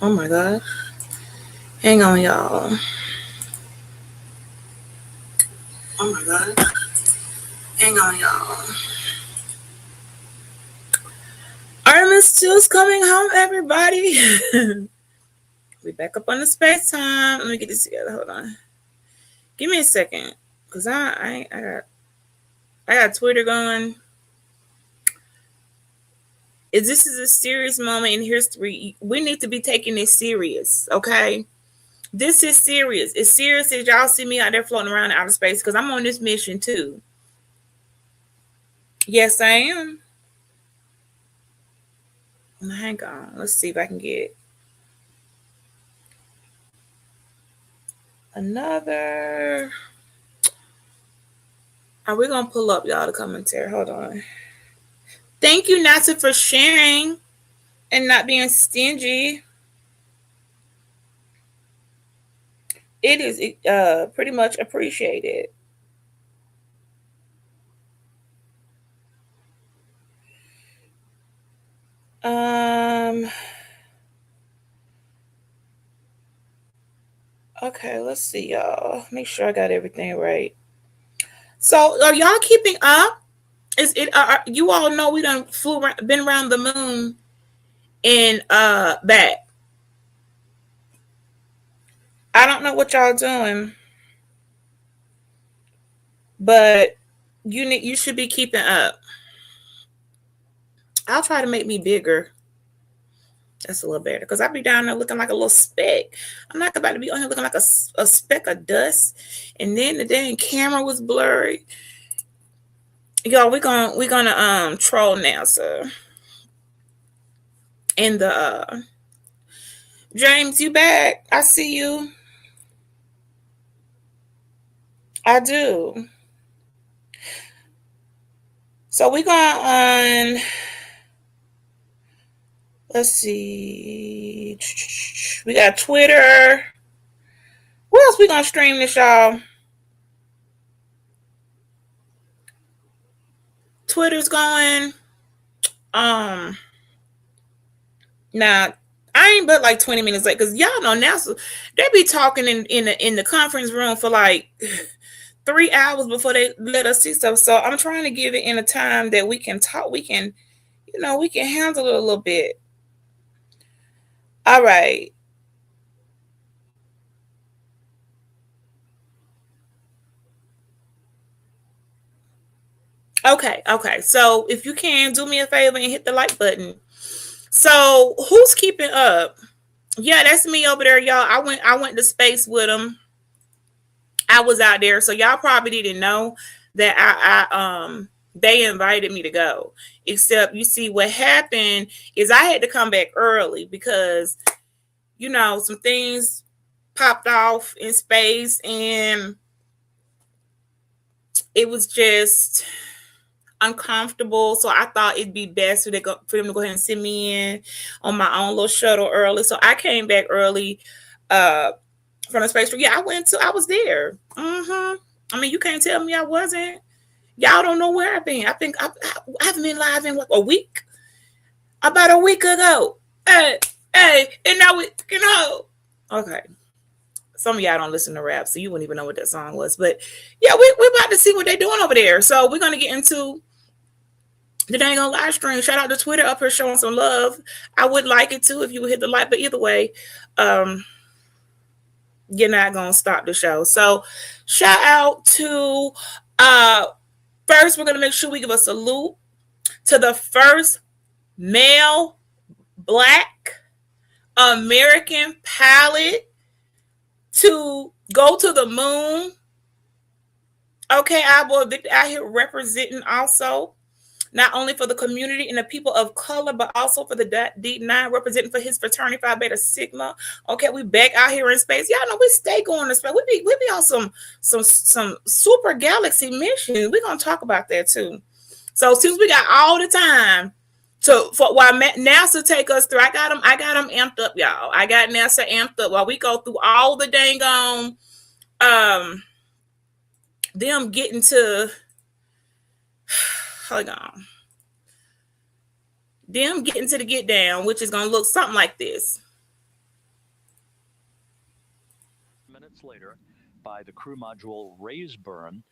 Oh my god. Hang on, y'all. Oh my god. Hang on, y'all. Artemis 2's coming home, everybody. We back up on the space time. Let me get this together. Hold on. Give me a second. Cause I got Twitter going. This is a serious moment in history. We need to be taking this serious, okay? This is serious. It's serious as y'all see me out there floating around in outer space because I'm on this mission too. Yes, I am. Hang on. Let's see if I can get another. Are we gonna pull up y'all the commentary? Hold on. Thank you, Nasa, for sharing and not being stingy. It is pretty much appreciated. Okay, let's see, y'all. Make sure I got everything right. So, are y'all keeping up? Is it? You all know we done been around the moon and back. I don't know what y'all doing, but you should be keeping up. I'll try to make me bigger. That's a little better because I be down there looking like a little speck. I'm not about to be on here looking like a speck of dust. And then the dang camera was blurry. Y'all, we're gonna troll NASA. And the James, you back? I see you. I do. So we going on. Let's see. We got Twitter. Where else we gonna stream this, y'all? Twitter's going. Now I ain't but like 20 minutes late because y'all know NASA. They be talking in the conference room for like 3 hours before they let us see stuff. So I'm trying to give it in a time that we can talk. We can handle it a little bit. All right. Okay. So if you can do me a favor and hit the like button. So who's keeping up? Yeah, that's me over there, y'all. I went to space with them. I was out there, so y'all probably didn't know that I they invited me to go. Except you see what happened is I had to come back early because some things popped off in space and it was just uncomfortable. So I thought it'd be best for them to go ahead and send me in on my own little shuttle early. So I came back early from the space. Yeah, I was there. I mean, you can't tell me I wasn't. Y'all don't know where I've been. I think I haven't been live in a week. About a week ago. Hey, and now okay. Some of y'all don't listen to rap, so you wouldn't even know what that song was. But yeah, we're about to see what they're doing over there. So we're gonna get into the dang on live stream. Shout out to Twitter up here showing some love. I would like it too if you would hit the like, but either way, you're not gonna stop the show. So shout out to first we're gonna make sure we give a salute to the first male Black American pilot to go to the moon. Okay, our boy Victor out here representing also, not only for the community and the people of color, but also for the D9, representing for his fraternity Phi Beta Sigma. Okay, we back out here in space. Y'all know we stay going to space. We be on some super galaxy missions. We're gonna talk about that too. So since we got all the time while NASA take us through, I got them amped up, y'all. I got NASA amped up while we go through all the dang on them getting to hold on. Them getting to the get down, which is gonna look something like this. minutes later, by the crew module raise burn,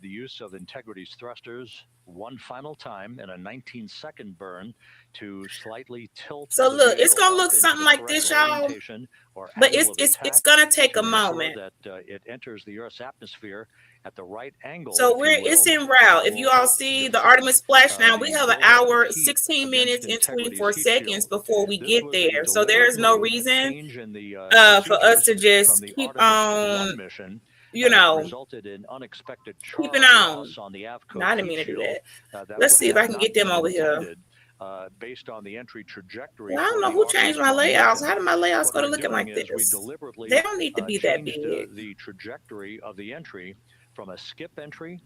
the use of integrity's thrusters one final time in a 19-second burn to slightly tilt So the look, it's vehicle gonna up look into something the like correct this, y'all. orientation or But angle of it's attack gonna take a to ensure moment. that it enters the Earth's atmosphere at the right angle, So if you it's will, in route. that If you will all help see the deflect Artemis splashdown, we the have an buildup of hour, heat 16 against minutes, and integrity's 24 heat seconds shield. before we This get was a there. So there deliberate is no move, a reason change in the for us procedures to from just the keep Artemis 1 on, mission you that know, resulted in unexpected keeping char on. loss on the No, AFCO I didn't heat mean to do shield that. that Let's see if had I can not get them been over here. intended based on the entry trajectory Well, I for don't know the who Artemis changed my 1 layouts. mission. How did my layouts What go to we're looking doing like is we this? deliberately They don't need to be that changed big. the trajectory of the entry from a skip entry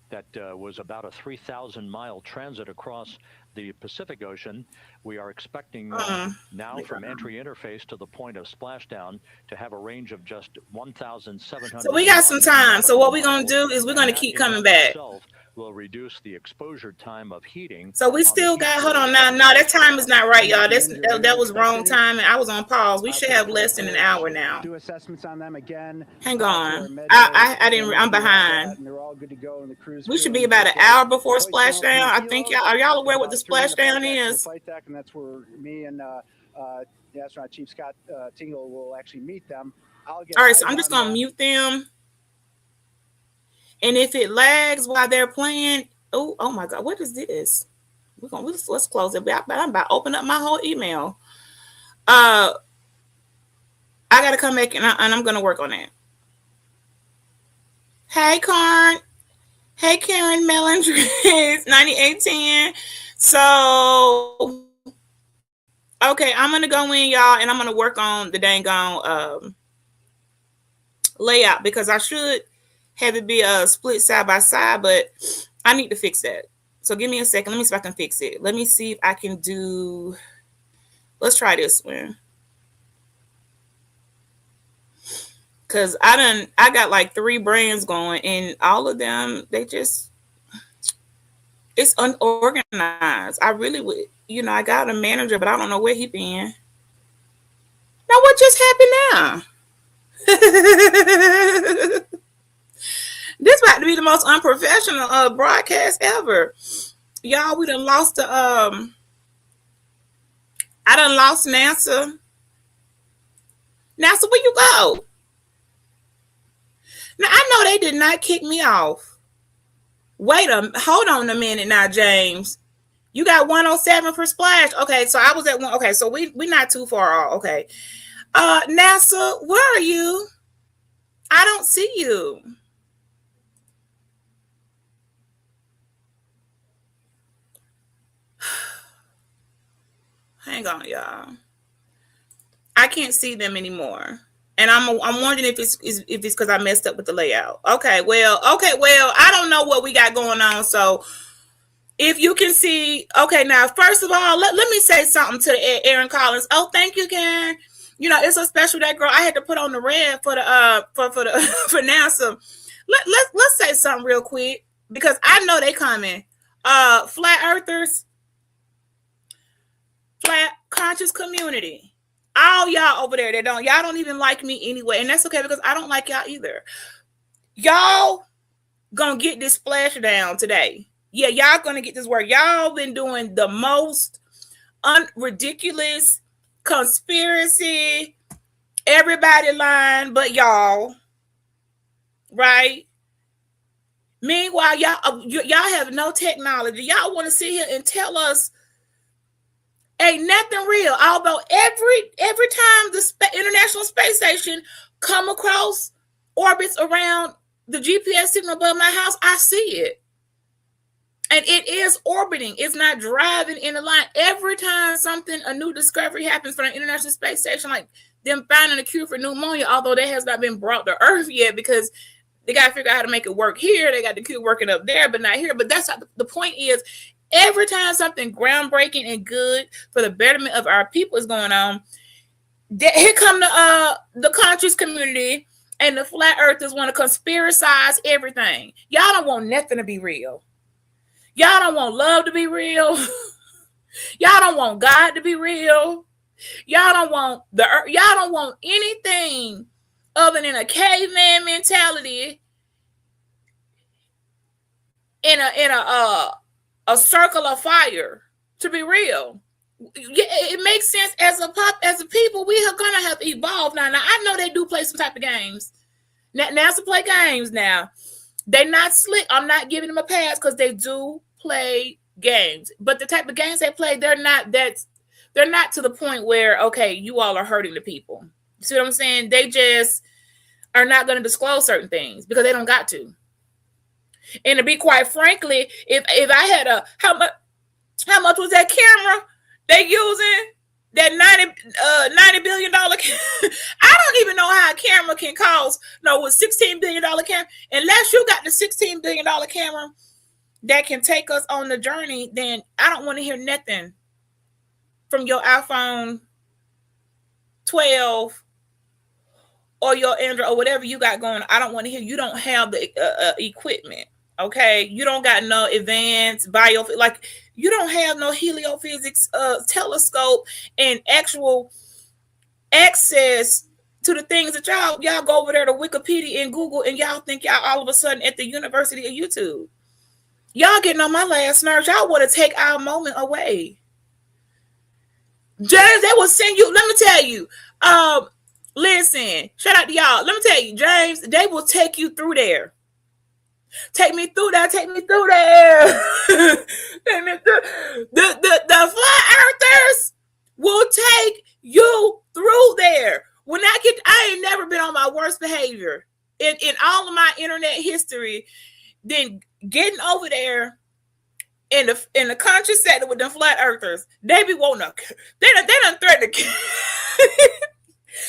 that was about a 3,000-mile transit across the Pacific Ocean. We are expecting now from entry interface to the point of splashdown to have a range of just 1,700 So we got some time. So what we're gonna do is we're gonna that keep in and coming of back. itself will reduce the exposure time of heating So we on the still heat got, hold shield on now. of the No, that time is spacecraft. not right, y'all. The This injury, that was wrong expected time, and I was on pause. We should for the have less than an hour now. do assessments on them again. Hang to on. our med I didn't. and I'm do all behind. that, and they're all good to go in the cruise We should crew be and about an take hour before hoist them up from splashdown. the I think helo. are y'all aware what About the 3 minute flight splashdown back to the is? flight deck, and that's where me and the astronaut Chief Scott Tingle will actually meet them. I'll get All right, so eyes I'm just on gonna them. mute them, and if it lags while they're playing, oh my God, what is this? Let's close it. I'm about to open up my whole email. I gotta come back and I'm gonna work on that. Hey, Karn. Hey, Karen Melendres, 9810. So, okay, I'm gonna go in, y'all, and I'm gonna work on the dang on layout because I should have it be a split side by side, but I need to fix that. So give me a second. Let me see if I can fix it. Let me see if I can do. Let's try this one. Cause I got like 3 brands going, and all of them it's unorganized. I really would, I got a manager, but I don't know where he been. Now what just happened now? This about to be the most unprofessional broadcast ever. Y'all, we done lost the I done lost NASA. NASA, where you go? Now I know they did not kick me off. Hold on a minute now, James. You got 107 for Splash. Okay, so I was at one. Okay, so we not too far off. Okay. NASA, where are you? I don't see you. Hang on, y'all. I can't see them anymore. And I'm wondering if it's because I messed up with the layout. Okay, well, I don't know what we got going on. So if you can see, okay, now first of all, let me say something to Aaron Collins. Oh, thank you, Karen. It's a special day, girl. I had to put on the red for the for NASA. Let's say something real quick because I know they coming. Flat earthers, flat conscious community. All y'all over there y'all don't even like me anyway, and that's okay because I don't like y'all either. Y'all gonna get this splash down today. Yeah, y'all gonna get this work. Y'all been doing the most ridiculous conspiracy, everybody lying but y'all, right? Meanwhile, y'all have no technology. Y'all want to sit here and tell us ain't nothing real. Although every time the International Space Station come across orbits around the GPS signal above my house, I see it. And it is orbiting. It's not driving in a line. Every time a new discovery happens for the International Space Station, like them finding a cure for pneumonia, although that has not been brought to Earth yet because they got to figure out how to make it work here. They got the cure working up there, but not here. But that's not the point is, every time something groundbreaking and good for the betterment of our people is going on, here come the conscious community and the flat earthers want to conspiracize everything. Y'all don't want nothing to be real. Y'all don't want love to be real. Y'all don't want God to be real. Y'all don't want y'all don't want anything other than a caveman mentality in a circle of fire. To be real, it makes sense as a people. We are gonna have to evolve now. Now I know they do play some type of games. Now to play games now. They're not slick. I'm not giving them a pass because they do play games. But the type of games they play, they're not to the point where, okay, you all are hurting the people. You see what I'm saying? They just are not going to disclose certain things because they don't got to. And to be quite frankly, if I had how much was that camera they using? That $90 billion I don't even know how a camera can cost with $16 billion camera. Unless you got the $16 billion camera that can take us on the journey, then I don't want to hear nothing from your iPhone 12 or your Android or whatever you got going. I don't want to hear. You don't have the equipment. Okay, you don't got no advanced you don't have no heliophysics telescope and actual access to the things that y'all go over there to Wikipedia and Google, and y'all think y'all all of a sudden at the University of YouTube. Y'all getting on my last nerves. Y'all want to take our moment away. James, they will send you. Let me tell you. Listen, shout out to y'all. Let me tell you, James, they will take you through there. Take me through there. Take me through there. Take me through. The flat earthers will take you through there. I ain't never been on my worst behavior in all of my internet history. Then getting over there in the country sector with the flat earthers, they be wanting to. They done threatened to. They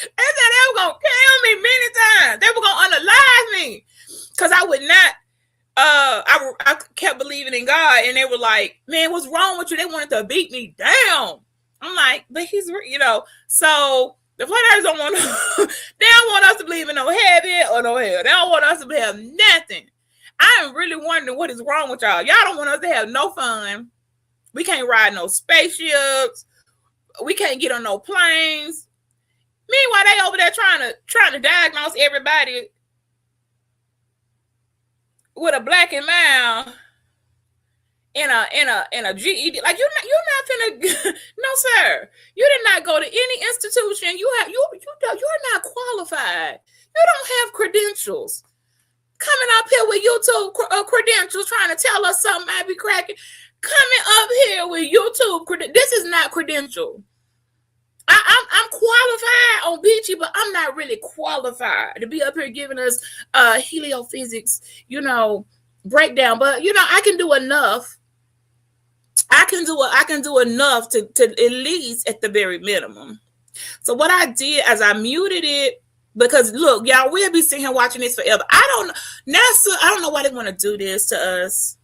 said they were gonna kill me many times. They were gonna unalive me because I would not. I kept believing in God, and they were like, "Man, what's wrong with you?" They wanted to beat me down. I'm like, but he's, So the flat earthers don't want. They don't want us to believe in no heaven or no hell. They don't want us to have nothing. I am really wondering what is wrong with y'all. Y'all don't want us to have no fun. We can't ride no spaceships. We can't get on no planes. Meanwhile, they over there trying to diagnose everybody with a black and mild in a GED. Like you're not finna. No, sir. You did not go to any institution. You're not qualified. You don't have credentials. Coming up here with YouTube credentials, trying to tell us something I be cracking. Coming up here with YouTube credentials. This is not credential. I'm qualified on Beachy, but I'm not really qualified to be up here giving us heliophysics, breakdown. But I can do enough. I can do enough to at least at the very minimum. So what I did as I muted it, because look, y'all, we'll be sitting here watching this forever. NASA, I don't know why they want to do this to us.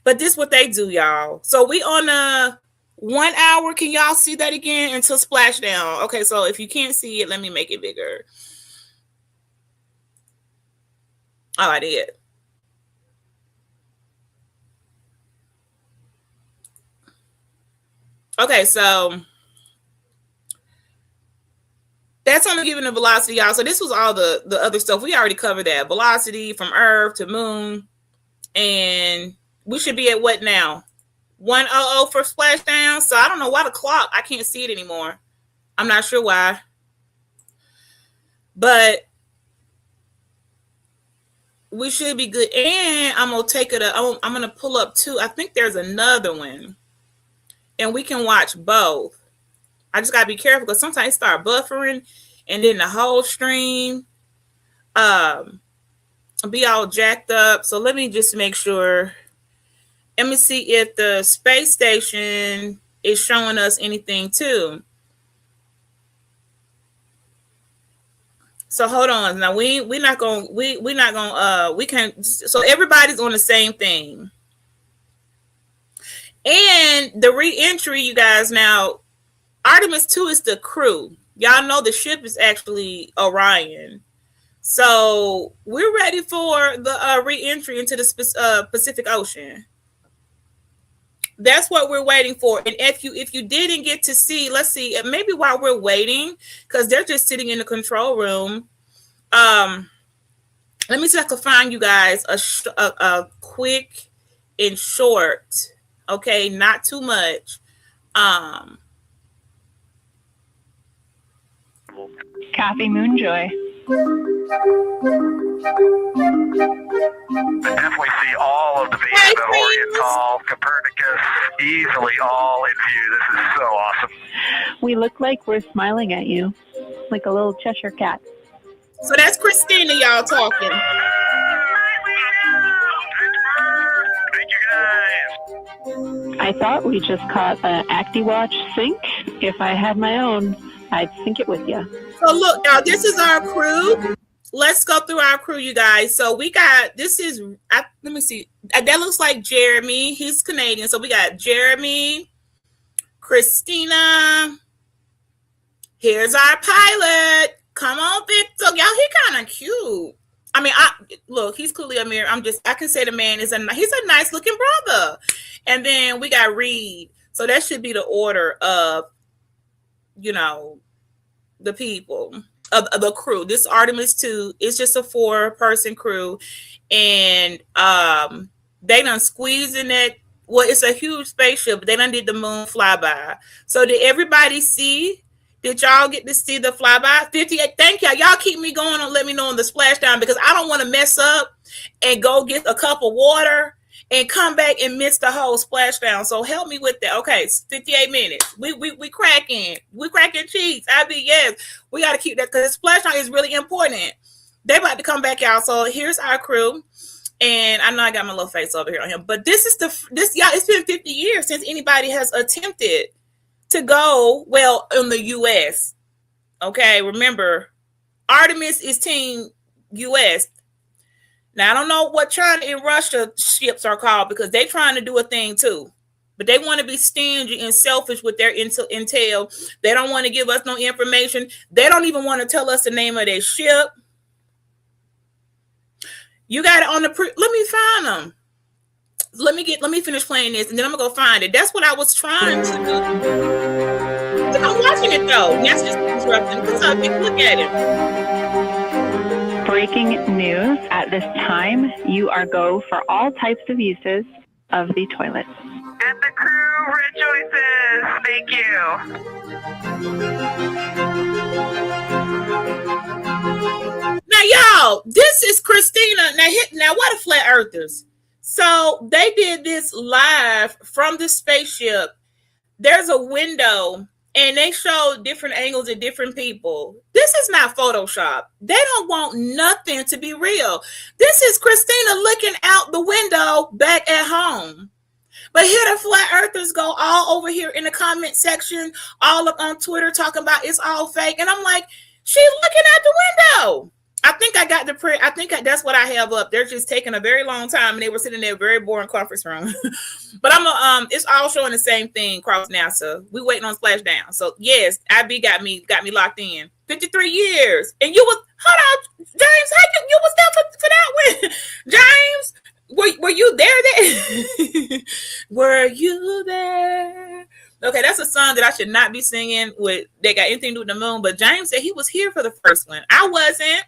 But this is what they do, y'all. So we on 1 hour. Can y'all see that again until splashdown? Okay, so if you can't see it, let me make it bigger. Oh, I did. Okay, so that's only giving the velocity, y'all. So this was all the other stuff. We already covered that. Velocity from Earth to Moon. And we should be at what now? 1:00 for splashdown. So I don't know why the clock, I can't see it anymore. I'm not sure why. But we should be good. And I'm going to take it. I'm going to pull up two. I think there's another one. And we can watch both. I just got to be careful because sometimes it start buffering and then the whole stream be all jacked up. So let me just make sure. Let me see if the space station is showing us anything too. So hold on. Now we can't. So everybody's on the same thing. And the re-entry, you guys, now Artemis 2 is the crew. Y'all know the ship is actually Orion. So we're ready for the re-entry into the Pacific Ocean. That's what we're waiting for. And if you didn't get to see, let's see, maybe while we're waiting, because they're just sitting in the control room. Let me see if I can find you guys a quick and short. Okay, not too much. Kathy Moonjoy. Definitely see all of the Venus of Oriental, Copernicus, easily all in view. This is so awesome. We look like we're smiling at you, like a little Cheshire cat. So that's Christina, y'all talking. Thank you guys. I thought we just caught an ActiWatch sync. If I had my own, I'd sync it with you. So look, now this is our crew. Let's go through our crew, you guys. So we got, let me see. That looks like Jeremy. He's Canadian. So we got Jeremy, Christina. Here's our pilot. Come on, Victor. Y'all, he kind of cute. I mean, look, he's clearly a mirror. I can say the man he's a nice looking brother. And then we got Reed. So that should be the order of, the people of the crew. This Artemis 2 is just a 4-person crew. And they done squeezed in that. Well, it's a huge spaceship, but they done did the moon flyby. So did everybody see? Did y'all get to see the flyby? 58. Thank y'all. Y'all keep me going and let me know on the splashdown, because I don't want to mess up and go get a cup of water and come back and miss the whole splashdown. So help me with that. Okay, it's 58 minutes. We cracking. We cracking cheeks. Yes. We got to keep that, because splashdown is really important. They about to come back out. So here's our crew. And I know I got my little face over here on him, but y'all, it's been 50 years since anybody has attempted to go, well, in the U.S. Okay, remember, Artemis is Team U.S. Now, I don't know what China and Russia ships are called, because they're trying to do a thing too. But they want to be stingy and selfish with their intel. They don't want to give us no information. They don't even want to tell us the name of their ship. You got it on the let me find them. Let me finish playing this, and then I'm gonna go find it. That's what I was trying to do. I'm watching it though. That's just interrupting. Look at it. Breaking news: at this time, you are go for all types of uses of the toilet. And the crew rejoices. Thank you. Now, y'all, this is Christina. Now, what are flat earthers? So they did this live from the spaceship. There's a window, and they showed different angles of different people. This is not Photoshop. They don't want nothing to be real. This is Christina looking out the window back at home. But here the flat earthers go all over here in the comment section, all up on Twitter talking about it's all fake. And I'm like, she's looking at the window. I think I got that's what I have up. They're just taking a very long time, and they were sitting in a very boring conference room. But it's all showing the same thing across NASA. We waiting on splashdown. So yes, IB got me locked in. 53 years, and you was James. How you was there for that one, James? Were you there? Were you there? Okay, that's a song that I should not be singing with. They got anything to do with the moon. But James said he was here for the first one. I wasn't.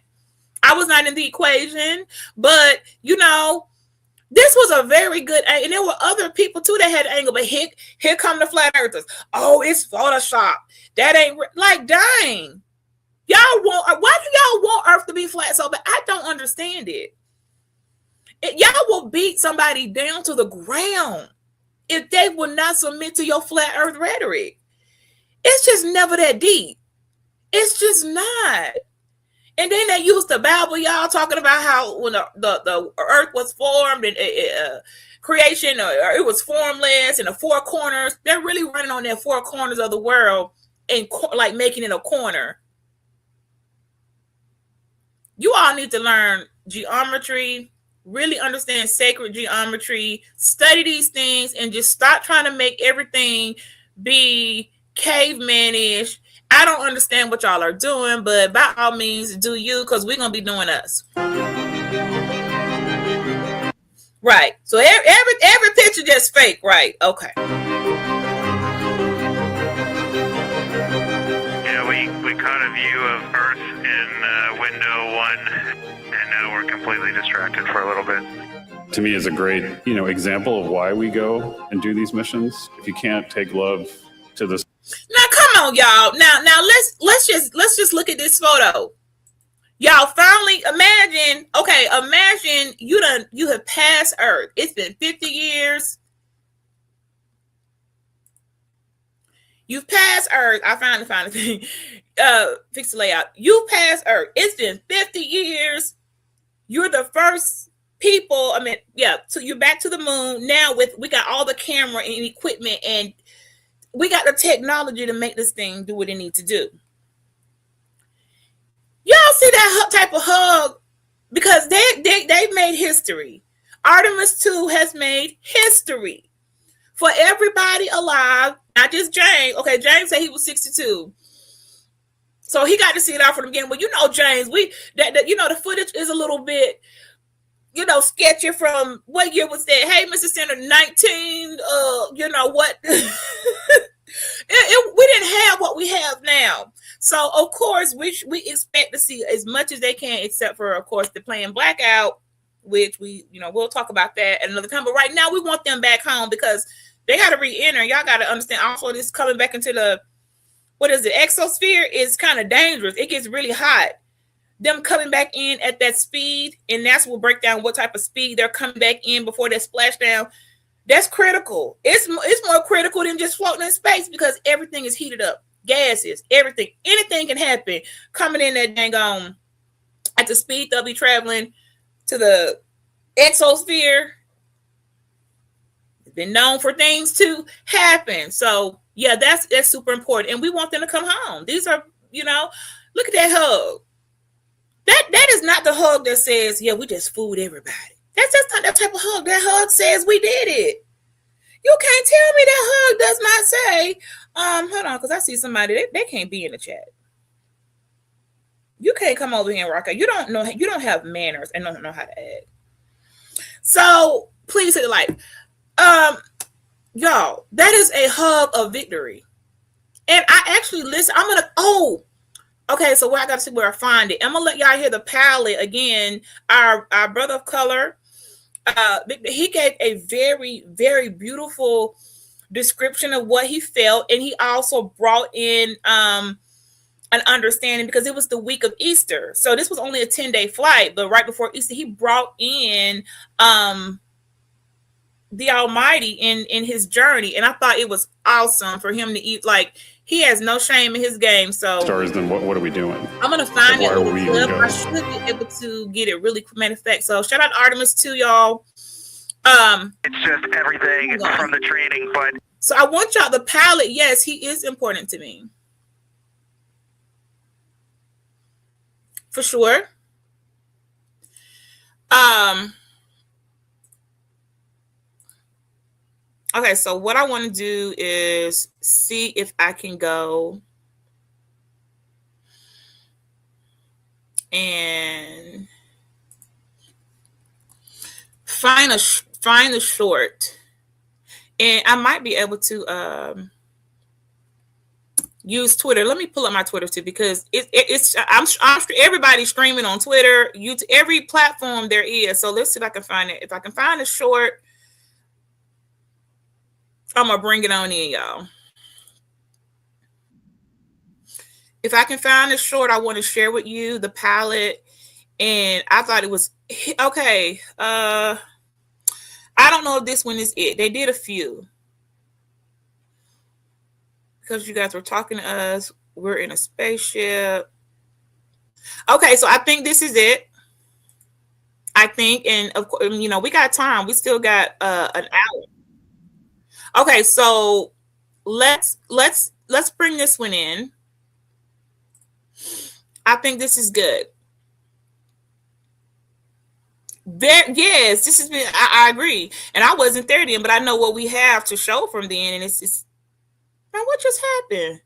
I was not in the equation, but this was a very good angle. And there were other people too that had an angle, but here come the flat earthers. Oh, it's Photoshop. That ain't like, dang. Why do y'all want Earth to be flat so bad? I don't understand it. Y'all will beat somebody down to the ground if they will not submit to your flat Earth rhetoric. It's just never that deep. It's just not. And then they used the Bible, y'all, talking about how when the earth was formed and creation, or it was formless in the four corners. They're really running on their four corners of the world and like making it a corner. You all need to learn geometry, really understand sacred geometry, study these things, and just stop trying to make everything be cavemanish. I don't understand what y'all are doing, but by all means, do you, because we're going to be doing us. Right. So every picture just fake, right? Okay. a view of Earth in window 1, and now we're completely distracted for a little bit. To me, is a great, example of why we go and do these missions. If you can't take love to this. Now, come on, y'all. Now let's just look at this photo. Y'all finally imagine. Okay, imagine you have passed Earth. It's been 50 years. You've passed Earth. I finally found a thing. Fix the layout. You passed Earth. It's been 50 years. You're the first people. So you're back to the moon now. We got all the camera and equipment, and we got the technology to make this thing do what it needs to do. Y'all see that type of hug? Because they've made history. Artemis 2 has made history for everybody alive, not just James. Okay, James said he was 62. So he got to see it out from the beginning. Well, James, the footage is a little bit, sketchy from what year was that? Hey, Mr. Senator, 19, what? We didn't have what we have now. So, of course, we expect to see as much as they can, except for, of course, the playing blackout, which we'll talk about that at another time. But right now, we want them back home because they got to re-enter. Y'all got to understand also this coming back into the, exosphere is kind of dangerous. It gets really hot. Them coming back in at that speed, and that's what break down what type of speed they're coming back in before they splash down. That's critical. It's more critical than just floating in space because everything is heated up. Gases, everything, anything can happen coming in that dang at the speed they'll be traveling to the exosphere. It's been known for things to happen. So yeah, that's super important, and we want them to come home. These are, look at that hug. That is not the hug that says, yeah, we just fooled everybody. That's just not that type of hug. That hug says we did it. You can't tell me that hug does not say, hold on, because I see somebody, they can't be in the chat. You can't come over here and rock out. You don't have manners and don't know how to act. So please hit the like. Y'all, that is a hug of victory. And I actually listen. Okay, so I got to see where I find it. I'm gonna let y'all hear the palette again. Our brother of color, he gave a very, very beautiful description of what he felt, and he also brought in an understanding because it was the week of Easter. So this was only a 10-day flight, but right before Easter, he brought in the Almighty in his journey, and I thought it was awesome for him to eat. Like, he has no shame in his game. So stars, then what are we doing? I'm gonna find it. I should be able to get it really quick. Matter of fact, so shout out to Artemis too, y'all. It's just everything from the training, but so I want y'all the pilot. Yes, he is important to me for sure. Okay, so what I want to do is see if I can go and find a short, and I might be able to use Twitter. Let me pull up my Twitter too, because I'm everybody's streaming on Twitter, YouTube, every platform there is. So let's see if I can find it. If I can find a short, I'm gonna bring it on in, y'all. If I can find a short, I want to share with you the palette, and I thought it was okay. I don't know if this one is it. They did a few because you guys were talking to us. We're in a spaceship. Okay, so I think this is it. I think, and of course, we got time. We still got an hour. Okay, so let's bring this one in. I think this is good. Yes, this has been. I agree, and I wasn't there then, but I know what we have to show from then, and it's just. Man, what just happened?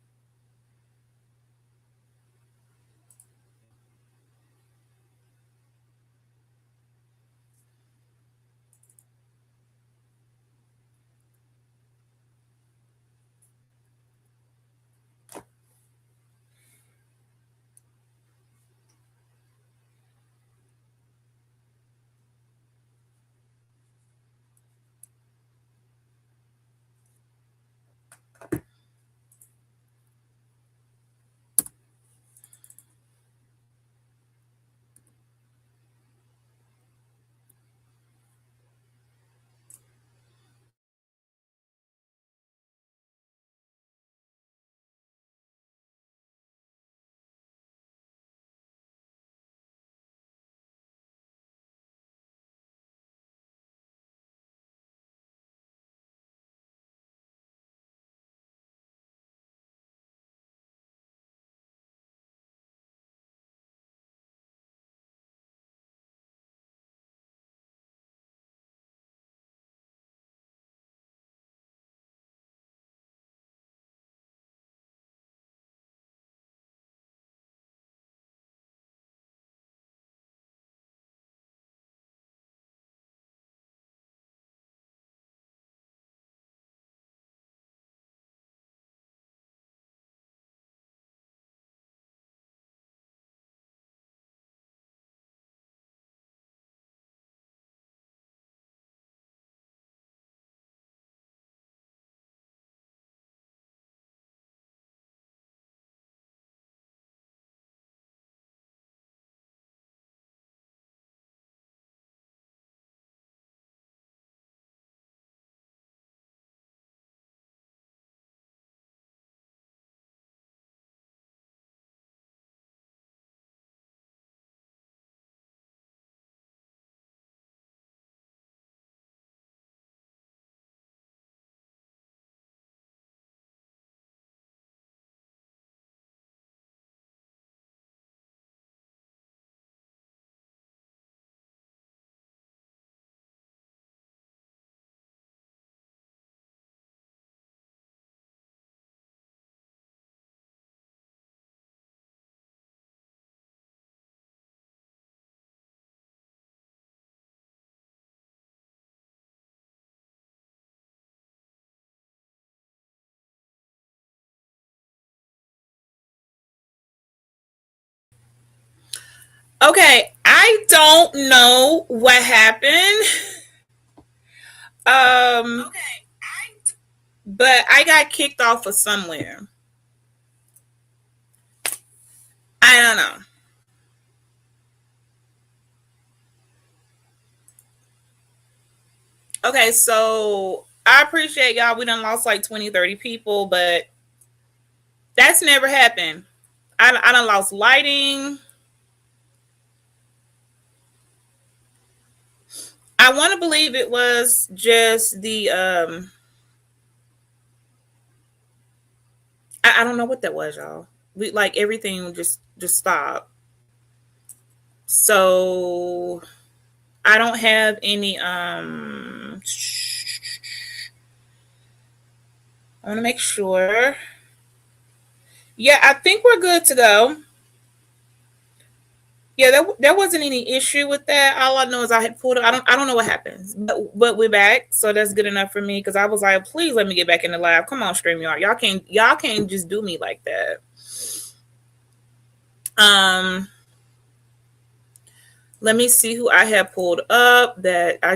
Okay, I don't know what happened. But I got kicked off of somewhere. I don't know. Okay, so I appreciate y'all. We done lost like 20, 30 people, but that's never happened. I done lost lighting. I want to believe it was just the I don't know what that was, y'all. We like everything just stopped. So I don't have any I want to make sure. Yeah, I think we're good to go. Yeah, there wasn't any issue with that. All I know is I had pulled. I don't know what happened, but we're back, so that's good enough for me. Because I was like, please let me get back in the lab. Come on, StreamYard, y'all can't just do me like that. Let me see who I have pulled up. That I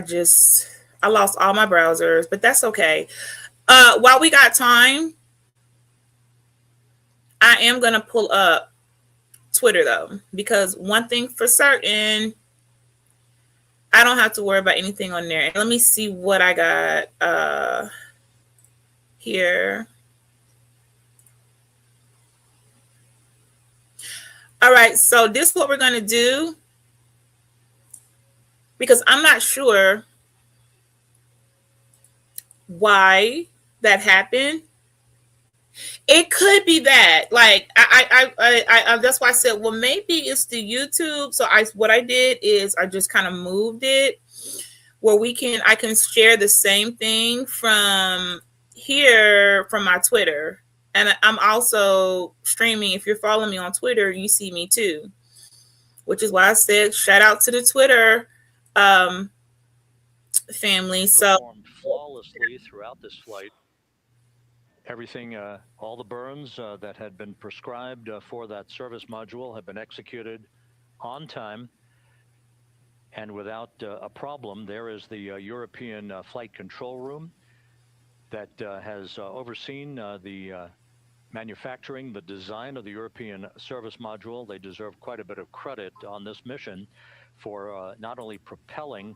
lost all my browsers, but that's okay. While we got time, I am gonna pull up Twitter though, because one thing for certain, I don't have to worry about anything on there. Let me see what I got here. All right, so this is what we're going to do, because I'm not sure why that happened. It could be that, like, I that's why I said, well, maybe it's the YouTube. So what I did is I just kind of moved it where I can share the same thing from here from my Twitter. And I'm also streaming. If you're following me on Twitter, you see me too, which is why I said shout out to the Twitter family. So performed flawlessly throughout this flight. Everything, all the burns that had been prescribed for that service module have been executed on time and without a problem. There is the European flight control room that has overseen the manufacturing, the design of the European service module. They deserve quite a bit of credit on this mission for not only propelling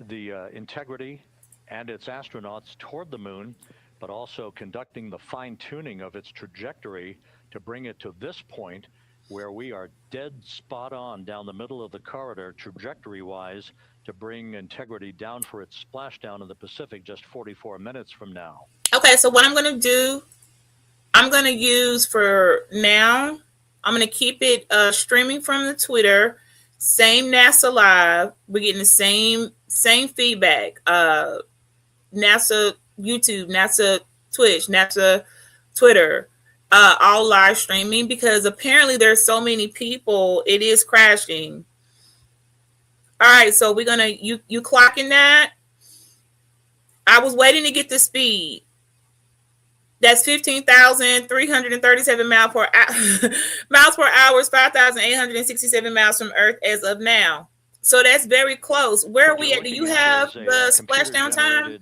the Integrity and its astronauts toward the moon, but also conducting the fine-tuning of its trajectory to bring it to this point where we are dead spot on down the middle of the corridor trajectory-wise to bring Integrity down for its splashdown in the Pacific just 44 minutes from now. Okay, so what I'm going to do, I'm going to use for now, I'm going to keep it streaming from the Twitter, same NASA Live. We're getting the same feedback. NASA YouTube, NASA Twitch, NASA Twitter, all live streaming, because apparently there's so many people, it is crashing. All right, so we're gonna you clocking that. I was waiting to get the speed. That's 15,337 miles per hour, 5,867 miles from Earth as of now. So that's very close. Where are we at? Do you have the splashdown time?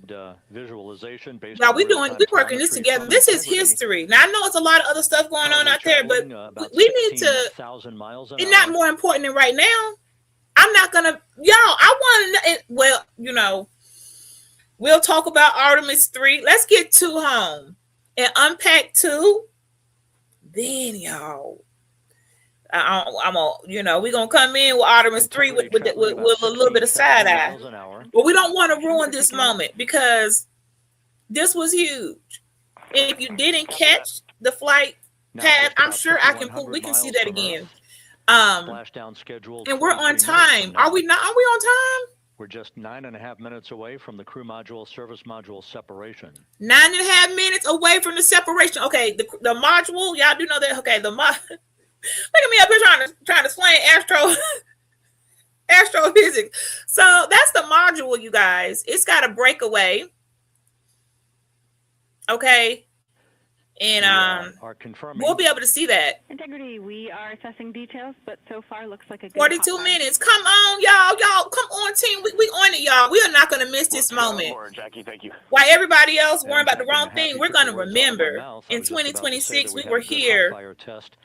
Visualization based now we're working this together. This is history. Now I know it's a lot of other stuff going on out there, but we need to. It's not more important than right now. I'm not gonna, y'all. I want to. Well, we'll talk about Artemis 3. Let's get 2 home and unpack 2. Then y'all. We're gonna come in with Artemis 3 with a little bit of side eye, but we don't want to ruin this moment because this was huge. If you didn't catch the flight pad, I'm sure we can see that again. Splashdown schedule, and we're on time. Are we not? Are we on time? We're just 9.5 minutes away from the crew module service module separation. 9.5 minutes away from the separation. Okay, the module, y'all do know that. Okay, look at me up here trying to explain astrophysics. So that's the module, you guys. It's got a breakaway. Okay. and are confirming. we'll be able to see that. Integrity, we are assessing details, but so far looks like a good 42 hotline. minutes. Come on, y'all. Come on, team. We on it, y'all. We are not going to miss this moment. Jackie, thank you. While everybody else worrying about the Jackie, wrong I'm happy thing, we're took going the to words out of my remember mouth. I in was just about to say 2026 that we had were a good here. hot fire test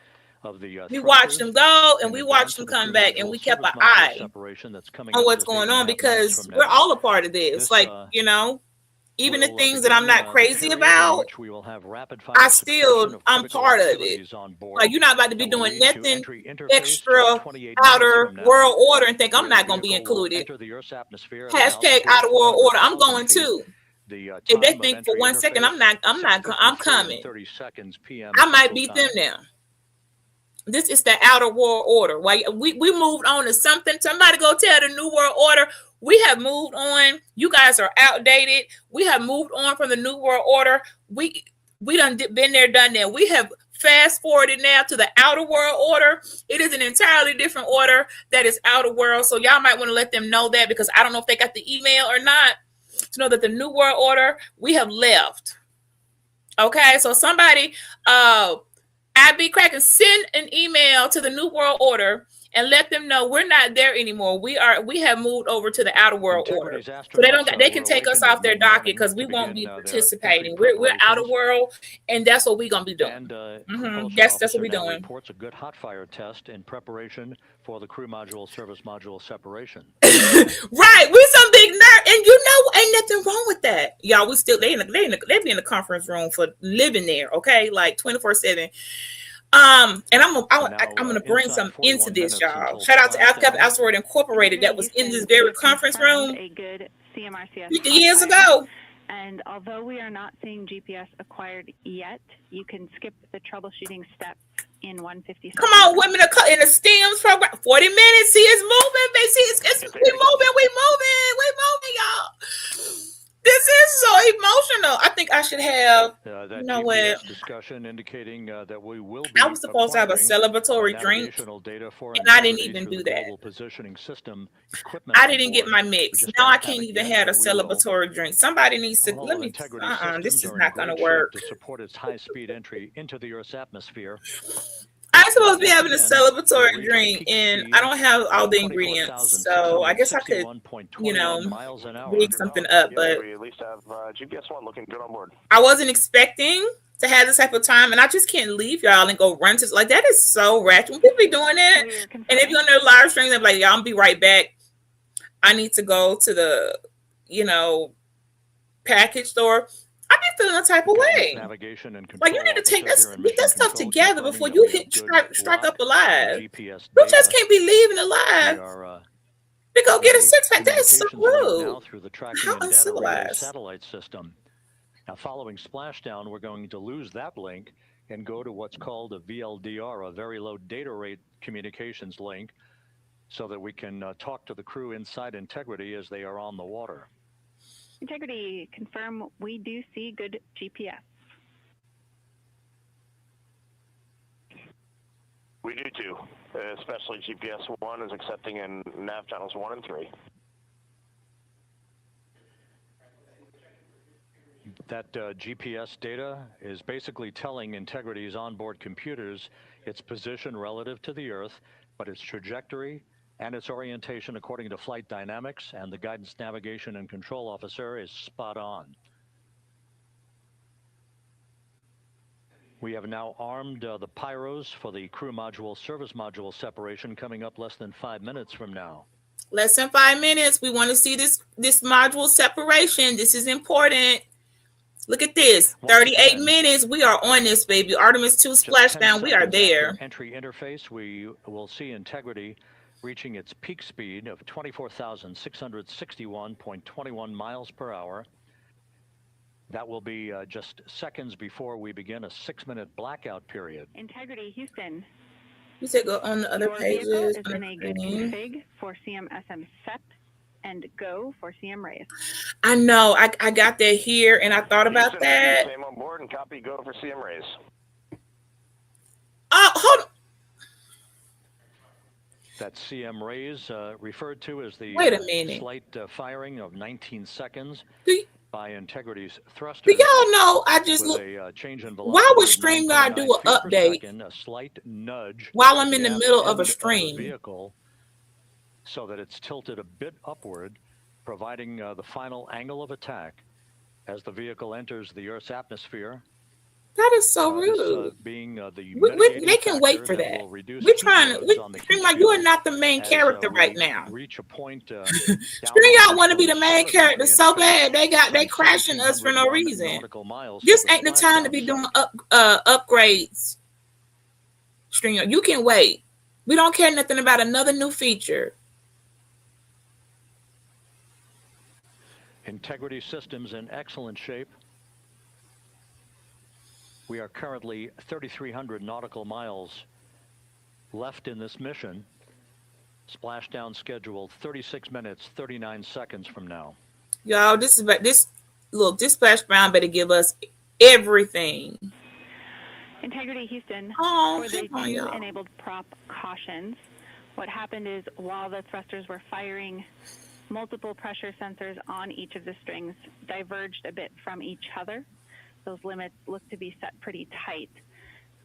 of the We watched them thrusters go and in we advance watched them of the come crew back, and module we kept an service module eye separation that's coming on up what's just going 8.5 on, minutes because from we're now. all a part of this. This, Like, you know, even the will things that I'm begin not the crazy period in about, which we will have rapid fire I suppression still, of I'm critical part of it. activities on board Like, you're not about to be that will doing lead to nothing entry interface extra just 28 minutes outer from now, world order and think I'm where not the going to be vehicle will included. enter the Earth's atmosphere at an Hashtag altitude outer of world order. I'm 400,000 going feet. too. The If they time of think for entry 1 second I'm interface, I'm 6:53 coming. and 30 seconds p.m. I might Central beat Time. them now. This is the outer world order. Why we moved on to something. Somebody go tell the new world order. We have moved on. You guys are outdated. We have moved on from the new world order. We done been there, done that. We have fast forwarded now to the outer world order. It is an entirely different order that is outer world. So y'all might want to let them know that, because I don't know if they got the email or not, to know that the new world order, we have left. Okay, so somebody I'd be cracking, send an email to the New World Order and let them know we're not there anymore. We have moved over to the outer world order. So they can take us off their docket, because we won't be participating. We're outer world, and that's what we're gonna be doing. That's what we're doing. Reports a good hot fire test in preparation for the crew module service module separation. Right, we some big nerd, and you know ain't nothing wrong with that, y'all. We still they be in the conference room for living there, okay, like 24/7. And I'm gonna bring some into this, y'all. Shout out to Alcap Asteroid Incorporated that was in this very conference room A good CMRCS 50 years ago. And although we are not seeing GPS acquired yet, you can skip the troubleshooting steps in 157. Come on, women in the STEMS program. 40 minutes. See, it's moving, baby. We moving, y'all. This is so emotional. I think I should have. You know GPS what? discussion indicating that we will be. I was supposed to have a celebratory drink, and I didn't even do that. Positioning system equipment I didn't get my mix. Now I can't even have a celebratory drink. Somebody needs to let me. This is not going to work. To support its high-speed entry into the Earth's atmosphere. I'm supposed to be having a celebratory drink, and I don't have all the ingredients, so I guess I could, rig something up. But we at least have GPS 1 looking good on board. I wasn't expecting to have this type of time, and I just can't leave y'all and go run to like that is so ratchet. When people be doing that, and if you're on their live stream, they're like, "Yeah, I'll be right back. I need to go to the, package store." I be feeling a type of way. Like, you need to get that stuff together before you strike up a live. You just can't be leaving a live to go get a six-pack. That is so rude. How uncivilized. Satellite system. Now, following splashdown, we're going to lose that link and go to what's called a VLDR, a very low data rate communications link, so that we can talk to the crew inside Integrity as they are on the water. Integrity, confirm we do see good GPS. We do too, especially GPS 1 is accepting in nav channels 1 and 3. That GPS data is basically telling Integrity's onboard computers its position relative to the Earth, but its trajectory and its orientation according to flight dynamics and the guidance, navigation, and control officer is spot on. We have now armed the pyros for the crew module service module separation coming up less than 5 minutes from now. Less than 5 minutes. We want to see this module separation. This is important. Look at this. 38 minutes. We are on this, baby. Artemis 2 splashdown. We are there. Entry interface. We will see Integrity reaching its peak speed of 24,661.21 miles per hour. That will be just seconds before we begin a 6-minute blackout period. Integrity, Houston. You said go on the other pages. Is in a good config for CMSM set and go for CM Rays. I know. I got that here, and I thought about that. Same on board and copy go for CM Rays. Hold on. That CM Rays referred to as the Wait a minute. slight firing of 19 seconds. by Integrity's Do thrusters y'all know? I just with look. a change in Why would velocity of StreamYard do 9.9 an feet per update second, a slight nudge while at I'm in the the aft middle of a end of the stream? vehicle so that it's tilted a bit upward, providing the final angle of attack as the vehicle enters the Earth's atmosphere. That is so rude. This being the They can wait for that that. will reduce We're heat trying to. loads on the heat StreamYard, you are shield not the main as character we right now. reach a point down StreamYard want to be from the main solar character gravity and so space bad. They some crashing us for no 1,701 reason. nautical miles This to the ain't the time to splashdown be doing site. upgrades. StreamYard, you can wait. We don't care nothing about another new feature. Integrity systems in excellent shape. We are currently 3,300 nautical miles left in this mission. Splashdown scheduled 36 minutes, 39 seconds from now. Y'all, this splashdown better give us everything. Integrity Houston, Oh, for the come on, two y'all. enabled prop cautions, what happened is while the thrusters were firing, multiple pressure sensors on each of the strings diverged a bit from each other. Those limits look to be set pretty tight.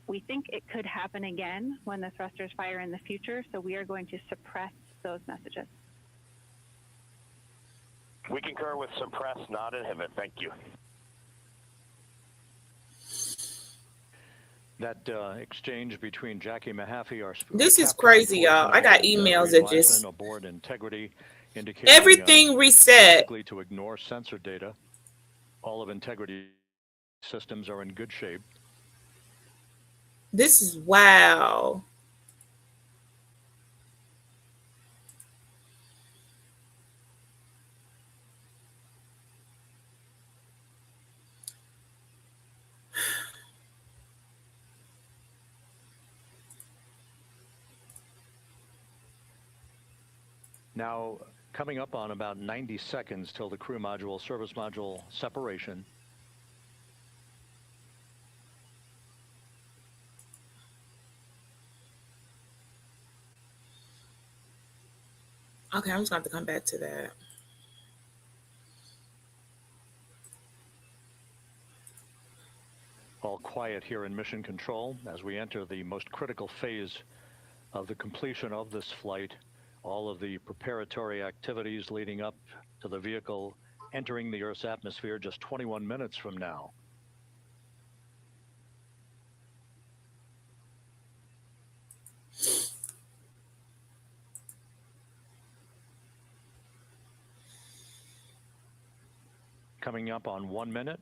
We think it could happen again when the thrusters fire in the future, so we are going to suppress those messages. We concur with suppress, not inhibit. Thank you. That exchange between Jackie Mahaffey, our This is captain, crazy, y'all. I got and emails Ray that just Wiseman aboard Integrity, indicating everything reset. basically to ignore sensor data. All of Integrity systems are in good shape. This is wow. Now, coming up on about 90 seconds till the crew module, service module separation. Okay, I'm just going to have to come back to that. All quiet here in mission control as we enter the most critical phase of the completion of this flight. All of the preparatory activities leading up to the vehicle entering the Earth's atmosphere just 21 minutes from now. Coming up on 1 minute.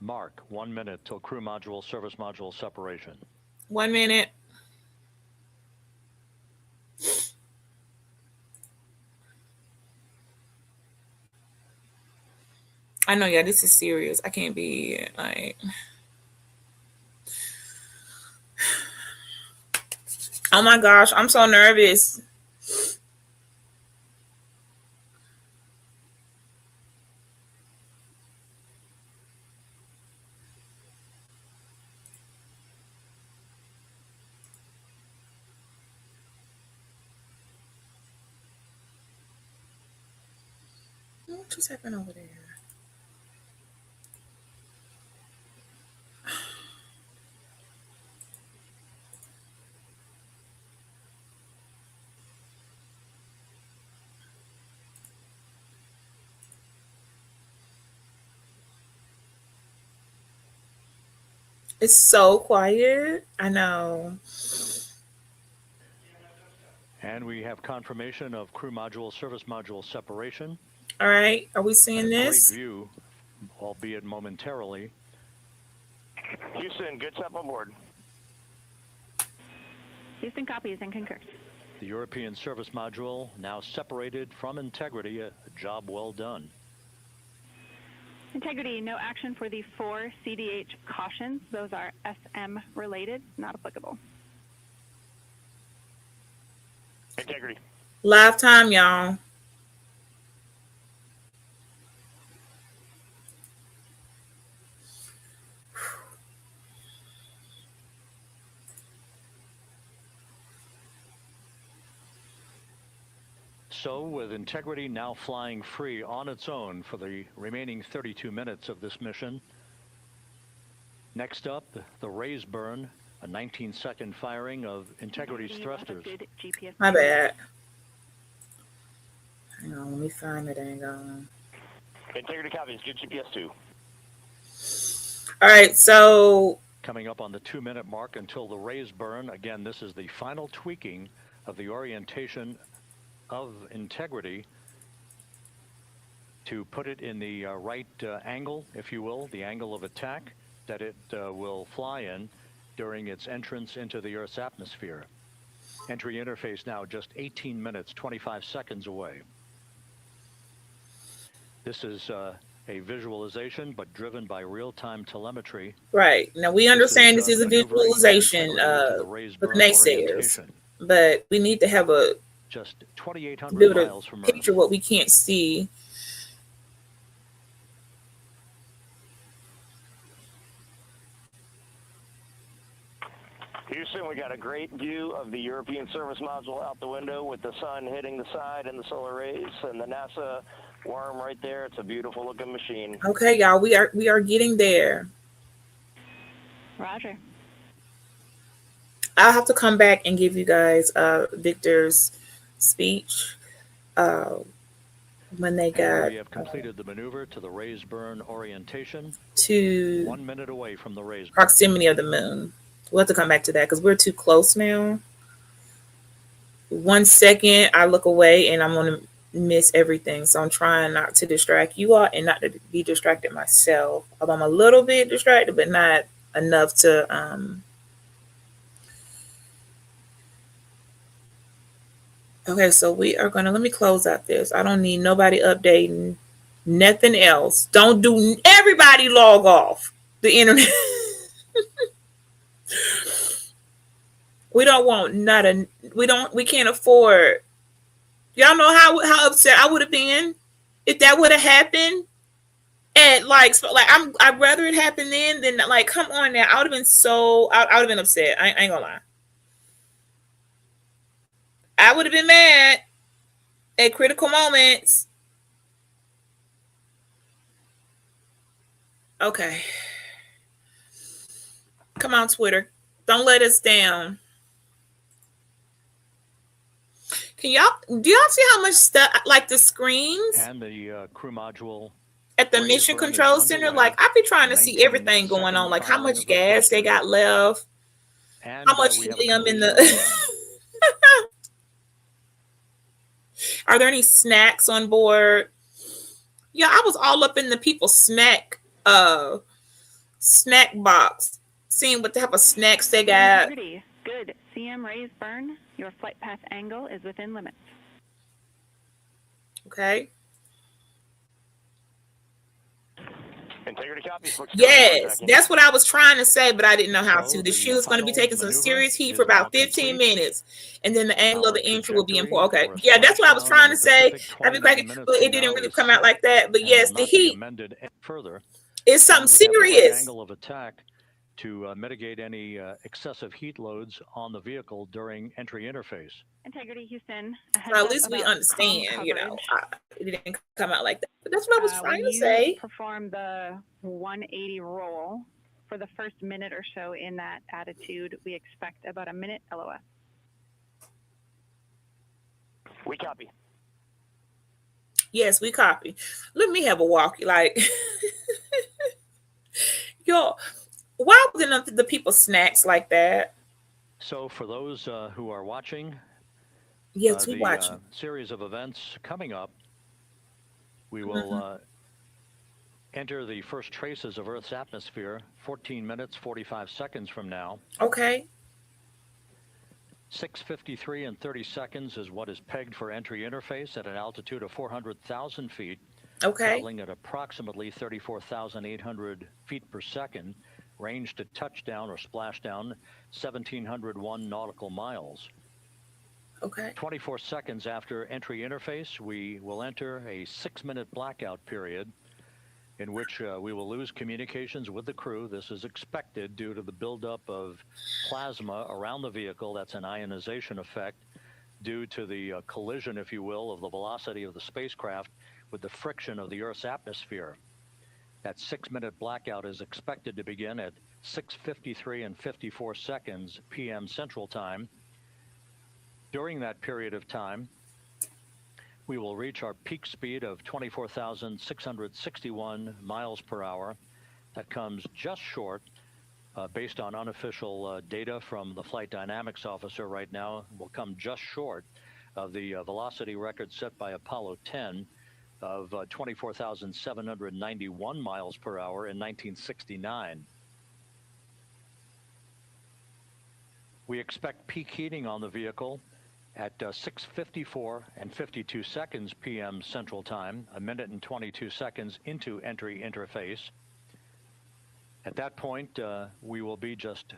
Mark, 1 minute till crew module, service module separation. 1 minute. I know, yeah, this is serious. I can't be like. Oh my gosh, I'm so nervous. What just happened over there? It's so quiet. I know. And we have confirmation of crew module, service module separation. All right. Are we seeing this? Great view, albeit momentarily. Houston, good step on board. Houston copies and concurs. The European service module now separated from Integrity. A job well done. Integrity, no action for the 4 CDH cautions. Those are SM related, not applicable. Integrity. Live time, y'all. So with Integrity now flying free on its own for the remaining 32 minutes of this mission. Next up, the raise burn, a 19-second firing of Integrity's thrusters. My bad. Hang on, let me find it. Hang on. Integrity copies. Good GPS 2. All right, so coming up on the 2-minute mark until the raise burn. Again, this is the final tweaking of the orientation of Integrity to put it in the right angle, if you will, the angle of attack that it will fly in during its entrance into the Earth's atmosphere. Entry interface now just 18 minutes, 25 seconds away. This is a visualization, but driven by real-time telemetry. Right. Now, we understand this is a visualization for the naysayers, but we need to have a just 2,800 miles from Earth. Picture what we can't see. Houston, we got a great view of the European service module out the window with the sun hitting the side and the solar rays and the NASA worm right there. It's a beautiful looking machine. Okay, y'all, we are getting there. Roger. I'll have to come back and give you guys Victor's speech when they got. We have completed the maneuver to the raise burn orientation. To 1 minute away from the raise burn. Proximity of the moon. We'll have to come back to that because we're too close now. 1 second, I look away and I'm going to miss everything. So I'm trying not to distract you all and not to be distracted myself. Although I'm a little bit distracted, but not enough to. Okay, so we are going to, let me close out this. I don't need nobody updating, nothing else. Don't do, everybody log off the internet. We don't want we can't afford. Y'all know how upset I would have been if that would have happened. And I'd rather it happen then than like, come on now. I would have been I would have been upset. I ain't gonna lie. I would have been mad at critical moments. Okay. Come on, Twitter. Don't let us down. Do y'all see how much stuff, like the screens and the crew module at the mission control center? Like, I be trying to see everything going on, like how much gas they got left, how much helium in the. Are there any snacks on board? Yeah, I was all up in the people's snack box, seeing what type of snacks they got. Pretty good. CM raise burn. Your flight path angle is within limits. Okay. Integrity copies. Yes, that's what I was trying to say, but I didn't know how to. The shoe is going to be taking some serious heat for about 15 minutes, and then the angle of the entry will be important. Okay, yeah, that's what I was trying to say. I've been cracking, but it didn't really come out like that. But yes, the heat is something serious. Angle of attack to mitigate any excessive heat loads on the vehicle during entry interface. Integrity Houston. Well, at least we understand, it didn't come out like that. But that's what I was trying to say. Perform the 180 roll for the first minute or so in that attitude. We expect about a minute LOS. We copy. Yes, we copy. Let me have a walk. Like, yo, why wasn't the people snacks like that? So for those who are watching, yes, we watch series of events coming up. We will enter the first traces of Earth's atmosphere 14 minutes, 45 seconds from now. Okay. 6:53 and 30 seconds is what is pegged for entry interface at an altitude of 400,000 feet. Okay. Traveling at approximately 34,800 feet per second. Range to touchdown or splashdown, 1,701 nautical miles. Okay. 24 seconds after entry interface, we will enter a 6-minute blackout period in which we will lose communications with the crew. This is expected due to the buildup of plasma around the vehicle. That's an ionization effect due to the collision, if you will, of the velocity of the spacecraft with the friction of the Earth's atmosphere. That 6-minute blackout is expected to begin at 6:53 and 54 seconds p.m. Central Time. During that period of time, we will reach our peak speed of 24,661 miles per hour. That comes just short, based on unofficial data from the flight dynamics officer right now, will come just short of the velocity record set by Apollo 10 of 24,791 miles per hour in 1969. We expect peak heating on the vehicle at 6:54 and 52 seconds p.m. Central Time, a minute and 22 seconds into entry interface. At that point, we will be just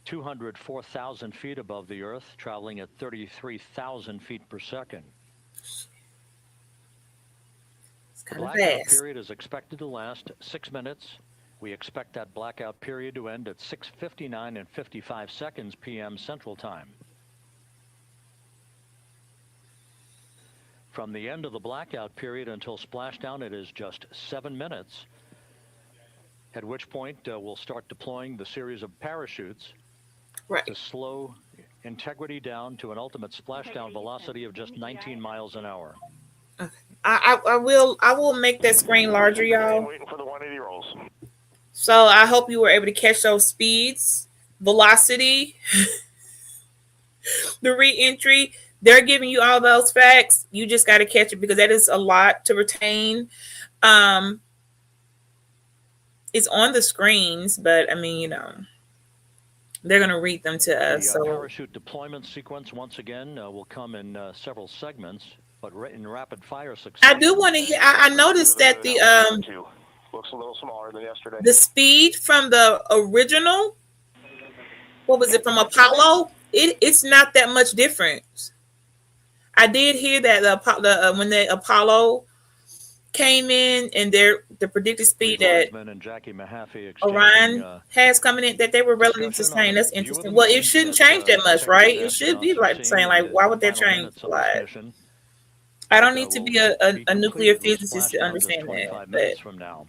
204,000 feet above the Earth, traveling at 33,000 feet per second. The blackout period is expected to last 6 minutes. We expect that blackout period to end at 6:59 and 55 seconds p.m. Central Time. From the end of the blackout period until splashdown, it is just 7 minutes, at which point we'll start deploying the series of parachutes to slow integrity down to an ultimate splashdown velocity of just 19 miles an hour. I will make that screen larger, y'all. Waiting for the 180 rolls. So I hope you were able to catch those speeds, velocity, the re-entry. They're giving you all those facts. You just got to catch it because that is a lot to retain. It's on the screens, but I mean, you know, they're going to read them to us. The parachute deployment sequence, once again, will come in several segments, but in rapid fire succession. I do want to hear. I noticed that the looks a little smaller than yesterday. The speed from the original, what was it, from Apollo? It's not that much different. I did hear that when the Apollo came in and the predicted speed that Orion has coming in, that they were relatively the same. That's interesting. Well, it shouldn't change that much, right? It should be like saying, like, why would that change a lot? I don't need to be a nuclear physicist to understand that. But from now,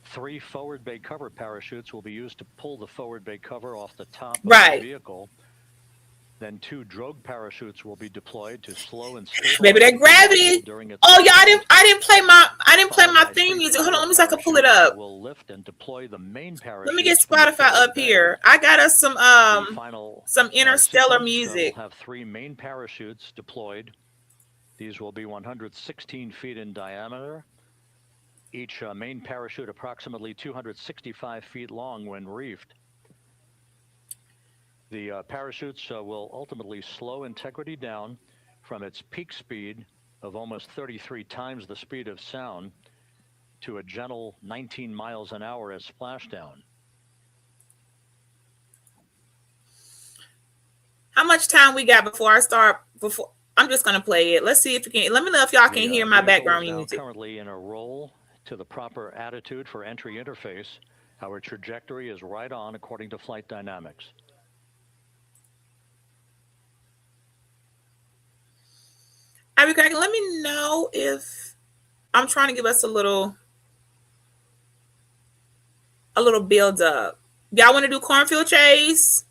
3 forward bay cover parachutes will be used to pull the forward bay cover off the top of the vehicle. Then 2 drogue parachutes will be deployed to slow and stabilize. Baby, that gravity. Oh, y'all, I didn't play my theme music. Hold on, let me see if I can pull it up. We'll lift and deploy the main parachute. Let me get Spotify up here. I got us some interstellar music. We'll have 3 main parachutes deployed. These will be 116 feet in diameter. Each main parachute approximately 265 feet long when reefed. The parachutes will ultimately slow integrity down from its peak speed of almost 33 times the speed of sound to a gentle 19 miles an hour as splashdown. How much time we got before I start? I'm just going to play it. Let's see if you can. Let me know if y'all can hear my background music. Currently in a roll to the proper attitude for entry interface. Our trajectory is right on according to flight dynamics. Abby, let me know if I'm trying to give us a little build up. Y'all want to do cornfield chase?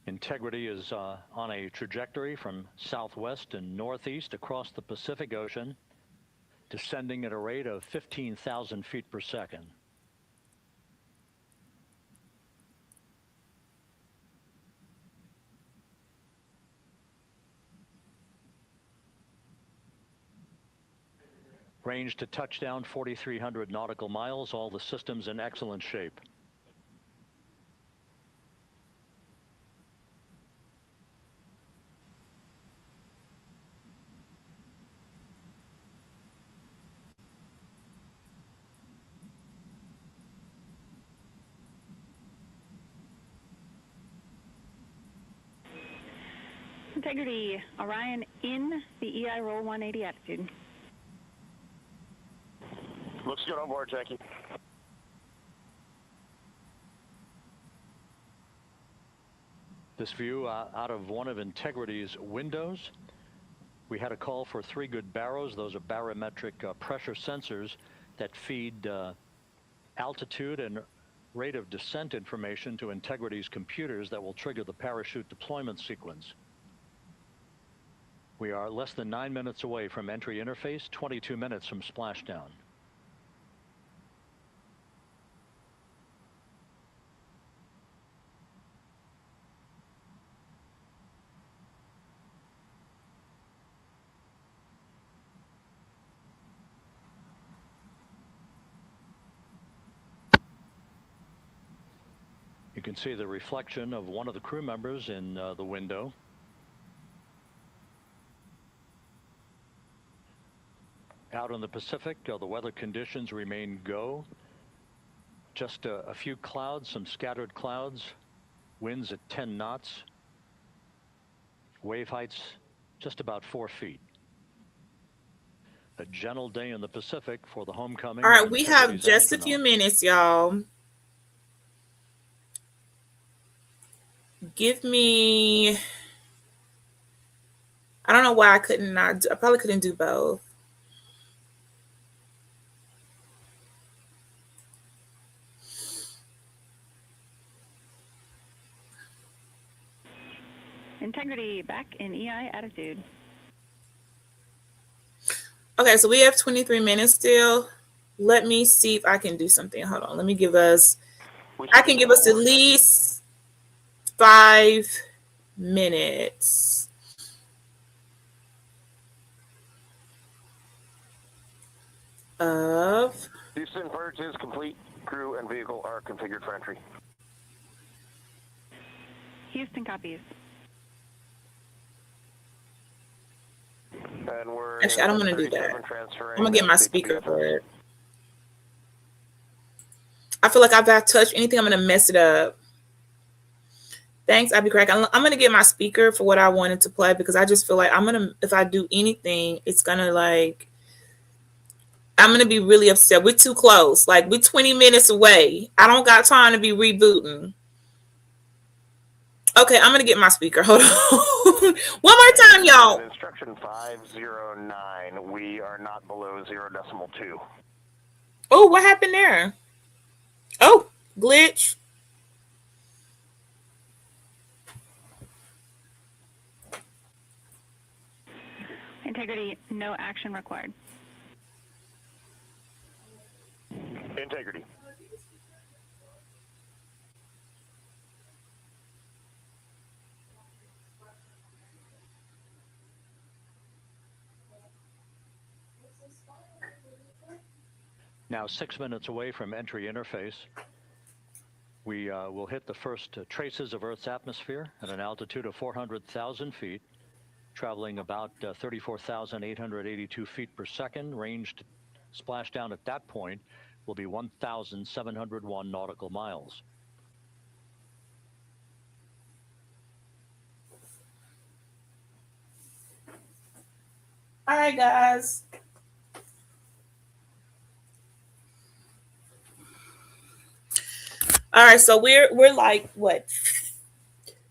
Integrity is on a trajectory from southwest and northeast across the Pacific Ocean, descending at a rate of 15,000 feet per second. Range to touchdown 4,300 nautical miles, all the systems in excellent shape. Integrity, Orion in the EI roll 180 attitude. Looks good on board, Jackie. This view out of one of Integrity's windows. We had a call for 3 good baros. Those are barometric pressure sensors that feed altitude and rate of descent information to Integrity's computers that will trigger the parachute deployment sequence. We are less than 9 minutes away from entry interface, 22 minutes from splashdown. You can see the reflection of one of the crew members in the window. Out in the Pacific, the weather conditions remain go. Just a few clouds, some scattered clouds, winds at 10 knots, wave heights just about 4 feet. A gentle day in the Pacific for the homecoming. All right, we have just a few minutes, y'all. Give me, I don't know why I probably couldn't do both. Integrity back in EI attitude. Okay, so we have 23 minutes still. Let me see if I can do something. Hold on. Let me give us, I can give us at least 5 minutes. Of Houston, purge is complete. Crew and vehicle are configured for entry. Houston copies. And we're actually, I don't want to do that. I'm gonna get my speaker for it. I feel like if I touch anything, I'm gonna mess it up. Thanks, I'll be correct. I'm gonna get my speaker for what I wanted to play because I just feel like if I do anything, it's gonna I'm gonna be really upset. We're too close. Like we're 20 minutes away. I don't got time to be rebooting. Okay, I'm gonna get my speaker. Hold on. One more time, y'all. Instruction 509. We are not below 0.2. Oh, what happened there? Oh, glitch. Integrity, no action required. Integrity. Now 6 minutes away from entry interface. We will hit the first traces of Earth's atmosphere at an altitude of 400,000 feet, traveling about 34,882 feet per second. Ranged splashdown at that point will be 1,701 nautical miles. All right, guys. All right, so we're like what,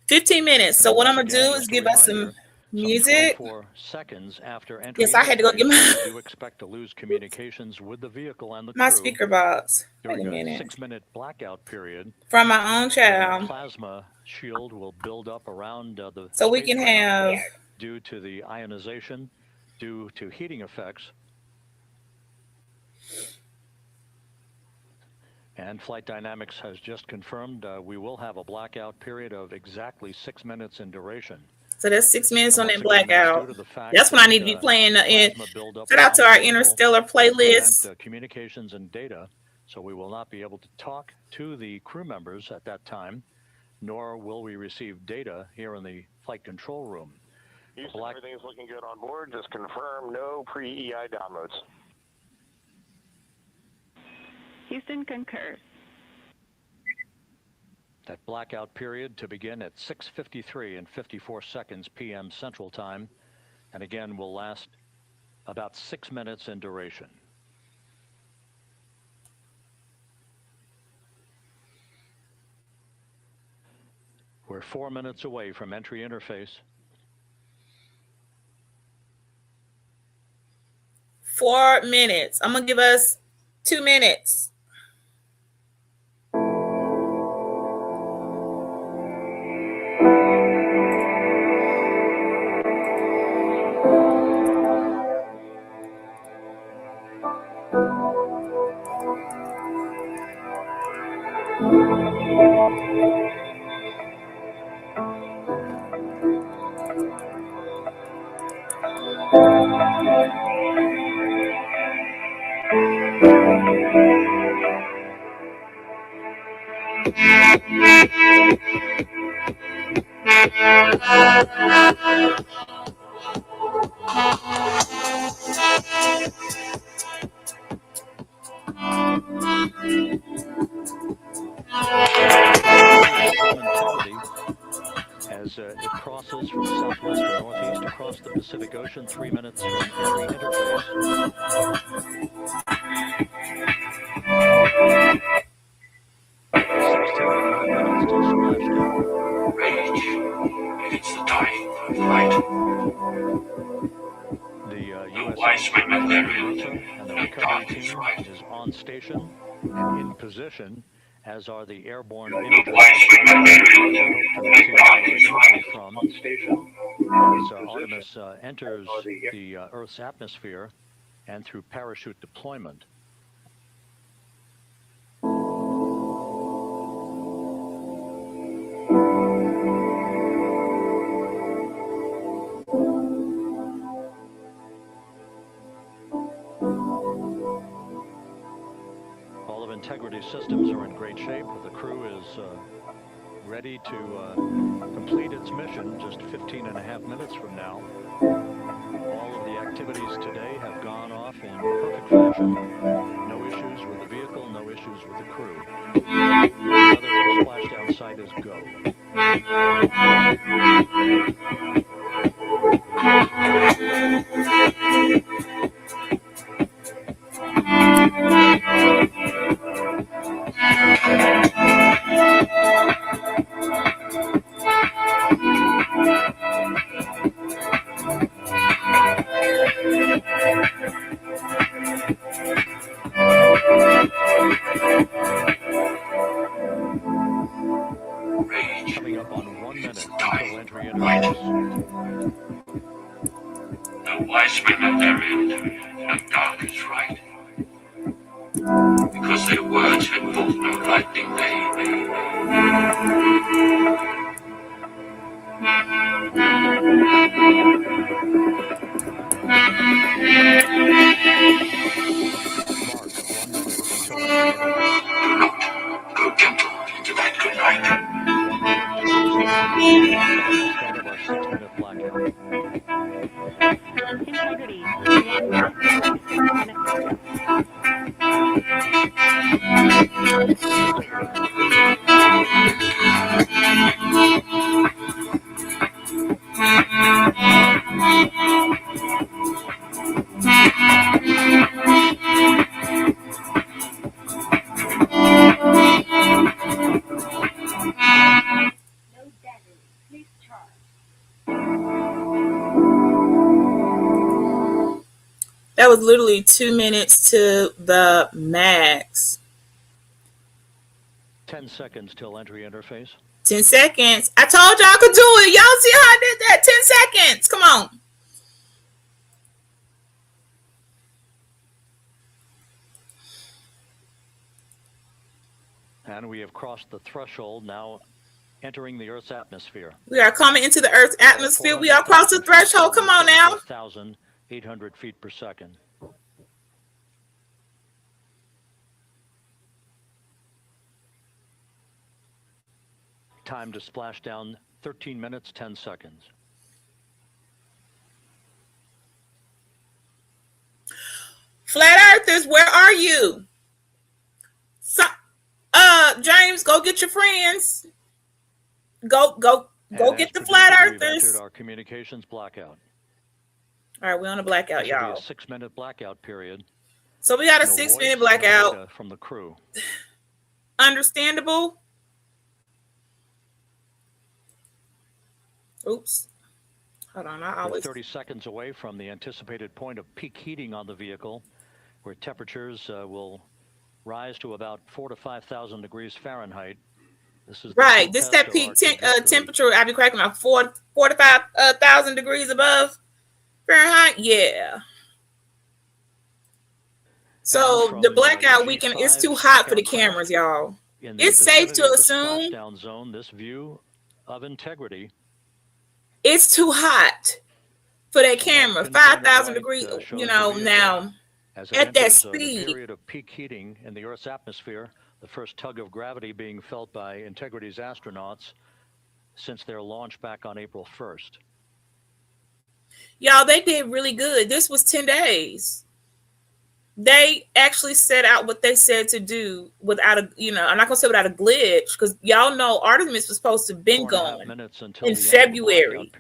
15 minutes. So what I'm gonna do is give us some music. 24 seconds after entry. Yes, I had to go get my. We do expect to lose communications with the vehicle and the my crew speaker box. Wait a during minute. a 6-minute blackout period. From my own child. Plasma shield will build up around the. So we can have. Due to the ionization, due to heating effects. And Flight Dynamics has just confirmed we will have a blackout period of exactly 6 minutes in duration. So that's 6 minutes on that blackout. That's when I need to be playing. Shout out to our Interstellar playlist. Communications and data, so we will not be able to talk to the crew members at that time, nor will we receive data here in the flight control room. Houston, everything is looking good on board. Just confirm no pre-EI downloads. Houston concurs. That blackout period to begin at 6:53 and 54 seconds p.m. Central Time, and again will last about 6 minutes in duration. We're 4 minutes away from entry interface. 4 minutes. I'm going to give us 2 minutes. As it crosses from southwest to northeast across the Pacific Ocean, 3 minutes from entry interface. 16.5 minutes till splashdown. Rage. It's the time of fight. The U.S. women there and the recovery team is on station and in position, as are the airborne from station as Artemis enters the Earth's atmosphere and through parachute deployment. All of integrity systems are in great shape. The crew is ready to complete its mission just 15.5 minutes from now. All of the activities today have gone off in perfect fashion. No issues with the vehicle, no issues with the crew. Another splashdown site is go. Coming up on 1 minute until entry interface. The wise men at their end, and dark is right. Because their words had both no lightning they. Go gentle into that good night. Start of our 6-minute blackout. Integrity. 1 minute till 6 minutes ago. That was literally 2 minutes to the max. 10 seconds till entry interface. 10 seconds. I told y'all I could do it. Y'all see how I did that? 10 seconds. Come on. And we have crossed the threshold, now entering the Earth's atmosphere. We are coming into the Earth's atmosphere. We are across the threshold. Come on now. 1,800 feet per second. Time to splash down 13 minutes, 10 seconds. Flat Earthers, where are you? James, go get your friends. Go get the Flat Earthers. We've entered our communications blackout. All right, we're on a blackout, y'all. A 6-minute blackout period. So we got a 6-minute blackout from the crew. Understandable. Oops. Hold on. We're 30 seconds away from the anticipated point of peak heating on the vehicle, where temperatures will rise to about 4,000 to 5,000 degrees Fahrenheit. This is right. This that peak temperature. I'll be cracking about 4,000 to 5,000 degrees above Fahrenheit. Yeah. So the blackout weekend is too hot for the cameras, y'all. It's safe to assume splashdown zone, this view of integrity. It's too hot for that camera. 5,000 degrees. You know, now at that speed. Period of peak heating in the Earth's atmosphere. The first tug of gravity being felt by Integrity's astronauts since their launch back on April 1st. Y'all, they did really good. This was 10 days. They actually set out what they said to do without a, I'm not going to say without a glitch, because y'all know Artemis was supposed to have been gone in February.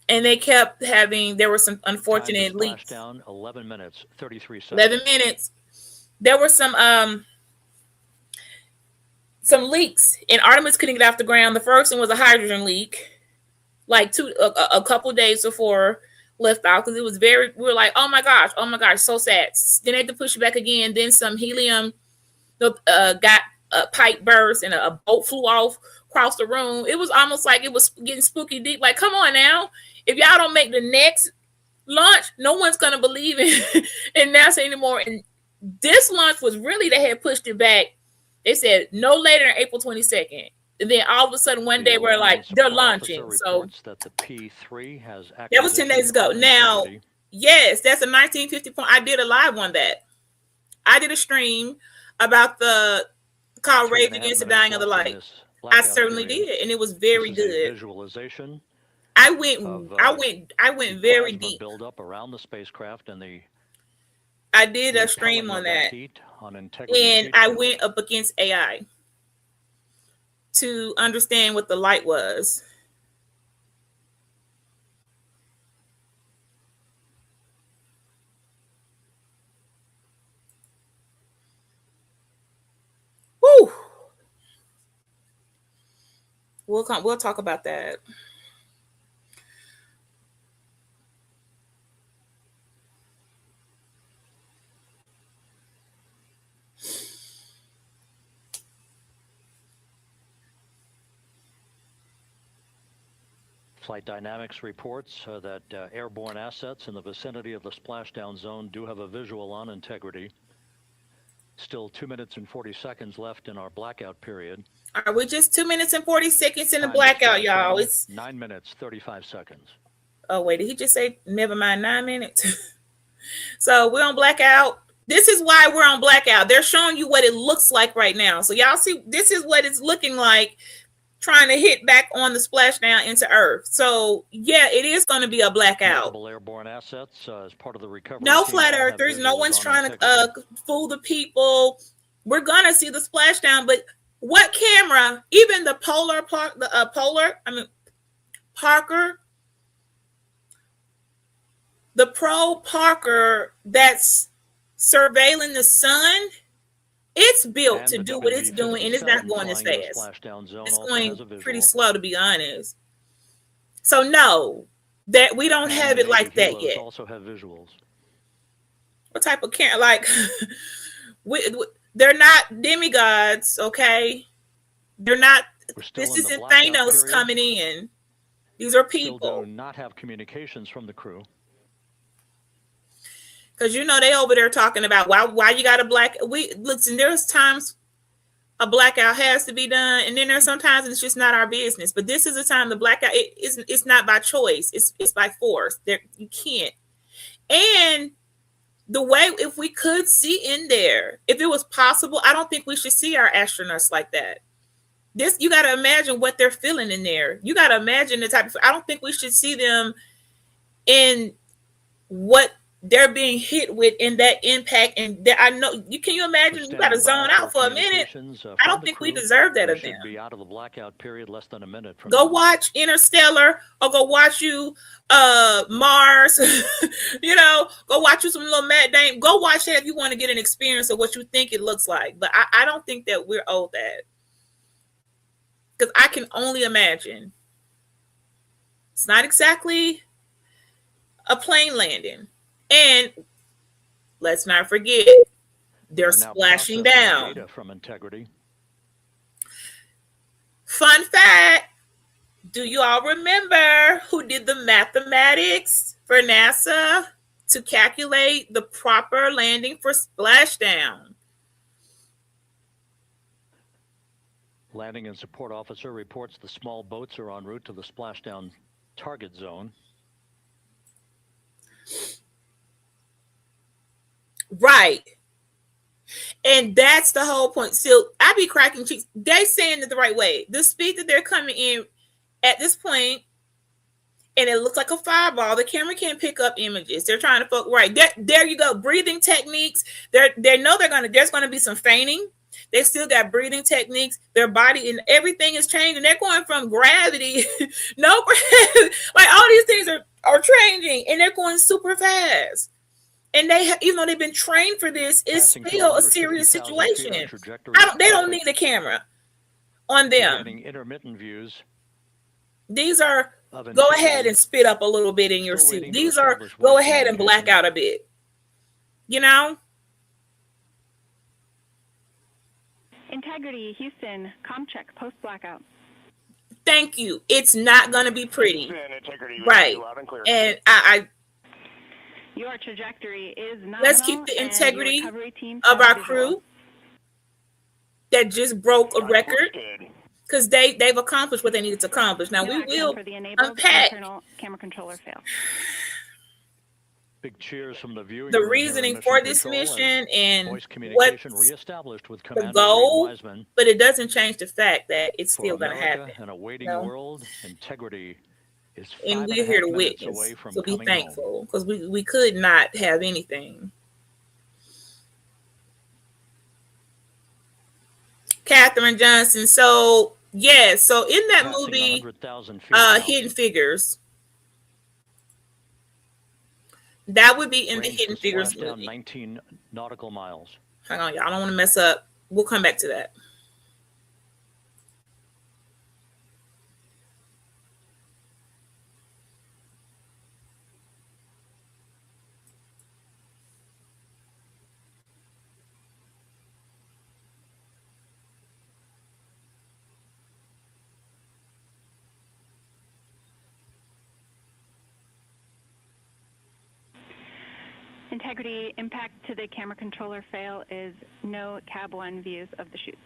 And they kept having, there were some unfortunate leaks. Down 11 minutes, 33 seconds. 11 minutes. There were some leaks, and Artemis couldn't get off the ground. The first one was a hydrogen leak, like a couple days before lift off, because it was we were like, oh my gosh, so sad. Then they had to push it back again. Then some helium got a pipe burst, and a boat flew off across the room. It was almost like it was getting spooky deep. Like, come on now, if y'all don't make the next launch, no one's gonna believe in NASA anymore. And this launch was really, they had pushed it back. They said no later than April 22nd. And then all of a sudden one day we're like, they're launching. So that the P3 has that was 10 days ago. Now, yes, that's a 1950 point. I did a live on that. I did a stream about the called Rage Against the Dying of the Light. I certainly did, and it was very good. Visualization. I went very deep. Build up around the spacecraft and the. I did a stream on that, and I went up against AI to understand what the light was. Woo! We'll talk about that. Flight Dynamics reports that airborne assets in the vicinity of the splashdown zone do have a visual on Integrity. Still 2 minutes and 40 seconds left in our blackout period. Are we just 2 minutes and 40 seconds in the blackout, y'all? It's 9 minutes, 35 seconds. Oh, wait, did he just say, never mind, 9 minutes? So we're on blackout. This is why we're on blackout. They're showing you what it looks like right now. So y'all see, this is what it's looking like trying to hit back on the splashdown into Earth. So yeah, it is going to be a blackout. Multiple airborne assets as part of the recovery. No flat earthers. No one's trying to fool the people. We're going to see the splashdown, but what camera? Even the Parker, the Pro Parker that's surveilling the sun. It's built to do what it's doing, and it's not going as fast. It's going pretty slow, to be honest. So no, that we don't have it like that yet. Also have visuals. What type of camera? Like, they're not demigods, okay? They're not. This isn't Thanos coming in. These are people. Still do not have communications from the crew. Because they over there talking about why you got a listen, there's times a blackout has to be done, and then there's sometimes it's just not our business. But this is a time the blackout it's not by choice, it's by force. There you can't. And the way, if we could see in there, if it was possible, I don't think we should see our astronauts like that. This, you got to imagine what they're feeling in there. You got to imagine the type of, I don't think we should see them in what they're being hit with in that impact. And I know can you imagine? You got to zone out for a minute. I don't think we deserve that of them. Be out of the blackout period less than a minute. Go watch Interstellar, or go watch Mars. Go watch you some little Matt Damon. Go watch that if you want to get an experience of what you think it looks like. But I don't think that we're owed that, because I can only imagine It's not exactly a plane landing. And let's not forget, they're splashing down. Data from Integrity. Fun fact, do you all remember who did the mathematics for NASA to calculate the proper landing for splashdown? Landing and support officer reports the small boats are en route to the splashdown target zone. Right. And that's the whole point. So I be cracking cheeks. They're saying it the right way. The speed that they're coming in at this point, and it looks like a fireball. The camera can't pick up images. They're trying to focus. Right. There you go. Breathing techniques. They know there's gonna be some feigning. They still got breathing techniques. Their body and everything is changing. They're going from gravity, like all these things are changing, and they're going super fast. And even though they've been trained for this, it's still a serious situation. They don't need a camera on them. Getting intermittent views. These are go ahead and spit up a little bit in your suit. These are go ahead and black out a bit. You know? Integrity, Houston, comm check, post blackout. Thank you. It's not going to be pretty. Right. And I your trajectory is not. Let's keep the integrity of our crew that just broke a record, because they've accomplished what they needed to accomplish. Now we will unpack camera controller fail. Big cheers from the viewing the room reasoning here for in this Mission mission and voice what's communication reestablished with the Commander goal, Reed Wiseman. but it doesn't change the fact that it's For still going to America happen. and a waiting No. world, Integrity is And 5.5 we're here to minutes witness, away from so be coming home. thankful, because we could not have anything. Katherine Johnson. So yeah, so in that Passing movie, 100,000 feet now. Hidden Figures, that would be in the Range Hidden to Figures splash down movie. 19 nautical miles. Hang on, y'all. I don't want to mess up. We'll come back to that. Integrity, impact to the camera controller fail is no cab 1 views of the chutes.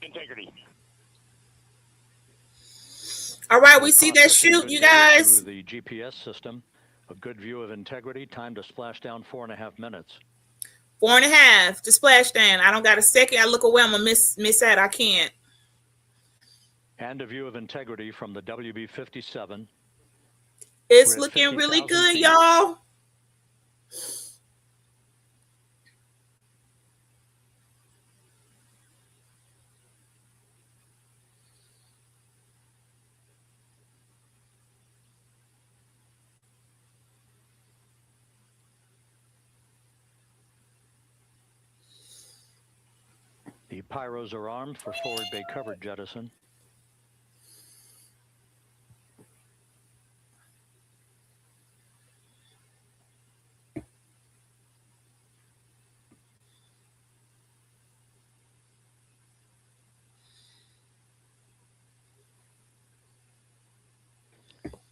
Integrity. All right, we see that Processing shoot, good you news guys. through the GPS system. A good view of Integrity. Time to splash down 4.5 minutes. 4.5 to splash down. I don't got a second. I look away. I'm gonna miss that. I can't. And a view of Integrity from the WB-57. It's We're at looking really 50,000 good, feet. y'all. The pyros are armed for forward bay cover jettison.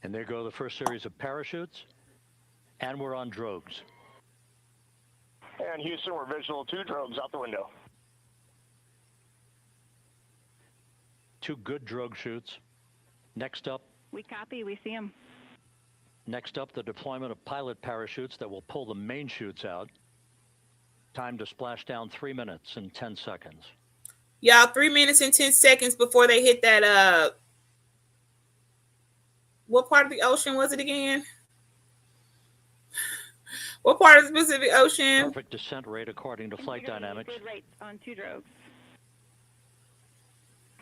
And there go the first series of parachutes. And we're on drogues. And Houston, we're visual 2 drogues out the window. 2 good drogue shoots. Next up, We copy, we see them. the deployment of pilot parachutes that will pull the main chutes out. Time to splash down 3 minutes and 10 seconds. Y'all, 3 minutes and 10 seconds before they hit that what part of the ocean was it again? What part of the Pacific Ocean? Perfect descent rate according to flight dynamics. Good rates on 2 drogues.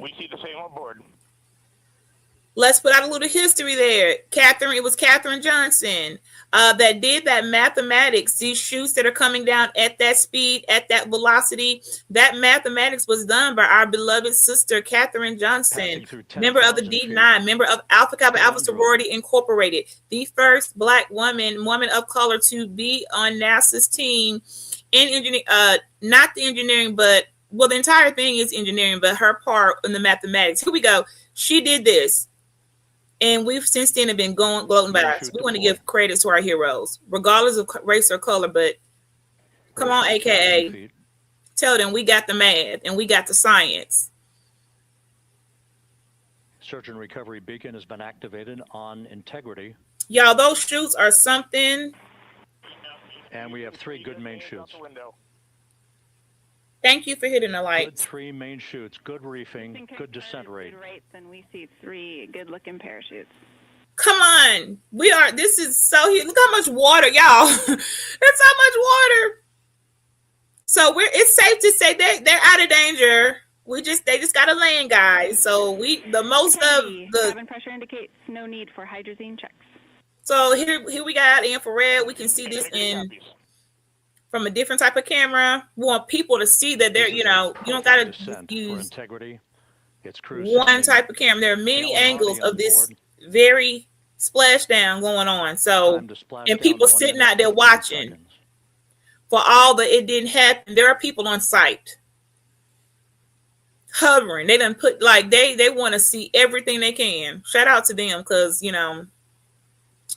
We see the same on board. Let's put out a little history there. It was Katherine Johnson that did that mathematics. These chutes that are coming down at that speed, at that velocity, that mathematics was done by our beloved sister, Katherine Johnson, member of the D9, member of Alpha Kappa Alpha Sorority Incorporated, the first Black woman of color to be on NASA's team in engineering, not the engineering, but, well, the entire thing is engineering, but her part in the mathematics. Here we go. She did this. And we've since then have been gloating by. So we want to give credit to our heroes, regardless of race or color. But come on, AKA, tell them we got the math and we got the science. Search and recovery beacon has been activated on integrity. Y'all, those chutes are something. And we have 3 good main chutes. Thank you for hitting the lights. Good 3 main chutes, good reefing, good descent rate. Then we see 3 good-looking parachutes. Come on, this is so huge. Look how much water, y'all. There's so much water. So it's safe to say they're out of danger. They just got to land, guys. So cabin pressure indicates no need for hydrazine checks. So here we got infrared. We can see this from a different type of camera. We want people to see that they're, you don't got to use integrity. It's one type of camera. There are many angles of this very splashdown going on. So, and people sitting out there watching for all that it didn't happen. There are people on site hovering. They done put they want to see everything they can. Shout out to them because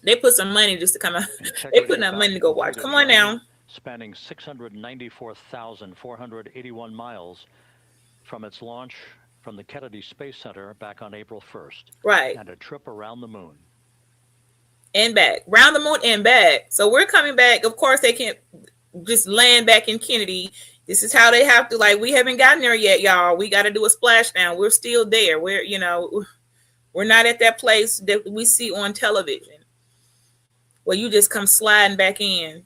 they put some money just to come out. They put that money to go watch. Come on now. Spanning 694,481 miles from its launch from the Kennedy Space Center back on April 1st. Right. And a trip around the moon. And back. Round the moon and back. So we're coming back. Of course, they can't just land back in Kennedy. This is how they have to, we haven't gotten there yet, y'all. We got to do a splashdown. We're still there. We're not at that place that we see on television where you just come sliding back in.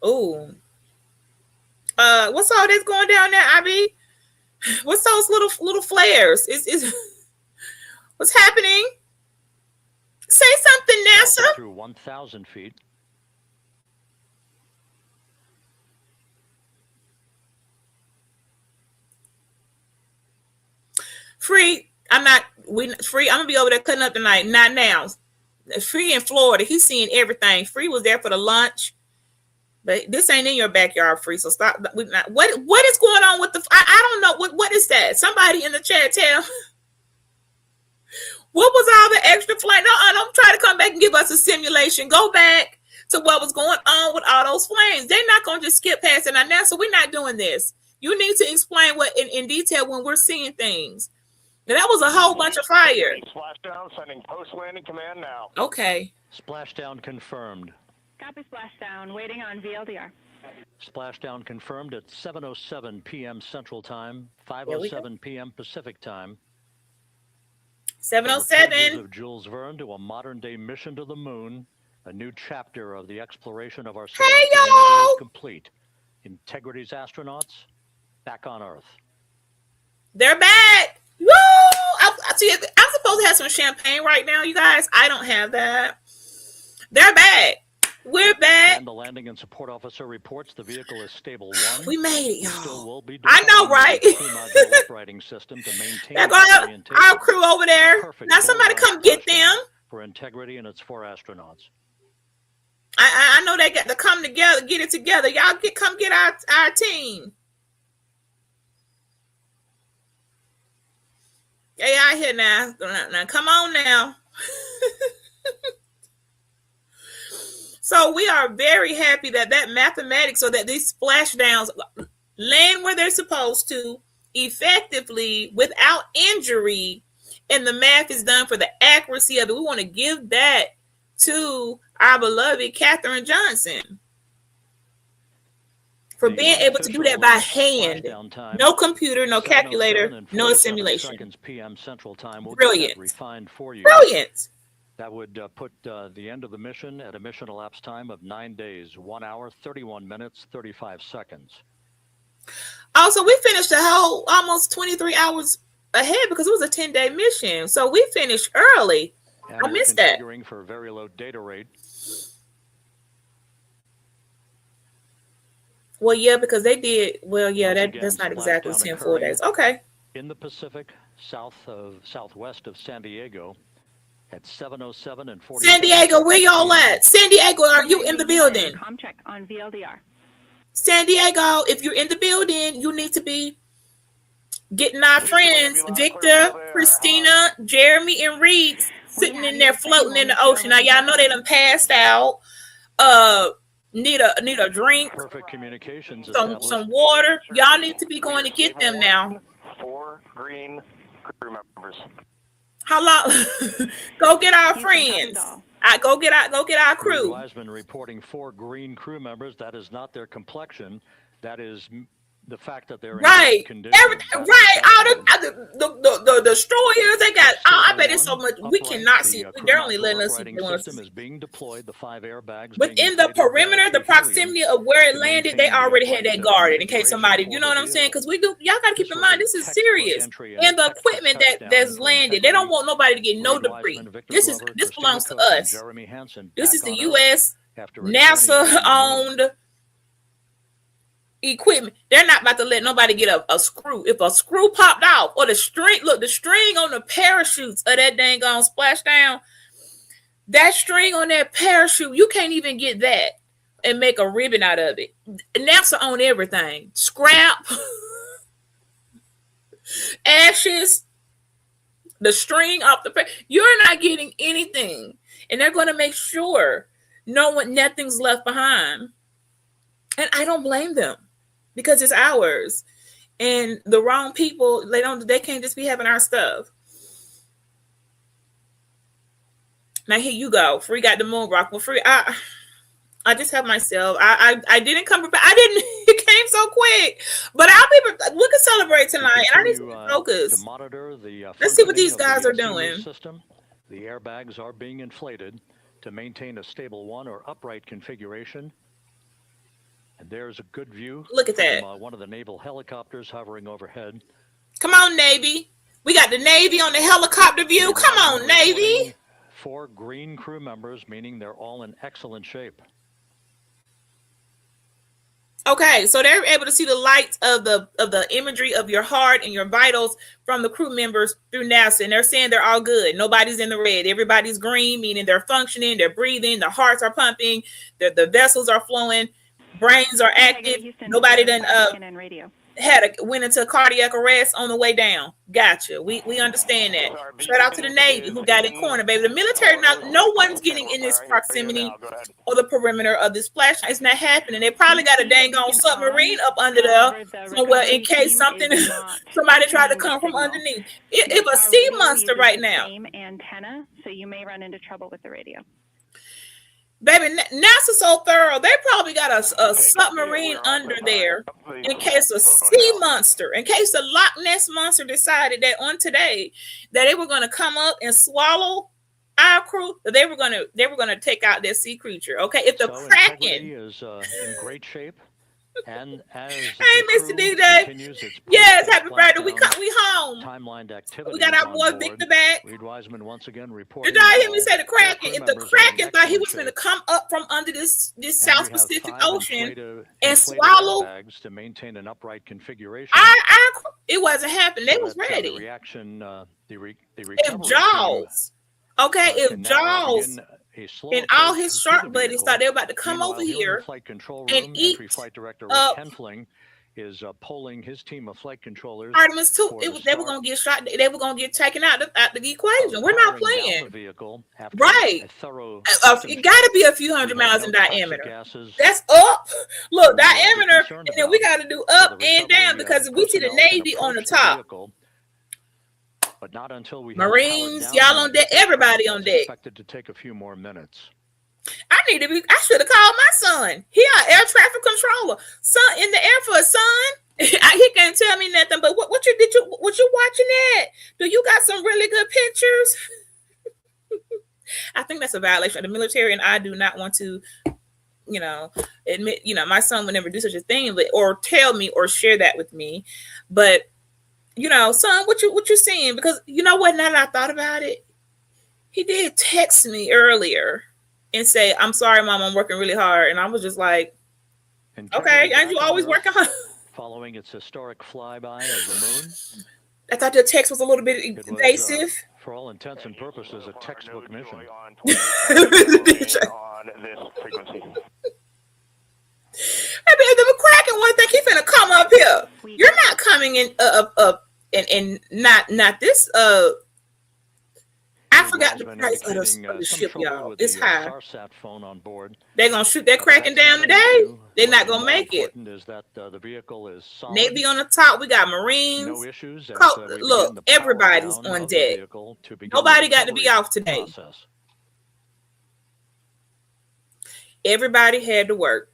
Oh, what's all this going down there, Ivy? What's those little flares? Is what's happening? Say something, NASA. Through 1,000 feet. Free. I'm gonna be over there cutting up tonight. Not now. Free in Florida. He's seeing everything. Free was there for the lunch. But this ain't in your backyard, Free. So stop. What is going on with I don't know. What is that? Somebody in the chat tell. What was all the extra flight? No, don't try to come back and give us a simulation. Go back to what was going on with all those flames. They're not going to just skip past it. Now, so we're not doing this. You need to explain what in detail when we're seeing things. Now, that was a whole bunch of fire. Splashdown, sending post-landing command now. Okay. Splashdown confirmed. Copy splashdown, waiting on VLDR. Splashdown confirmed at 7:07 p.m. Central Time, 5:07 p.m. Pacific Time. 7:07. Of Jules Verne to a modern-day mission to the moon, a new chapter of the exploration of our celestial body is complete. Integrity's astronauts back on Earth. They're back. Woo! I'm supposed to have some champagne right now, you guys. I don't have that. They're back. We're back. And the landing and support officer reports the vehicle is stable 1. We made it, y'all. Still will be I know, right? Operating system to maintain our crew over there. Now somebody come get them. For integrity and its 4 astronauts. I know they got to come together, get it together. Y'all come get our team. Yeah, out here now. Now come on now. So we are very happy that mathematics, so that these splashdowns land where they're supposed to effectively without injury, and the math is done for the accuracy of it. We want to give that to our beloved Katherine Johnson for being able to do that by hand. No computer, no calculator, no simulation. PM Central Time. We'll Brilliant. Refined for you. Brilliant. That would put the end of the mission at a mission elapsed time of 9 days, 1 hour, 31 minutes, 35 seconds. Also, we finished the whole almost 23 hours ahead because it was a 10-day mission. So we finished early. And I missed that. Configuring for a very low data rate. Well, yeah, because they did. Well, yeah, Once again, that's not exactly splashdown 10 full occurring days. Okay. In the Pacific, southwest of San Diego, at 7:07 and 40. San Diego, where y'all at? San Diego, are you in the building? Com check on VLDR. San Diego, if you're in the building, you need to be getting our friends, Victor, Christina, Jeremy, and Reed sitting in there floating in the ocean. Now, y'all know they done passed out. Need a drink. Perfect communications. Some water. Y'all need to be going to get them now. 4 green crew members. How long? Go get our friends. Go get our crew. Wiseman reporting 4 green crew members. That is not their complexion. That is the fact that they're right. In condition. Right. All the destroyers they got. Oh, I bet it's so much we cannot see. They're only letting us see. System is being deployed. The 5 airbags within the perimeter, the proximity of where it landed. They already had that guarded in case somebody. You know what I'm saying? Because we do. Y'all got to keep in mind this is serious. And the equipment that's landed, they don't want nobody to get no debris. This belongs to us. This is the U.S. NASA owned equipment. They're not about to let nobody get a screw. If a screw popped off or the string on the parachutes of that dang on splashdown, that string on that parachute, you can't even get that and make a ribbon out of it. NASA own everything. Scrap, ashes, the string off the you're not getting anything. And they're going to make sure nothing's left behind. And I don't blame them. Because it's ours, and the wrong people, they can't just be having our stuff. Now here you go. Free got the moon rock. Well, Free, I just have myself. I didn't come prepared. It came so quick. But we can celebrate tonight, and I need to focus. To monitor the let's see what these guys are doing. System. The airbags are being inflated to maintain a stable 1 or upright configuration. And there's a good view. Look at that. From, one of the naval helicopters hovering overhead. Come on, Navy. We got the Navy on the helicopter view. Come on, Navy. 4 green crew members, meaning they're all in excellent shape. Okay, so they're able to see the lights of the imagery of your heart and your vitals from the crew members through NASA, and they're saying they're all good. Nobody's in the red. Everybody's green, meaning they're functioning, they're breathing, the hearts are pumping, the vessels are flowing. Brains are active. Nobody done went into cardiac arrest on the way down. Gotcha. We understand that. Shout out to the Navy who got in corner, baby. The military, no one's getting in this proximity or the perimeter of this splash. It's not happening. They probably got a dang on submarine up under there somewhere in case somebody tried to come from underneath. It's a sea monster right now. Antenna, so you may run into trouble with the radio. Baby, NASA's so thorough. They probably got a submarine under there in case a sea monster, in case the Loch Ness monster decided that on today that they were going to come up and swallow our crew. That they were going to take out that sea creature. Okay, if the Kraken is in great shape. And as hey, Mr. DJ. Yes, happy Friday. We home. Timelined activity. We got our boy Victor back. Reed Wiseman once again reporting. Did I hear me say the Kraken? If the Kraken thought he was going to come up from under this South Pacific Ocean and swallow to maintain an upright configuration, it wasn't happening. They was ready. The reaction, if Jaws, if Jaws. And all his shark buddies thought they were about to come over here and eat up. Is polling his team of flight controllers. Artemis 2. They were going to get shot. They were going to get taken out the equation. We're not playing. Right. It got to be a few hundred miles in diameter. That's up. Look, diameter, and then we got to do up and down because we see the Navy on the top. But not until we Marines, y'all on deck, everybody on deck. Expected to take a few more minutes. I should have called my son. He our air traffic controller. Son in the Air Force, son. He can't tell me nothing. But what you watching at? Do you got some really good pictures? I think that's a violation of the military, and I do not want to, admit. My son would never do such a thing, or tell me or share that with me. But son, what you seeing? Because you know what? Now that I thought about it, he did text me earlier and say, "I'm sorry, Mom, I'm working really hard," and I was just like, "Okay, and you always working hard." Following its historic flyby of the moon. I thought the text was a little bit evasive. For all intents and purposes, a textbook mission. On this frequency. The Kraken one think he finna come up here. You're not coming in up and not this I forgot the price of the ship, y'all. It's high. They're gonna shoot that Kraken down today. They're not gonna make it. Is that the vehicle is solid. Navy on the top. We got Marines. No issues. Look, everybody's on deck. Nobody got to be off today. Everybody had to work.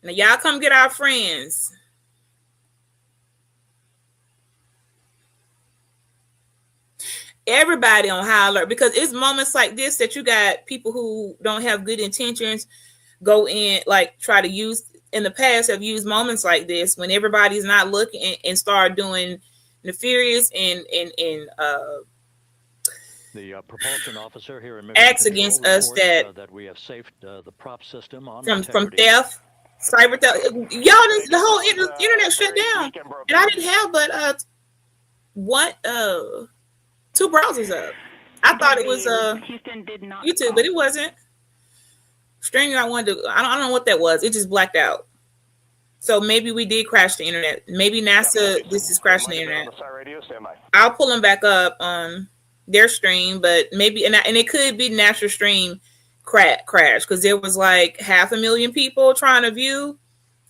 Now y'all come get our friends. Everybody on high alert, because it's moments like this that you got people who don't have good intentions go in, like try to use, in the past have used moments like this when everybody's not looking and start doing nefarious and the propulsion officer here in acts against us that we have saved the prop system on from theft, cyber theft. Y'all, the whole internet shut down, and I didn't have but two browsers up. I thought it was YouTube, but it wasn't. Streaming, I don't know what that was. It just blacked out. So maybe we did crash the internet. Maybe NASA, this is crashing the internet. I'll pull them back up on their stream, but maybe, and it could be natural stream crash, because there was like 500,000 people trying to view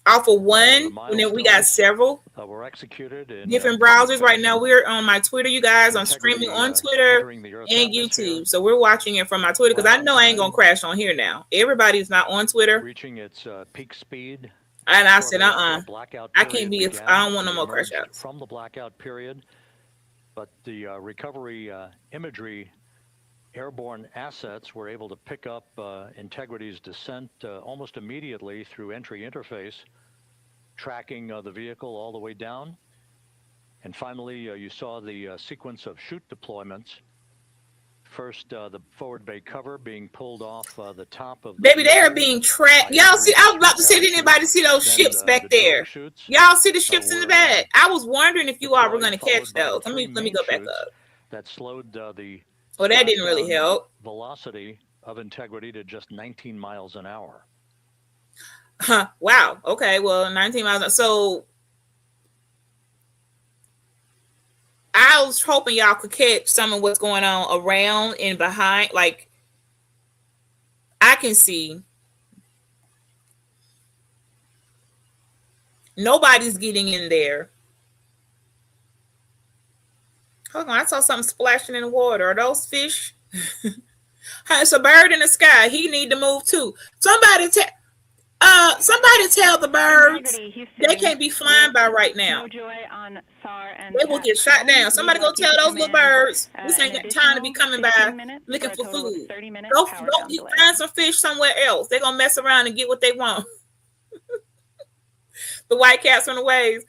off of one, and then we got several were executed in different browsers. Right now we're on my Twitter, you guys. I'm streaming on Twitter and YouTube, so we're watching it from my Twitter, because I know I ain't gonna crash on here now. Everybody's not on Twitter. Reaching its peak speed, and I said, I can't be. I don't want no more crash outs from the blackout period. But the recovery imagery airborne assets were able to pick up Integrity's descent almost immediately through entry interface, tracking the vehicle all the way down. And finally, you saw the sequence of chute deployments. First, the forward bay cover being pulled off the top of. Baby, they are being tracked. Y'all see, I was about to say, did anybody see those ships back there? Y'all see the ships in the back? I was wondering if you all were going to catch those. Let me go back up. That slowed the. Well, that didn't really help. Velocity of Integrity to just 19 miles an hour. Huh. Wow. Okay. Well, 19 miles. So I was hoping y'all could catch some of what's going on around and behind. Like, I can see nobody's getting in there. Hold on, I saw something splashing in the water. Are those fish? It's a bird in the sky. He need to move too. Somebody tell the birds they can't be flying by right now. They will get shot down. Somebody go tell those little birds this ain't got time to be coming by looking for food. Go find some fish somewhere else. They're gonna mess around and get what they want. The white cats on the waves.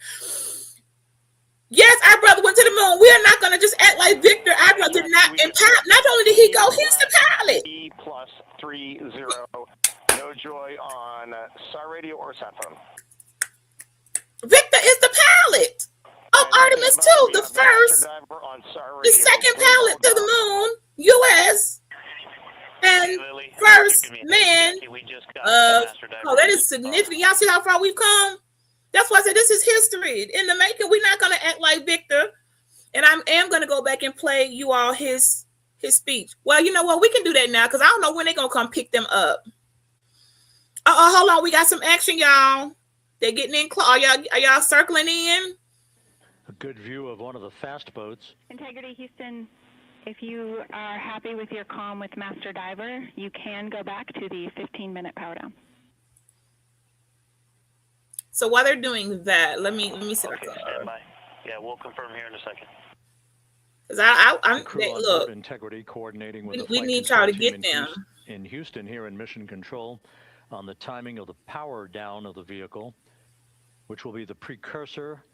Yes, our brother went to the moon. We are not going to just act like Victor. Our brother did not. And not only did he go, he's the pilot. E+30. No joy on SAR radio or sat phone. Victor is the pilot of Artemis 2, the first, the second pilot to the moon, U.S. And first man. That is significant. Y'all see how far we've come? That's why I said this is history in the making. We're not going to act like Victor. And I am going to go back and play you all his speech. Well, you know what? We can do that now because I don't know when they're going to come pick them up. Hold on. We got some action, y'all. They're getting in. Are y'all circling in? A good view of one of the fast boats. Integrity Houston, if you are happy with your comm with Master Diver, you can go back to the 15-minute power down. So while they're doing that, let me see. Okay, stand by. Yeah, we'll confirm here in a second. Because look, Integrity coordinating with we need y'all to get them in Houston here in Mission Control. on the timing of the power down of the vehicle, which will be the precursor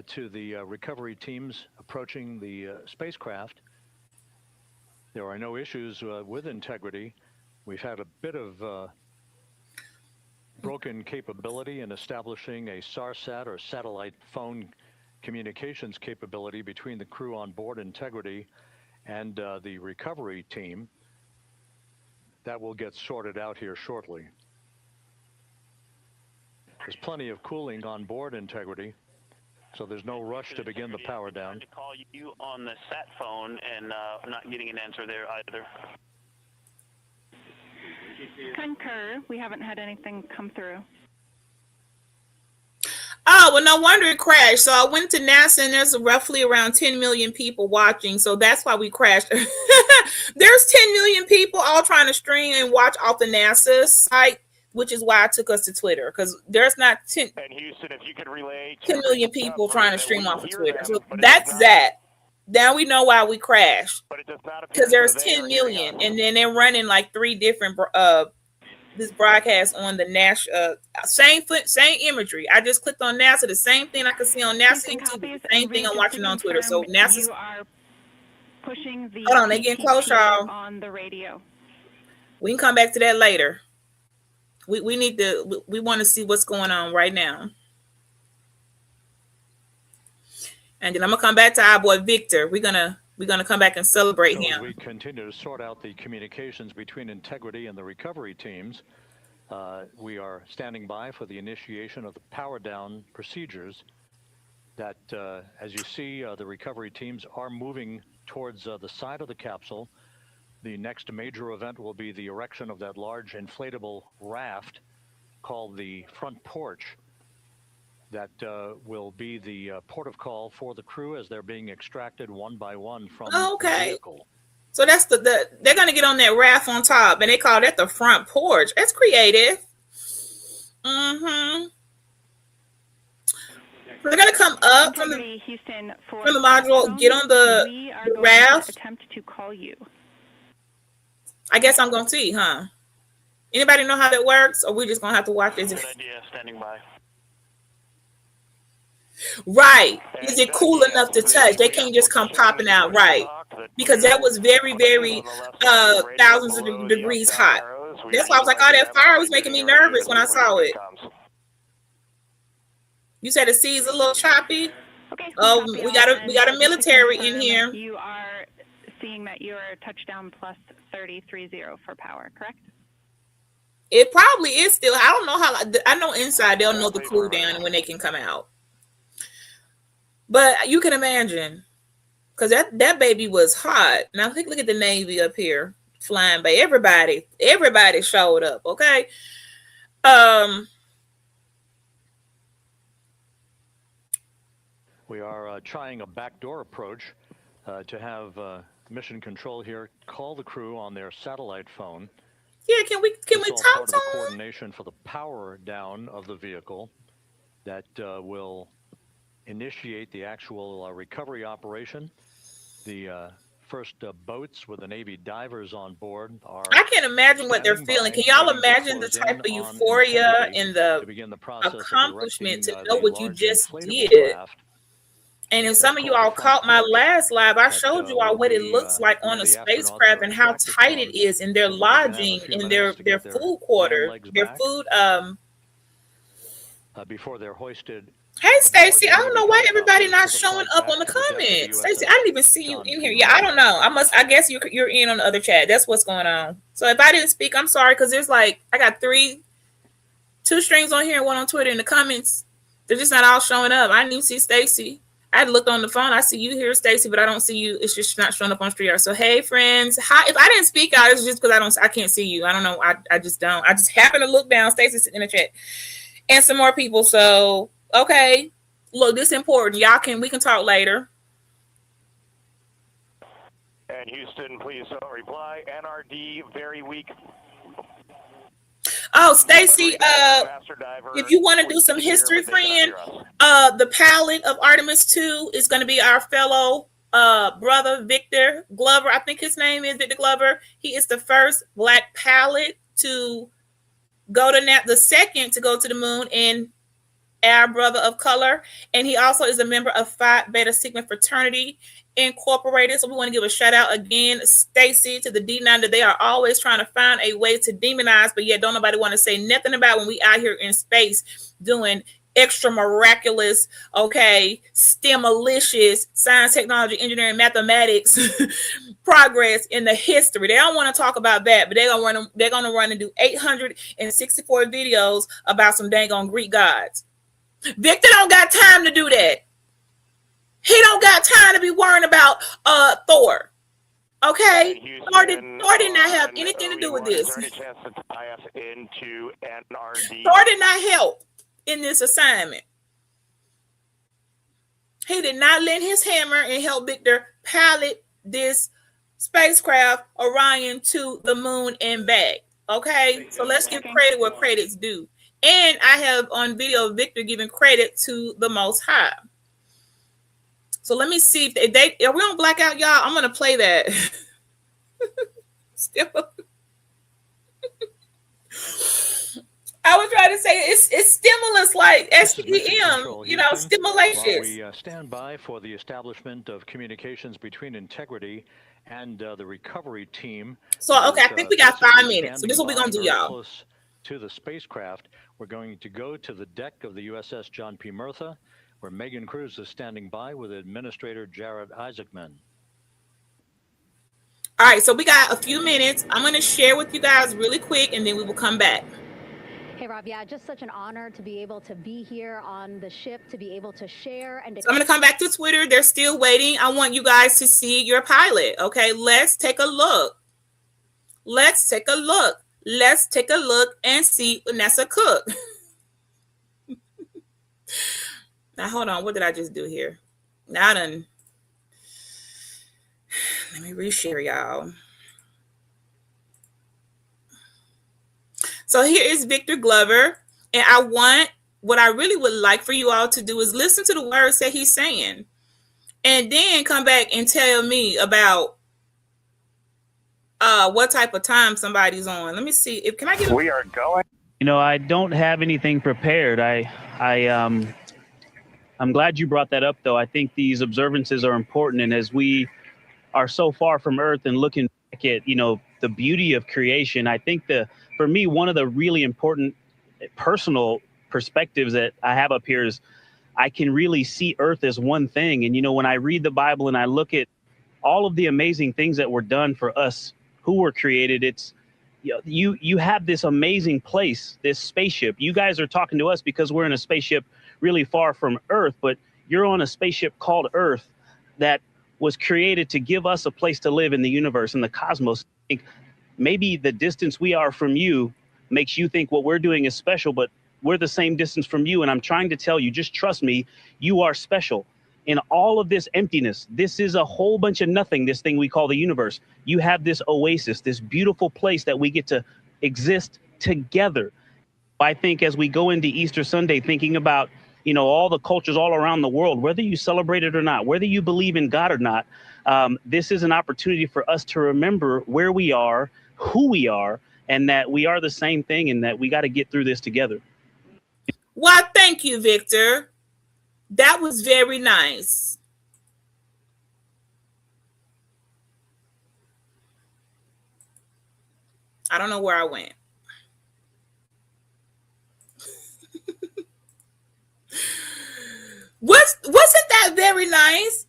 to the recovery teams approaching the spacecraft. There are no issues with integrity. We've had a bit of broken capability in establishing a SARSAT, or satellite phone communications capability, between the crew on board Integrity and the recovery team. That will get sorted out here shortly. There's plenty of cooling on board Integrity, so there's no rush to begin the power down. To call you on the sat phone and not getting an answer there either. Concur. We haven't had anything come through. Oh, well, no wonder it crashed. So I went to NASA, and there's roughly around 10 million people watching. So that's why we crashed. There's 10 million people all trying to stream and watch off the NASA site, which is why I took us to Twitter, because there's not 10 And Houston, if you could relay 10 million people trying to stream off of Twitter. So that's that. Now we know why we crashed, because there's 10 million, and then they're running like 3 different this broadcast on the national same imagery. I just clicked on NASA, the same thing I could see on NASA YouTube, the same thing I'm watching on Twitter. So NASA's pushing the hold on, they getting close, y'all. On the radio. We can come back to that later. We need to we want to see what's going on right now. And then I'm gonna come back to our boy Victor. We're gonna come back and celebrate him. As we continue to sort out the communications between Integrity and the recovery teams, we are standing by for the initiation of the power down procedures. That, as you see, the recovery teams are moving towards the side of the capsule. The next major event will be the erection of that large inflatable raft called the front porch. That will be the port of call for the crew as they're being extracted one by one from the vehicle. So that's they're gonna get on that raft on top, and they call that the front porch. That's creative. Mm-hmm. They're gonna come up from the module, get on the raft. Attempt to call you. I guess I'm gonna see, huh? Anybody know how that works, or we just gonna have to watch this? Good idea. Standing by. Right. Is it cool enough to touch? They can't just come popping out, right? Because that was very, very thousands of degrees hot. That's why I was like, oh, that fire was making me nervous when I saw it. You said the sea's a little choppy. Okay. Oh, we got a military in here. You are seeing that you're touchdown plus 3030 for power, correct? It probably is still. I don't know how. I know inside they'll know the cool down and when they can come out. But you can imagine, because that baby was hot. Now look at the Navy up here flying by. Everybody showed up. Okay. We are trying a backdoor approach to have mission control here call the crew on their satellite phone. Yeah, can we talk to them? Coordination for the power down of the vehicle that will initiate the actual recovery operation. The first boats with the Navy divers on board are. I can't imagine what they're feeling. Can y'all imagine the type of euphoria and the accomplishment to know what you just did? And if some of you all caught my last live, I showed you all what it looks like on a spacecraft and how tight it is in their lodging, in their food quarters, their food. Before they're hoisted. Hey, Stacy, I don't know why everybody not showing up on the comments. Stacy, I didn't even see you in here. Yeah, I don't know. I guess you're in on the other chat. That's what's going on. So if I didn't speak, I'm sorry, because there's I got 2 streams on here and 1 on Twitter in the comments. They're just not all showing up. I didn't even see Stacy. I looked on the phone. I see you here, Stacy, but I don't see you. It's just not showing up on StreamYard. So hey, friends. Hi. If I didn't speak out, it's just because I can't see you. I don't know. I just don't. I just happen to look down. Stacy's in the chat, and some more people. So okay, look, this is important. We can talk later. And Houston, please don't reply. NRD, very weak. Oh, Stacy, if you want to do some history, friend, the pilot of Artemis 2 is going to be our fellow brother, Victor Glover. I think his name is Victor Glover. He is the first Black pilot to the second to go to the moon, and our brother of color, and he also is a member of Phi Beta Sigma Fraternity Incorporated. So we want to give a shout out again, Stacy, to the D9, that they are always trying to find a way to demonize, but yet don't nobody want to say nothing about when we out here in space doing extra miraculous, okay, STEM-alicious science, technology, engineering, mathematics progress in the history. They don't want to talk about that, but they're gonna run and do 864 videos about some dang on Greek gods. Victor don't got time to do that. He don't got time to be worrying about Thor. Okay? Thor did not have anything to do with this. Thor did not help in this assignment. He did not lend his hammer and help Victor pilot this spacecraft Orion to the moon and back. Okay? So let's give credit where credit's due. And I have on video Victor giving credit to the Most High. So let me see if they are we on blackout, y'all? I'm gonna play that. I was trying to say it's stimulus like STEM, stimulation. We stand by for the establishment of communications between Integrity and the recovery team. So okay, I think we got 5 minutes. So this is what we're gonna do, y'all. Close to the spacecraft, we're going to go to the deck of the USS John P. Murtha, where Megan Cruz is standing by with Administrator Jared Isaacman. All right, so we got a few minutes. I'm going to share with you guys really quick, and then we will come back. Hey, Rob, yeah, just such an honor to be able to be here on the ship, to be able to share. And so I'm going to come back to Twitter. They're still waiting. I want you guys to see your pilot. Okay, let's take a look. Let's take a look and see Vanessa Cook. Now, hold on. What did I just do here? Now done. Let me reshare, y'all. So here is Victor Glover. And what I really would like for you all to do is listen to the words that he's saying. And then come back and tell me about what type of time somebody's on. Let me see. Can I get We are going. I don't have anything prepared. I'm glad you brought that up, though. I think these observances are important. And as we are so far from Earth and looking back at, the beauty of creation, I think for me, one of the really important personal perspectives that I have up here is I can really see Earth as one thing. And, when I read the Bible and I look at all of the amazing things that were done for us who were created, it's, you have this amazing place, this spaceship. You guys are talking to us because we're in a spaceship really far from Earth, but you're on a spaceship called Earth that was created to give us a place to live in the universe, in the cosmos. I think maybe the distance we are from you makes you think what we're doing is special, but we're the same distance from you. And I'm trying to tell you, just trust me, you are special. In all of this emptiness, this is a whole bunch of nothing, this thing we call the universe. You have this oasis, this beautiful place that we get to exist together. I think as we go into Easter Sunday, thinking about, all the cultures all around the world, whether you celebrate it or not, whether you believe in God or not, this is an opportunity for us to remember where we are, who we are, and that we are the same thing, and that we got to get through this together. Well, thank you, Victor. That was very nice. I don't know where I went. Wasn't that very nice?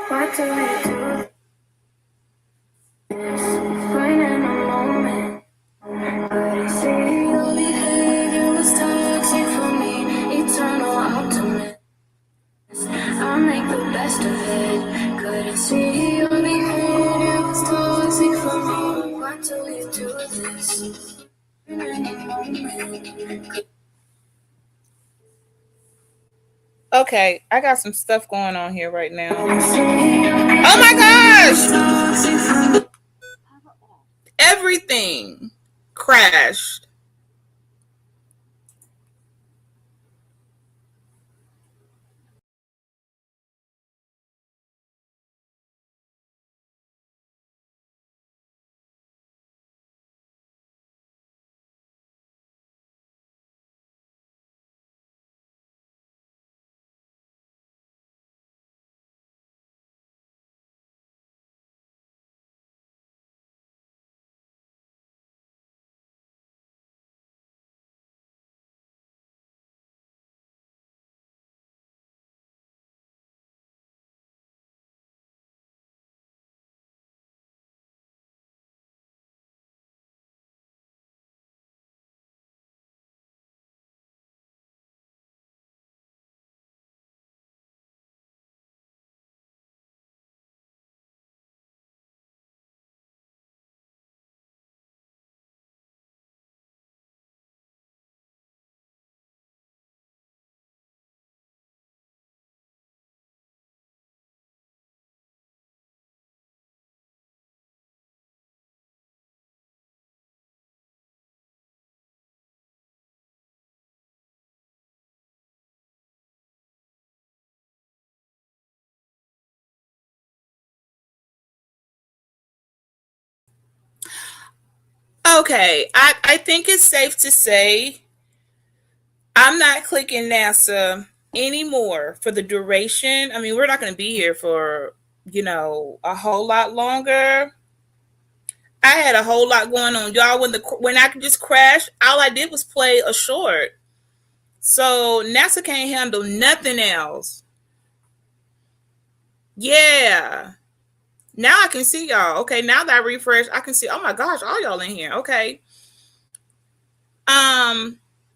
What do we do? When in a moment, but I see your behavior was toxic for me. Eternal optimist, I'll make the best of it. Couldn't see your behavior was toxic for me. Why do we do this? When in a moment. Okay, I got some stuff going on here right now. Oh my gosh! Everything crashed. Okay, I think it's safe to say I'm not clicking NASA anymore for the duration. I mean, we're not going to be here for, a whole lot longer. I had a whole lot going on, y'all. When I just crashed, all I did was play a short. So NASA can't handle nothing else. Yeah. Now I can see y'all. Okay, now that I refresh, I can see. Oh my gosh, all y'all in here. Okay.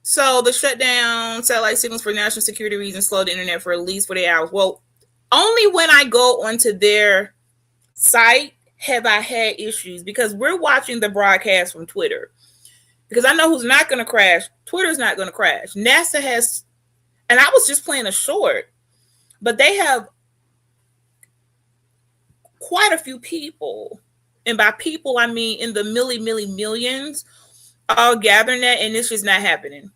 So the shutdown satellite signals for national security reasons slowed the internet for at least 48 hours. Well, only when I go onto their site have I had issues because we're watching the broadcast from Twitter. Because I know who's not going to crash. Twitter's not going to crash. NASA has, and I was just playing a short, but they have quite a few people, and by people I mean in the millions, all gathering that, and it's just not happening.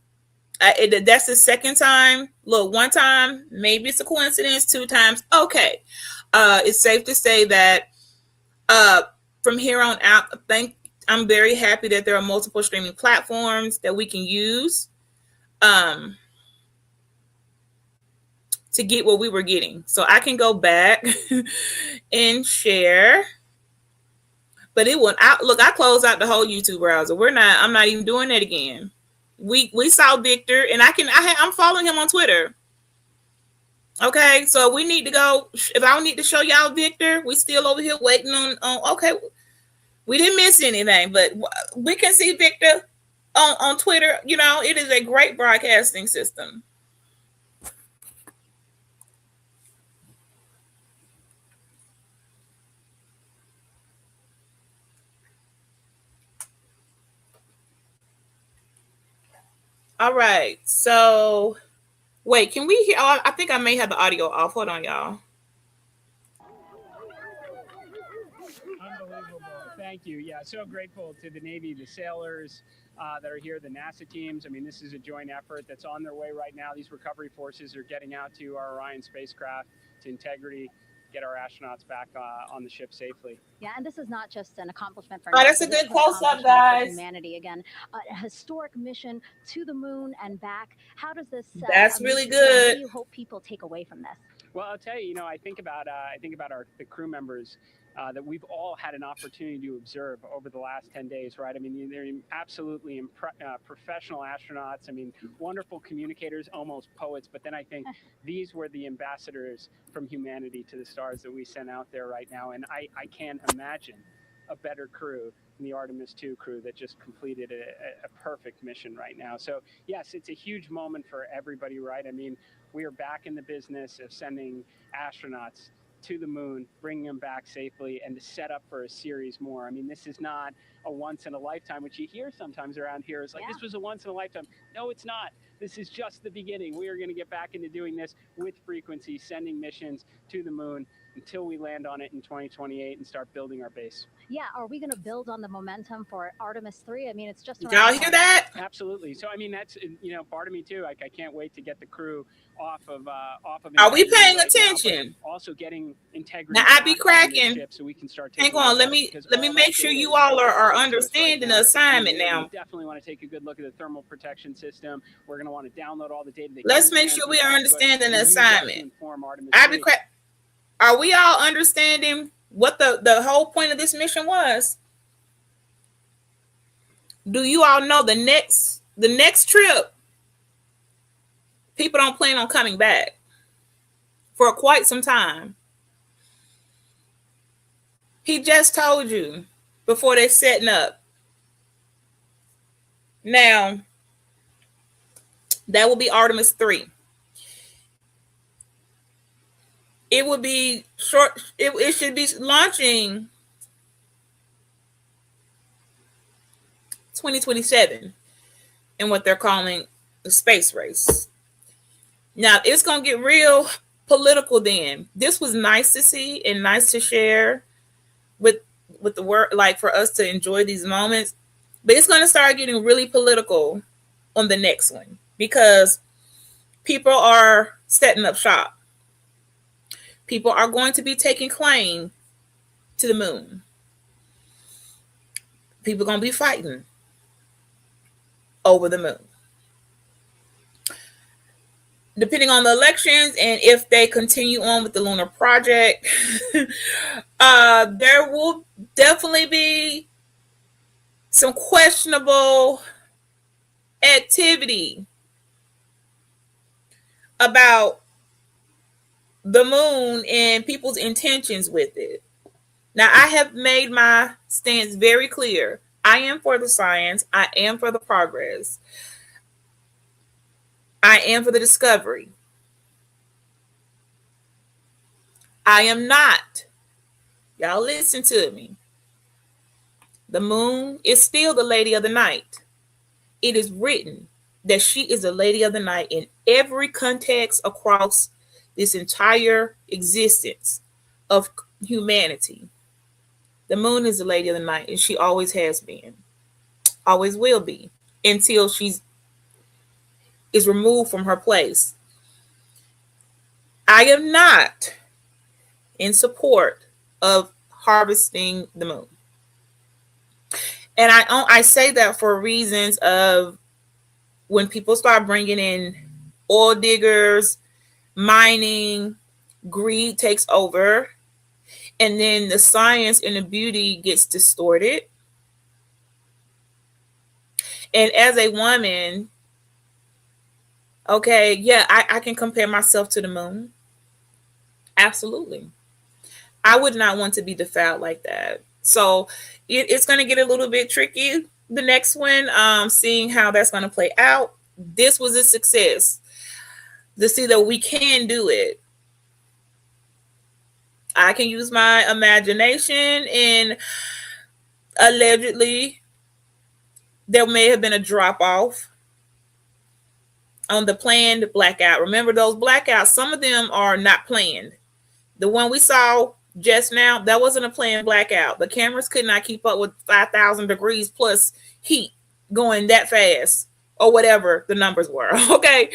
That's the second time. Look, one time, maybe it's a coincidence. Two times, okay. It's safe to say that from here on out, I'm very happy that there are multiple streaming platforms that we can use to get what we were getting. So I can go back and share. But it won't. I closed out the whole YouTube browser. I'm not even doing that again. We saw Victor, and I'm following him on Twitter. Okay, so we need to go. If I don't need to show y'all Victor, we still over here waiting on. Okay, we didn't miss anything, but we can see Victor on Twitter. It is a great broadcasting system. All right, so wait, can we hear? Oh, I think I may have the audio off. Hold on, y'all. Unbelievable. Thank you. Yeah, so grateful to the Navy, the sailors that are here, the NASA teams. I mean, this is a joint effort that's on their way right now. These recovery forces are getting out to our Orion spacecraft, to Integrity, get our astronauts back on the ship safely. Yeah, and this is not just an accomplishment for NASA. That's a good close-up, guys. Humanity again, a historic mission to the moon and back. How does this? That's really good. What do you hope people take away from this? Well, I'll tell you. I think about the crew members that we've all had an opportunity to observe over the last 10 days, right? I mean, they're absolutely professional astronauts. I mean, wonderful communicators, almost poets. But then I think these were the ambassadors from humanity to the stars that we sent out there right now. And I can't imagine a better crew than the Artemis 2 crew that just completed a perfect mission right now. So, yes, it's a huge moment for everybody, right? I mean, we are back in the business of sending astronauts to the moon, bringing them back safely, and to set up for a series more. I mean, this is not a once in a lifetime, which you hear sometimes around here. It's like, this was a once in a lifetime. No, it's not. This is just the beginning. We are going to get back into doing this with frequency, sending missions to the moon until we land on it in 2028 and start building our base. Yeah, are we going to build on the momentum for Artemis 3? I mean, it's just around y'all hear that? Absolutely. So I mean, that's, you know, part of me too. Like, I can't wait to get the crew off of. Are we paying right attention? Now, also getting integrity. Now I be cracking. So we can start. Hang on, let me make sure you all are understanding the assignment now. We definitely want to take a good look at the thermal protection system. We're going to want to download all the data. Let's make sure we are understanding the assignment. I be crack. Are we all understanding what the whole point of this mission was? Do you all know the next trip? People don't plan on coming back for quite some time. He just told you before they're setting up. Now, that will be Artemis 3. It will be short. It should be launching 2027 in what they're calling the space race. Now, it's going to get real political then. This was nice to see and nice to share with the work, like for us to enjoy these moments. But it's going to start getting really political on the next one because people are setting up shop. People are going to be taking claim to the moon. People are going to be fighting over the moon. Depending on the elections and if they continue on with the lunar project, there will definitely be some questionable activity about the moon and people's intentions with it. Now, I have made my stance very clear. I am for the science. I am for the progress. I am for the discovery. I am not. Y'all listen to me. The moon is still the lady of the night. It is written that she is the lady of the night in every context across this entire existence of humanity. The moon is the lady of the night, and she always has been, always will be, until she is removed from her place. I am not in support of harvesting the moon. And I say that for reasons of when people start bringing in oil diggers, mining, greed takes over, and then the science and the beauty gets distorted. And as a woman, okay, yeah, I can compare myself to the moon. Absolutely. I would not want to be defiled like that. So it's going to get a little bit tricky. The next one, seeing how that's going to play out. This was a success to see that we can do it. I can use my imagination, and allegedly there may have been a drop off on the planned blackout. Remember those blackouts? Some of them are not planned. The one we saw just now, that wasn't a planned blackout. The cameras could not keep up with 5,000 degrees plus heat going that fast, or whatever the numbers were. Okay.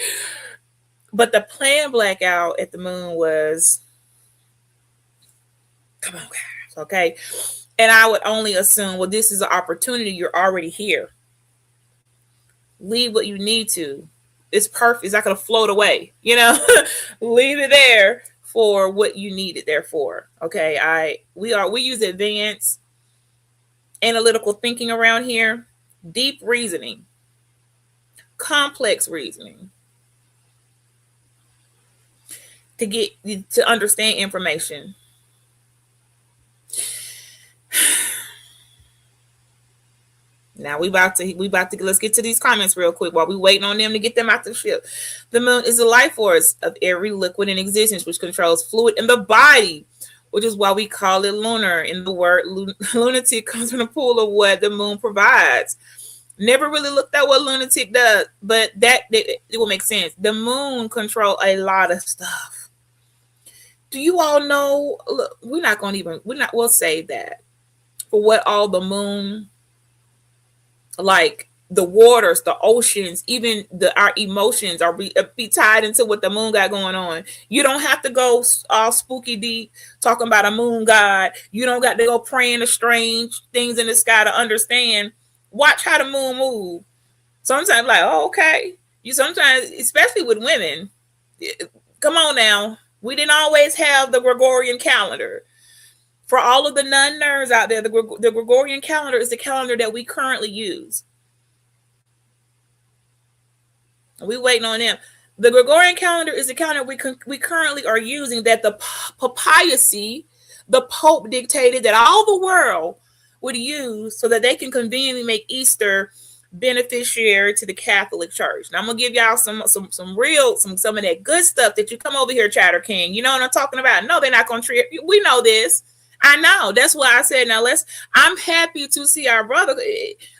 But the planned blackout at the moon was, come on, guys. Okay. And I would only assume, well, this is an opportunity. You're already here. Leave what you need to. It's perfect. It's not going to float away. You know, leave it there for what you need it there for. Okay. We use advanced analytical thinking around here, deep reasoning, complex reasoning to understand information. Now we about to let's get to these comments real quick while we waiting on them to get them out the ship. The moon is the life force of every liquid in existence, which controls fluid in the body, which is why we call it lunar. And the word lunatic comes from the pool of what the moon provides. Never really looked at what lunatic does, but it will make sense. The moon control a lot of stuff. Do you all know? Look, we'll save that for what all the moon, like the waters, the oceans, even our emotions are be tied into what the moon got going on. You don't have to go all spooky deep talking about a moon god. You don't got to go praying to strange things in the sky to understand. Watch how the moon move. Sometimes like, oh, okay. You sometimes, especially with women, come on now. We didn't always have the Gregorian calendar. For all of the non-nerds out there, the Gregorian calendar is the calendar that we currently use. We waiting on them. The Gregorian calendar is the calendar we currently are using, that the papacy, the Pope dictated that all the world would use so that they can conveniently make Easter beneficiary to the Catholic Church. Now I'm gonna give y'all some of that good stuff that you come over here, Chatter King. You know what I'm talking about? No, they're not gonna treat. We know this. I know. That's why I said, now I'm happy to see our brother.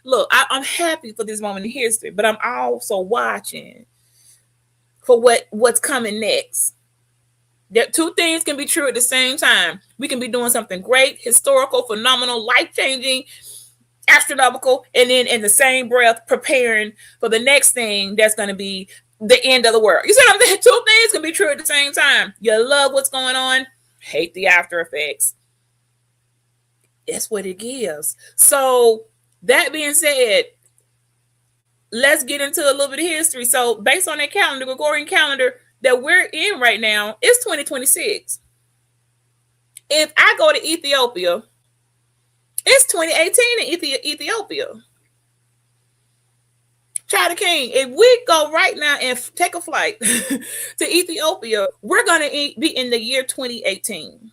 Look, I'm happy for this moment in history, but I'm also watching for what's coming next. There, two things can be true at the same time. We can be doing something great, historical, phenomenal, life-changing, astronomical, and then in the same breath preparing for the next thing that's going to be the end of the world. You see what I'm saying? Two things can be true at the same time. You love what's going on, hate the after effects. That's what it gives. So that being said, let's get into a little bit of history. So based on that calendar, Gregorian calendar that we're in right now, it's 2026. If I go to Ethiopia, it's 2018 in Ethiopia. Chatter King, if we go right now and take a flight to Ethiopia, we're going to be in the year 2018.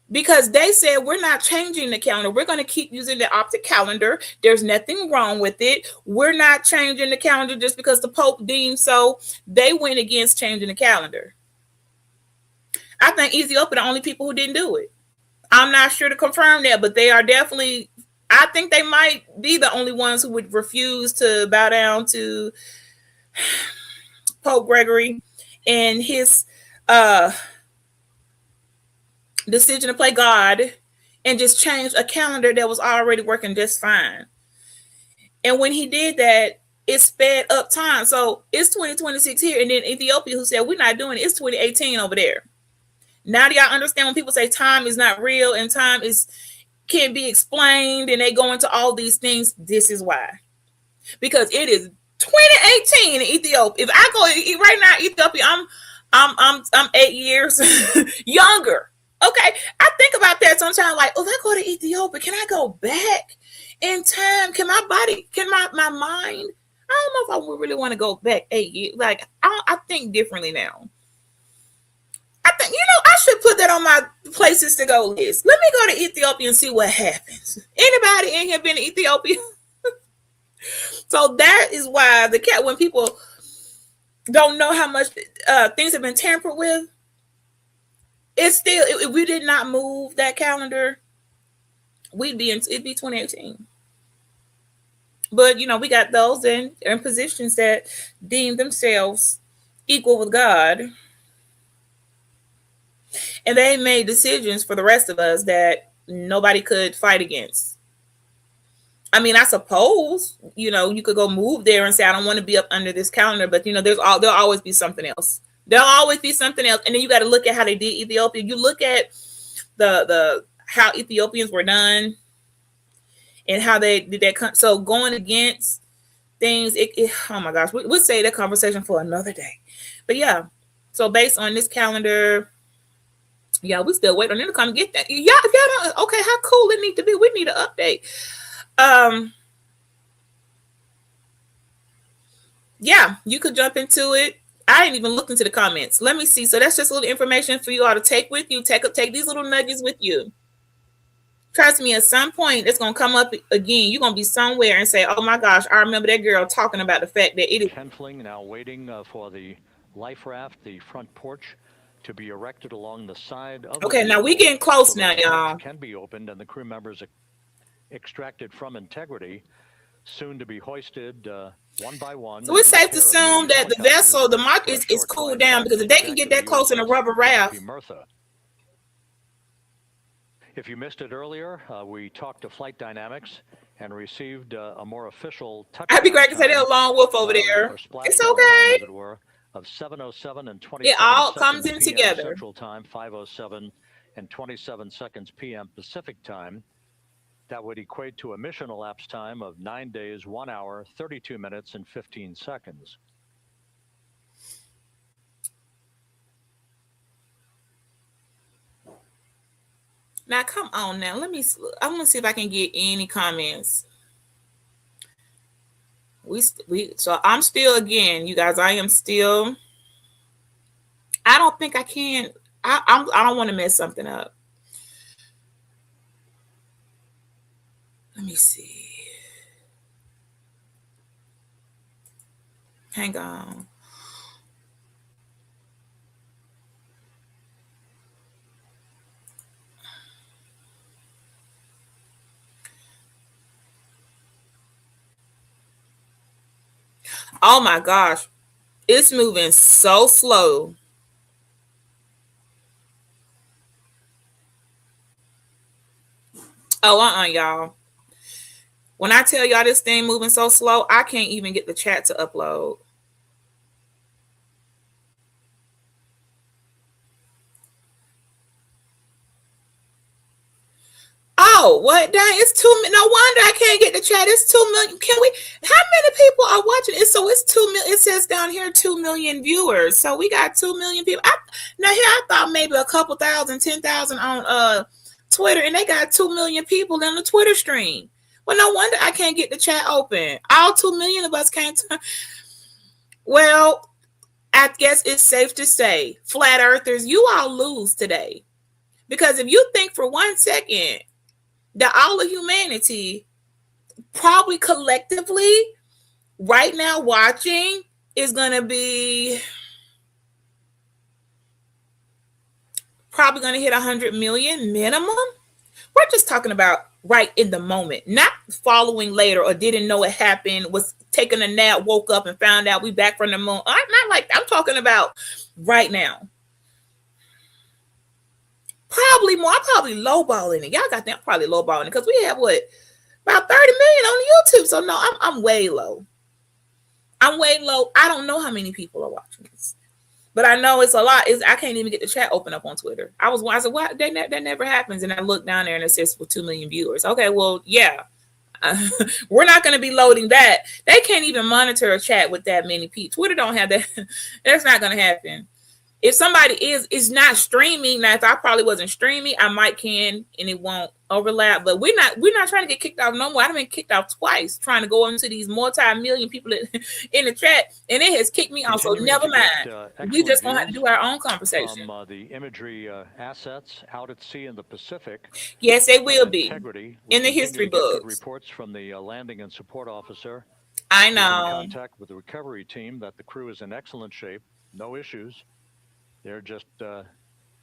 Because they said we're not changing the calendar. We're going to keep using the optic calendar. There's nothing wrong with it. We're not changing the calendar just because the Pope deemed so. They went against changing the calendar. I think Ethiopia are the only people who didn't do it. I'm not sure to confirm that, but they are definitely, I think they might be the only ones who would refuse to bow down to Pope Gregory and his decision to play God and just change a calendar that was already working just fine. And when he did that, it sped up time. So it's 2026 here, and then Ethiopia, who said we're not doing it, it's 2018 over there. Now do y'all understand when people say time is not real and time can't be explained, and they go into all these things? This is why. Because it is 2018 in Ethiopia. If I go right now, Ethiopia, I'm 8 years younger. Okay, I think about that sometimes. Like, if I go to Ethiopia, can I go back in time? Can my body, can my mind? I don't know if I really want to go back 8 years. Like, I think differently now. I think, I should put that on my places to go list. Let me go to Ethiopia and see what happens. Anybody in here been to Ethiopia? So that is why when people don't know how much things have been tampered with, it's still, if we did not move that calendar, it'd be 2018. But we got those in positions that deem themselves equal with God, and they made decisions for the rest of us that nobody could fight against. I mean, I suppose you could go move there and say, I don't want to be up under this calendar, but there'll always be something else. There'll always be something else. And then you got to look at how they did Ethiopia. You look at the how Ethiopians were done and how they did that. So going against things, oh my gosh, we'll save that conversation for another day. But yeah, so based on this calendar, yeah, we still wait on them to come get that. Yeah, if y'all don't, okay, how cool it need to be. We need an update. Yeah, you could jump into it. I ain't even looked into the comments. Let me see. So that's just a little information for you all to take with you. Take these little nuggies with you. Trust me, at some point it's gonna come up again. You're gonna be somewhere and say, "Oh my gosh, I remember that girl talking about the fact that it is." Kenfling now waiting for the life raft, the front porch, to be erected along the side of. Okay, now we getting close now, y'all. Can be opened and the crew members extracted from integrity, soon to be hoisted one by one. So it's safe to assume that the vessel, the mark is cooled down, because if they can get that close in a rubber raft. If you missed it earlier, we talked to Flight Dynamics and received a more official touch. I'd be great to say that lone wolf over there. It's okay. Of 7:07 and 27 it all comes in together. Central Time, 5:07 and 27 seconds p.m. Pacific Time. That would equate to a mission elapsed time of 9 days, 1 hour, 32 minutes, and 15 seconds. Now, come on now. I want to see if I can get any comments. So I'm still, again, you guys, I am still, I don't think I can, I don't want to mess something up. Let me see. Hang on. Oh my gosh. It's moving so slow. Oh, y'all. When I tell y'all this thing moving so slow, I can't even get the chat to upload. Oh, what? Dang, it's 2 million. No wonder I can't get the chat. It's 2 million. Can we? How many people are watching it? So it's 2 million. It says down here 2 million viewers. So we got 2 million people. Now here I thought maybe a couple thousand, 10,000 on Twitter, and they got 2 million people in the Twitter stream. Well, no wonder I can't get the chat open. All 2 million of us can't. Well, I guess it's safe to say, flat earthers, you all lose today. Because if you think for 1 second that all of humanity, probably collectively, right now watching, is going to be probably going to hit 100 million minimum. We're just talking about right in the moment, not following later or didn't know it happened, was taking a nap, woke up and found out we back from the moon. I'm talking about right now. Probably more. I'm probably lowballing it. Y'all got that. I'm probably lowballing it because we have about 30 million on YouTube. So no, I'm way low. I'm way low. I don't know how many people are watching this, but I know it's a lot. I can't even get the chat open up on Twitter. I said, "Why that never happens?" And I look down there and it says with 2 million viewers. Okay, well, yeah, we're not going to be loading that. They can't even monitor a chat with that many people. Twitter don't have that. That's not going to happen. If somebody is not streaming, now if I probably wasn't streaming, I might can and it won't overlap. But we're not trying to get kicked off no more. I've been kicked off twice trying to go into these multi-million people in the chat, and it has kicked me off. So never mind. We just gonna have to do our own conversation. From the imagery assets out at sea in the Pacific. Yes, they will be in the history books. Reports from the landing and support officer. I know. In contact with the recovery team that the crew is in excellent shape, no issues. They're just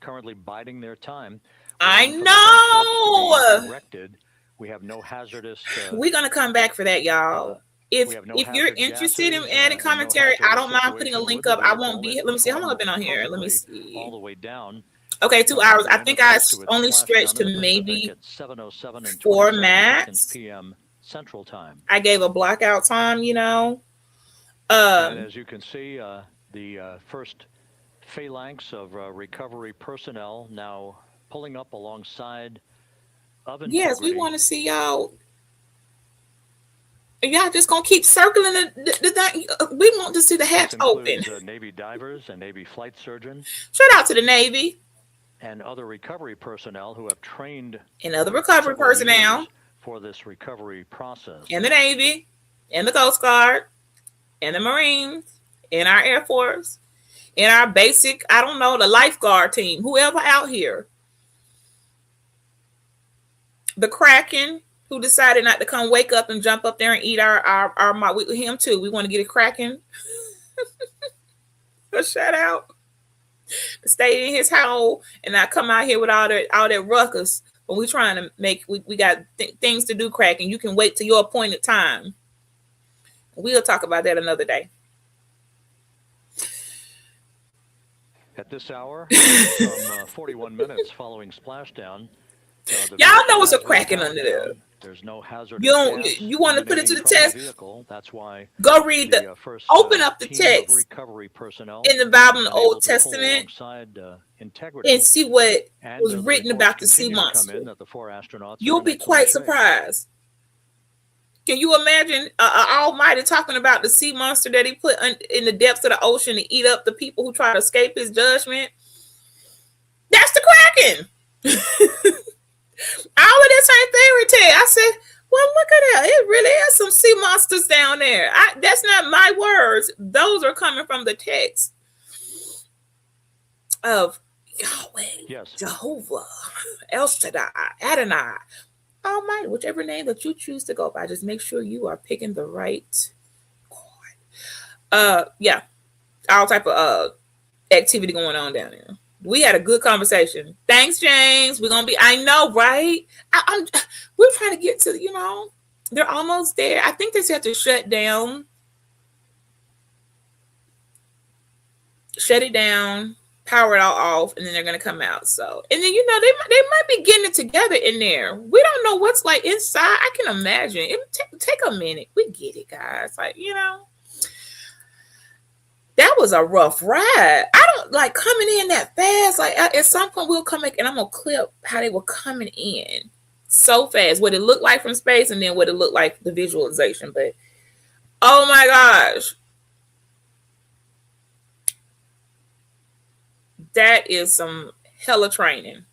currently biding their time. I know. We have no hazardous. We're gonna come back for that, y'all. If you're interested in adding commentary, I don't mind putting a link up. I won't be. Let me see how long I've been on here. Let me see. All the way down. Okay, 2 hours. I think I only stretched to maybe 4 max. PM Central Time. I gave a blackout time, and as you can see, the first phalanx of recovery personnel now pulling up alongside of integrity. Yes, we want to see y'all. Y'all just gonna keep circling the we want to see the hats open. Navy divers and Navy flight surgeons. Shout out to the Navy and other recovery personnel who have trained and other recovery personnel for this recovery process. And the Navy, and the Coast Guard, and the Marines, and our Air Force. In our basic, I don't know, the lifeguard team, whoever out here. The Kraken, who decided not to come wake up and jump up there and eat our him too. We want to get a Kraken. A shout out. Stay in his house and not come out here with all that ruckus. But we trying to make we got things to do, Kraken. You can wait till your appointed time. We'll talk about that another day. At this hour, some 41 minutes following splashdown. Y'all know it's a Kraken under there. There's no hazard. You want to put it to the test? That's why. Go read open up the text recovery personnel in the Bible in the Old Testament and see what was written about the sea monster. You'll be quite surprised. Can you imagine Almighty talking about the sea monster that he put in the depths of the ocean to eat up the people who try to escape his judgment? That's the Kraken. All of this ain't fairy tale. I said, well, look at that. It really is some sea monsters down there. That's not my words. Those are coming from the text of Yahweh, Jehovah, El Shaddai, Adonai, Almighty, whichever name that you choose to go by. Just make sure you are picking the right God. Yeah, all type of activity going on down there. We had a good conversation. Thanks, James. We're gonna be. I know, right? We're trying to get to. They're almost there. I think they just have to shut it down, power it all off, and then they're gonna come out. So, and then they might be getting it together in there. We don't know what's like inside. I can imagine it take a minute. We get it, guys. That was a rough ride. I don't like coming in that fast. Like at some point we'll come back and I'm gonna clip how they were coming in so fast. What it looked like from space and then what it looked like the visualization. But oh my gosh. That is some hella training.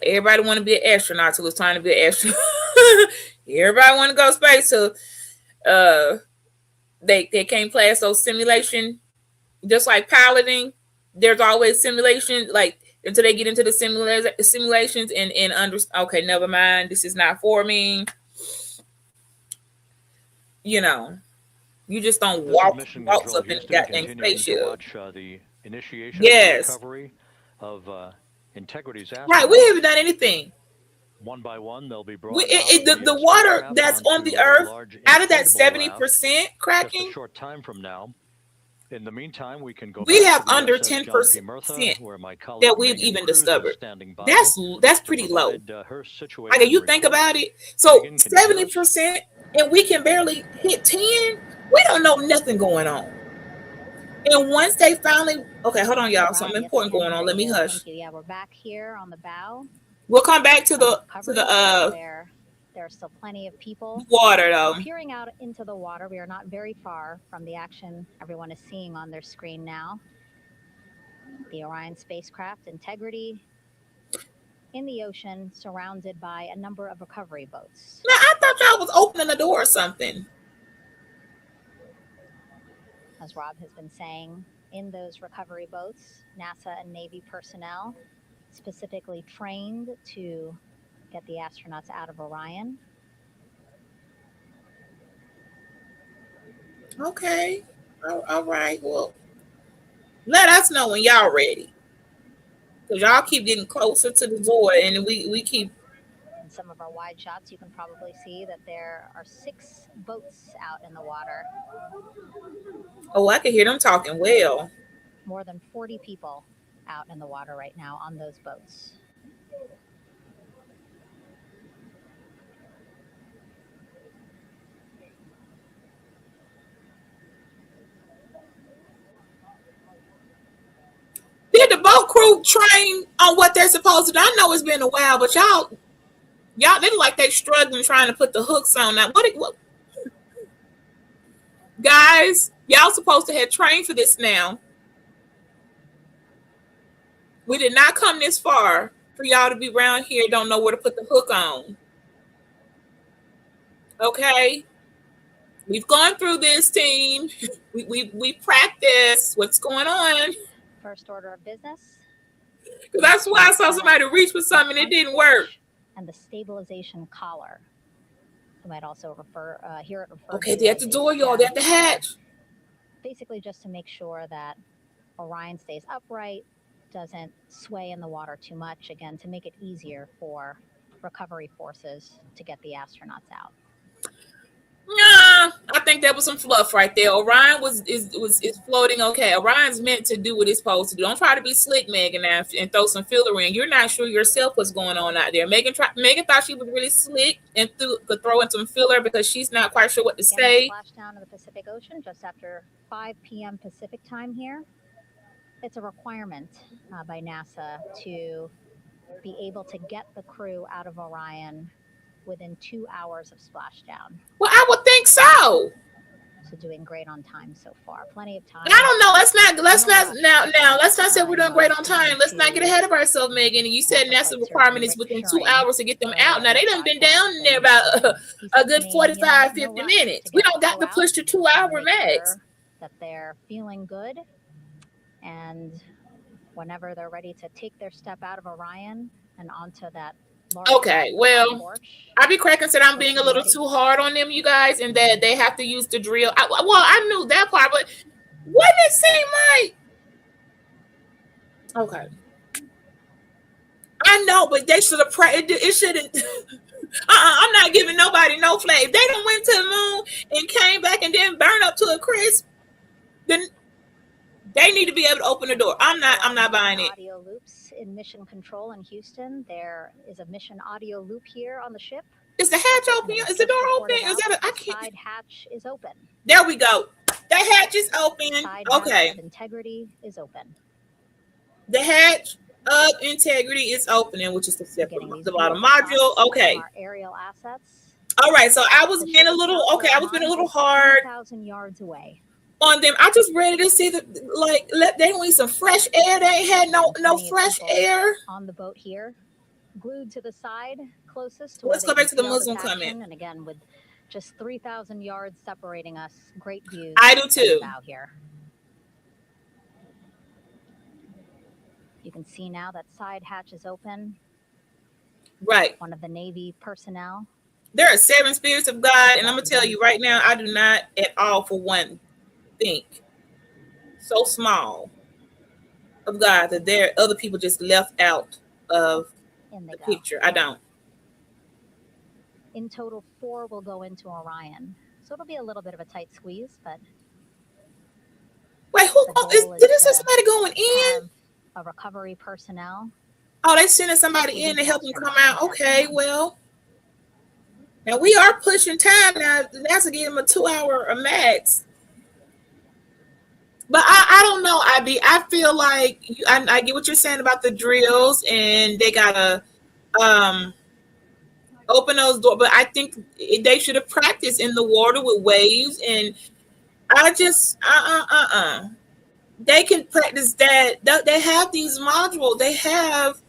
Everybody want to be an astronaut till it's time to be an astronaut. Everybody want to go to space till they can't pass those simulation, just like piloting. There's always simulation, like until they get into the simulations and okay, never mind. This is not for me. You just don't walk up in the goddamn spaceship. Watch, the initiation yes. recovery of Integrity's astronauts. Right, we haven't done anything. One by one, they'll be brought. The water that's on the Earth, out of that 70% cracking. Just a short time from now. In the meantime, we can go. We have under 10% that we've even discovered. That's pretty low. Like, you think about it. So 70%, and we can barely hit 10. We don't know nothing going on. And once they finally, okay, hold on, y'all. Something important going on. Let me hush. Yeah, we're back here on the bow. We'll come back to the There are still plenty of people. Water, though. Peering out into the water, we are not very far from the action everyone is seeing on their screen now. The Orion spacecraft Integrity in the ocean, surrounded by a number of recovery boats. Now, I thought y'all was opening the door or something. As Rob has been saying, in those recovery boats, NASA and Navy personnel specifically trained to get the astronauts out of Orion. Okay. All right. Well, let us know when y'all ready. Because y'all keep getting closer to the door and we keep. In some of our wide shots, you can probably see that there are 6 boats out in the water. Oh, I can hear them talking well. More than 40 people out in the water right now on those boats. Did the boat crew train on what they're supposed to do? I know it's been a while, but y'all they look like they struggling trying to put the hooks on that. What guys, y'all supposed to have trained for this now. We did not come this far for y'all to be around here, don't know where to put the hook on. Okay? We've gone through this, team. We practiced what's going on. First order of business, Because that's why I saw somebody reach for something and it didn't work. And the stabilization collar. You might also hear it referred Okay, to they're at as the a door, y'all. They're at the hatch. basically just to make sure that Orion stays upright, doesn't sway in the water too much, again, to make it easier for recovery forces to get the astronauts out. Nah, I think that was some fluff right there. Orion is floating okay. Orion's meant to do what it's supposed to do. Don't try to be slick, Megan, now and throw some filler in. You're not sure yourself what's going on out there. Megan thought she was really slick and could throw in some filler because she's not quite sure what to say. Splashdown in the Pacific Ocean just after 5 p.m. Pacific time here. It's a requirement by NASA to be able to get the crew out of Orion within 2 hours of splashdown. Well, I would think so. So doing great on time so far. Plenty of time. I don't know. Let's not say we're doing great on time. Let's not get ahead of ourselves, Megan. And you said NASA requirement is within 2 hours to get them out. Now they done been down there about a good 45, 50 minutes. We don't got to push the 2 hour max. That they're feeling good, and whenever they're ready to take their step out of Orion and onto that. Okay, well, I be cracking said I'm being a little too hard on them, you guys, and that they have to use the drill. I knew that part, but wouldn't it seem like okay? I know, but they should have it shouldn't. I'm not giving nobody no flag. If they done went to the moon and came back and then burn up to a crisp, then they need to be able to open the door. I'm not buying it. Audio loops in mission control in Houston. There is a mission audio loop here on the ship. Is the hatch open? Is the door open? Is that I can't. Side hatch is open. There we go. The hatch is open. Okay. Hatch of integrity is open. The hatch of integrity is opening, which is the bottom module. Okay. Our aerial assets. All right. So I was being a little hard. 1,000 yards away. On them, I just ready to see that they don't need some fresh air. They ain't had no fresh air on the boat here, glued to the side closest to. Let's go back to the Muslim comment. And again, with just 3,000 yards separating us, great views. I do too. Out here, you can see now that side hatch is open. Right. One of the Navy personnel. There are 7 spirits of God, and I'm gonna tell you right now, I do not at all for one think so small of God that there are other people just left out of the picture. I don't. In total, 4 will go into Orion, so it'll be a little bit of a tight squeeze. But wait, did this have somebody going in? A recovery personnel. Oh, they sending somebody in to help them come out. Okay, well, now we are pushing time. Now that's to give them a 2 hour max. But I don't know, I feel like I get what you're saying about the drills and they gotta open those doors. But I think they should have practiced in the water with waves. And I just they can practice that. They have these modules. They have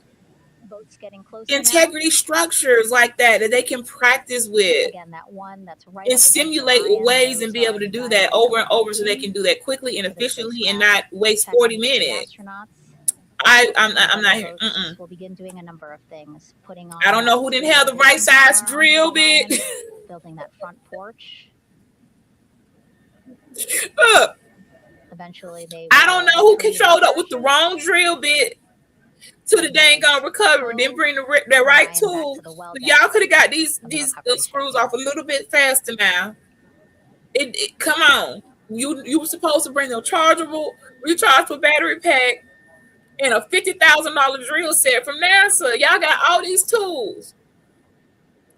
boats getting closer integrity structures like that they can practice with. Again, that one that's right and simulate ways and be able to do that over and over so they can do that quickly and efficiently and not waste 40 minutes. I'm not here. We'll begin doing a number of things. Putting on. I don't know who didn't have the right size drill bit. Building that front porch. Eventually, I don't know who controlled up with the wrong drill bit to the dang on recovery, then bring the right tool. Y'all could have got these screws off a little bit faster now. Come on. You were supposed to bring a rechargeable battery pack and a $50,000 drill set from NASA. Y'all got all these tools.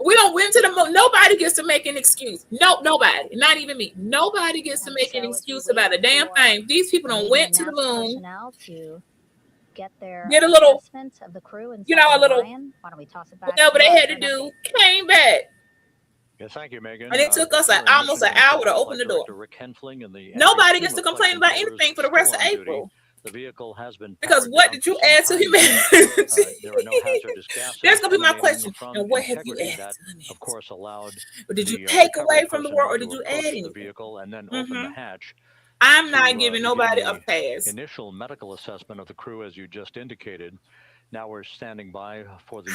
We don't went to the moon. Nobody gets to make an excuse. No, nobody. Not even me. Nobody gets to make an excuse about a damn thing. These people don't went to the moon. Get a little of the crew and a little Why don't we toss it back? Whatever they had to do, came back. Yeah, thank you, Megan. And it took us almost an hour to open the door. Nobody gets to complain about anything for the rest of April. The vehicle has been because what did you add to humanity? There are no hazardous gases. That's gonna be my question. And what have you added? Of course, allowed. Or did you take away from the world, or did you add anything? The vehicle and then open the hatch I'm not giving nobody a pass. Initial medical assessment of the crew, as you just indicated. Now we're standing by for the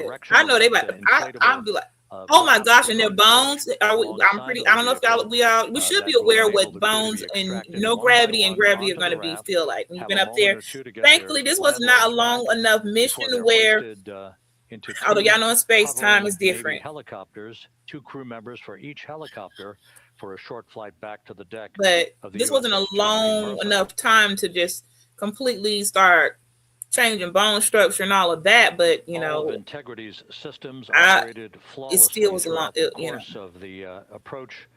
direction. I know they about to. I'll be like, oh my gosh, and their bones. I'm pretty. I don't know if y'all. We should be aware of what bones and no gravity and gravity are going to be feel like when you've been up there. Thankfully, this was not a long enough mission where. Although y'all know in space time is different. Helicopters, 2 crew members for each helicopter for a short flight back to the deck. But this wasn't a long enough time to just completely start changing bone structure and all of that. But you know, all of Integrity's systems operated flawlessly. It still was a long course of the approach.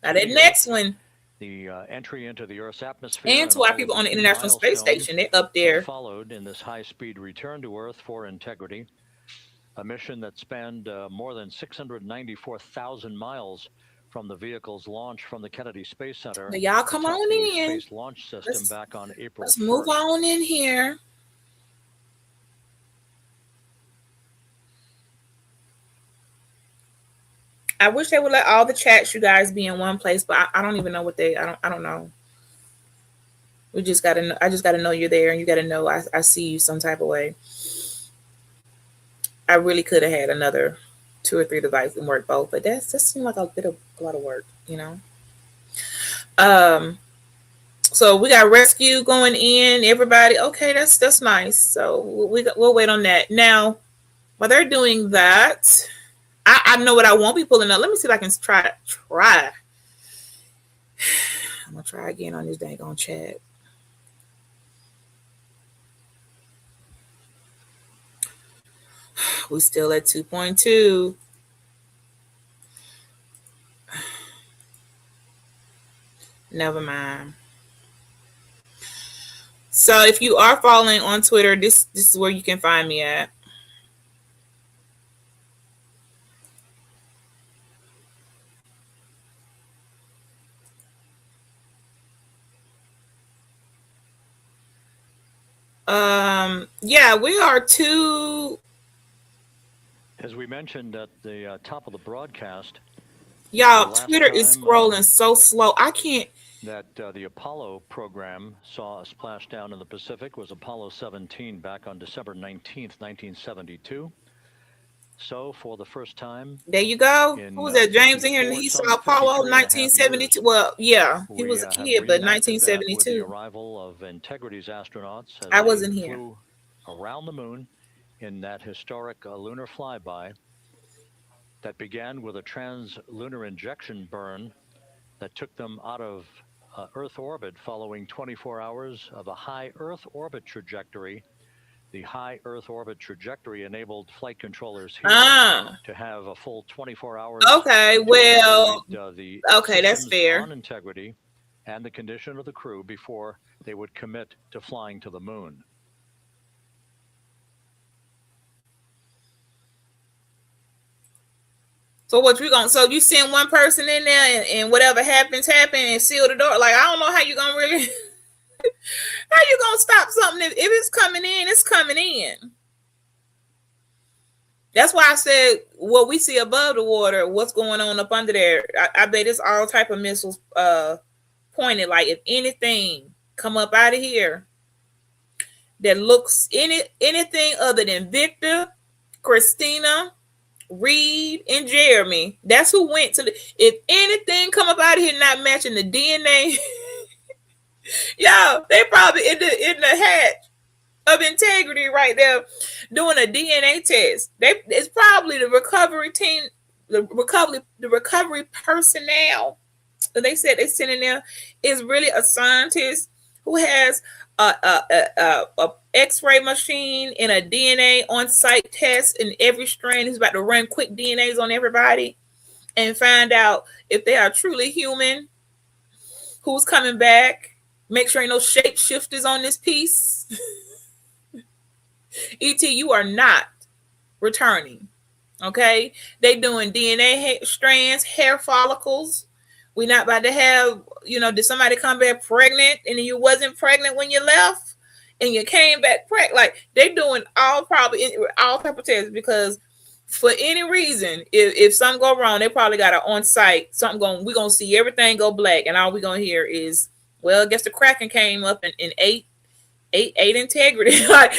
Now that next one. The entry into the Earth's atmosphere and to our people on the International Space Station, they're up there. Followed in this high-speed return to Earth for Integrity. A mission that spanned more than 694,000 miles from the vehicle's launch from the Kennedy Space Center. Now y'all come on in. Space launch system back on April 1st. Let's move on in here. I wish they would let all the chats you guys be in one place, but I don't even know what they. I don't know. We just gotta. I just gotta know you're there, and you gotta know I see you some type of way. I really could have had another 2 or 3 devices and work both, but that seemed like a lot of work, you know. So we got rescue going in. Everybody, okay, that's nice. So we'll wait on that. Now, while they're doing that, I know what I won't be pulling up. Let me see if I can try. I'm gonna try again on this dang on chat. We still at 2.2. Never mind. So if you are following on Twitter, this is where you can find me at. Yeah, we are two. As we mentioned at the top of the broadcast, y'all, Twitter is scrolling so slow. I can't. That the Apollo program saw a splashdown in the Pacific was Apollo 17 back on December 19th, 1972. So for the first time, there you go. Who was that? James in here, and he saw Apollo 1972. Well, yeah, he was a kid, but 1972. With the arrival of Integrity's astronauts, I wasn't here. Flew around the moon in that historic lunar flyby that began with a trans-lunar injection burn that took them out of Earth orbit following 24 hours of a high Earth orbit trajectory. The high Earth orbit trajectory enabled flight controllers here to have a full 24 hours. Okay, well, okay, that's fair. On Integrity and the condition of the crew before they would commit to flying to the moon. So what you gonna? So you send one person in there, and whatever happens, and seal the door. Like I don't know how you gonna really. How you gonna stop something if it's coming in? It's coming in. That's why I said what we see above the water. What's going on up under there? I bet it's all type of missiles pointed. Like if anything come up out of here that looks anything other than Victor, Christina, Reed, and Jeremy, that's who went to the. If anything come up out of here not matching the DNA. Yeah, they probably in the hatch of Integrity right there doing a DNA test. It's probably the recovery team, the recovery personnel. They said they sent in there is really a scientist who has a X-ray machine and a DNA on-site test in every strand. He's about to run quick DNAs on everybody and find out if they are truly human, who's coming back. Make sure ain't no shapeshifters on this piece. ET, you are not returning. Okay? They doing DNA strands, hair follicles. We're not about to have, did somebody come back pregnant and you wasn't pregnant when you left and you came back pregnant? Like, they doing all type of tests because for any reason, if something go wrong, they probably got an on-site, we're going to see everything go black and all we're going to hear is Well, I guess the Kraken came up and ate integrity. Like,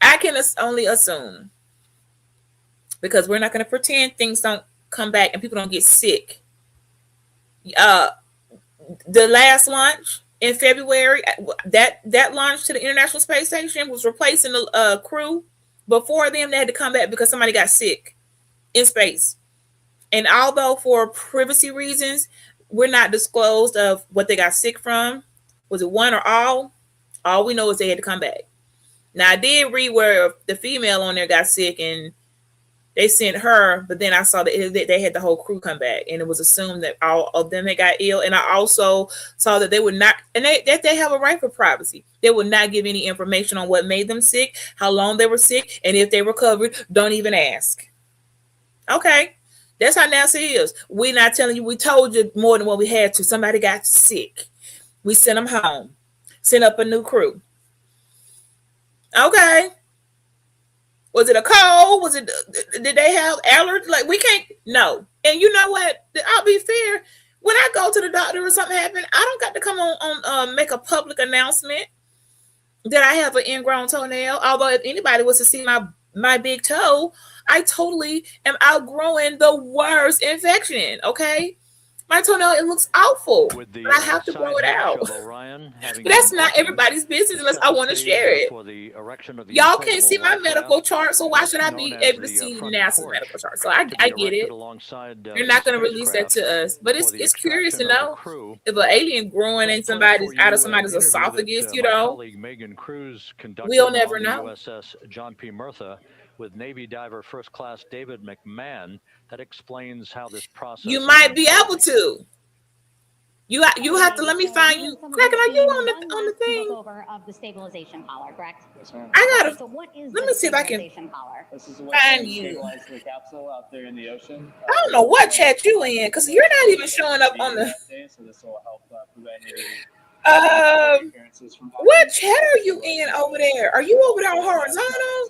I can only assume, because we're not going to pretend things don't come back and people don't get sick. The last launch in February, that launch to the International Space Station was replacing the crew. Before them, they had to come back because somebody got sick in space. And although for privacy reasons, we're not disclosed of what they got sick from, was it one or all we know is they had to come back. Now, I did read where the female on there got sick and they sent her, but then I saw that they had the whole crew come back, and it was assumed that all of them had got ill. And I also saw that they would not, and they have a right for privacy. They would not give any information on what made them sick, how long they were sick, and if they recovered. Don't even ask. Okay, that's how NASA is. We're not telling you. We told you more than what we had to. Somebody got sick. We sent them home. Sent up a new crew. Okay. Was it a cold? Did they have allergies? Like, we can't, no. And you know what? I'll be fair. When I go to the doctor or something happen, I don't got to come on make a public announcement that I have an ingrown toenail. Although if anybody was to see my big toe, I totally am outgrowing the worst infection. Okay. My toenail, it looks awful, but I have to grow it out. But that's not everybody's business unless I want to share it. Y'all can't see my medical chart, so why should I be able to see NASA's medical chart? So I get it. They're not going to release that to us, but it's curious to know if an alien growing in out of somebody's esophagus. We'll never know. John P. Murtha with Navy diver First Class David McMahon that explains how this process. You might be able to. You have to let me find you. Kraken, are you on the thing? Over of the stabilization collar, correct? I gotta. So what is let me see if I can This is what find you. The capsule out there in the ocean. I don't know what chat you in, because you're not even showing up on the. So this will help prevent any appearances from. What chat are you in over there? Are you over there on horizontal?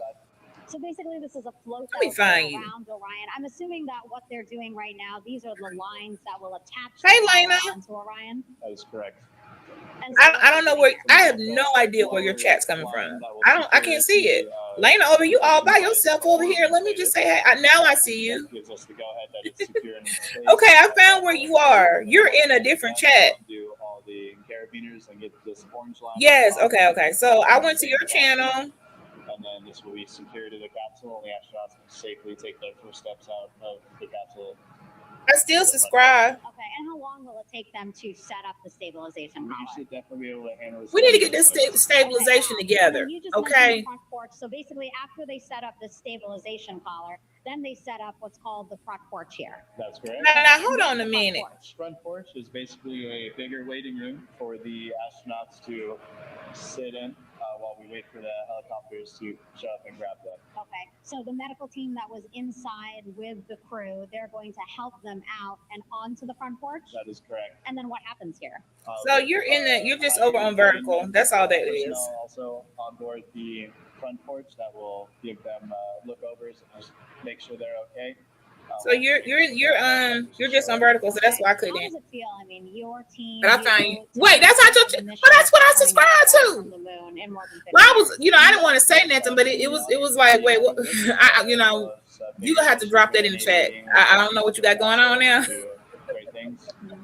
So basically, this is a float Let me find you. around Orion. I'm assuming that what they're doing right now, these are the lines that will attach Lena. to Orion. That is correct. I don't know where. I have no idea where your chat's coming from. I can't see it. Lena, over you all by yourself over here. Let me just say, now I see you. Okay, I found where you are. You're in a different chat. Yes. Okay. So I went to your channel. And then this will be secured to the capsule, and the astronauts can safely take their first steps out of the capsule. I still subscribe. Okay, and how long will it take them to set up the stabilization collar? We should definitely be able to handle this. We need to get this stabilization together. Okay. Front porch. So basically, after they set up the stabilization collar, then they set up what's called the front porch here. That's correct. Now hold on a minute. Front porch is basically a bigger waiting room for the astronauts to sit in while we wait for the helicopters to show up and grab them. Okay, so the medical team that was inside with the crew, they're going to help them out and onto the front porch? That is correct. And then what happens here? So you're just over on vertical. That's all that is. Also on board the front porch that will give them lookovers and just make sure they're okay. So you're just on vertical, so that's why I couldn't. How does it feel? I mean, your team. But I found you. Wait, that's how you. But that's what I subscribed to. Well, I was, I didn't want to say nothing, but it was like, wait, what? You gonna have to drop that in the chat. I don't know what you got going on now.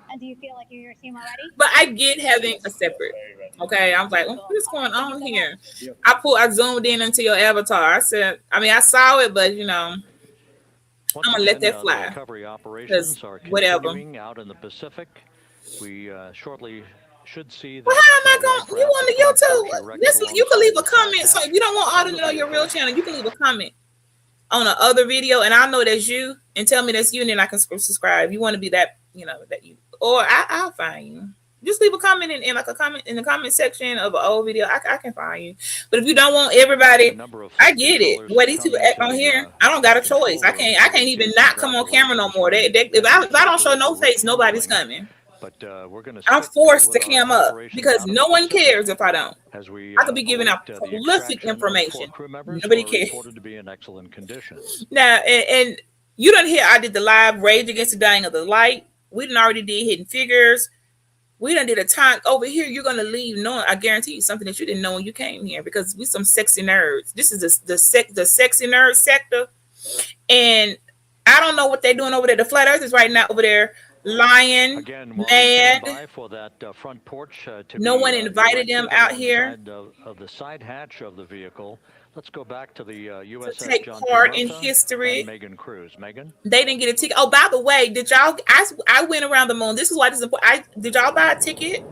And do you feel like you're your team already? But I get having a separate. Okay, I was like, what is going on here? I zoomed in into your avatar. I saw it, but I'm gonna let that fly. Recovery operations are continuing out in the Pacific. We shortly should see. Well, how am I going? You on the YouTube? You can leave a comment. So if you don't want all to know your real channel, you can leave a comment on the other video, and I'll know that's you, and tell me that's you, and then I can subscribe. If you want to be that, that you, or I'll find you. Just leave a comment in like a comment in the comment section of an old video. I can find you. But if you don't want everybody, I get it. The way these people act on here, I don't got a choice. I can't even not come on camera no more. If I don't show no face, nobody's coming. But I'm forced to cam up because no one cares if I don't. I could be giving out prolific information. Nobody cares. To be in excellent condition. Now, and you don't hear I did the live Rage Against the Dying of the Light. We done already did Hidden Figures. We done did a time over here. You're gonna leave knowing, I guarantee you, something that you didn't know when you came here, because we some sexy nerds. This is the sexy nerd sector, and I don't know what they're doing over there. The flat earthers right now over there lying, Again, while we mad. stand by for that front porch to No be one invited them erected out here alongside of the side hatch of the vehicle, let's go back to the to USS take John part in P. Murtha history. and Megan Cruz. Megan? They didn't get a ticket. Oh, by the way, did y'all? I went around the moon. This is why this is important. Did y'all buy a ticket?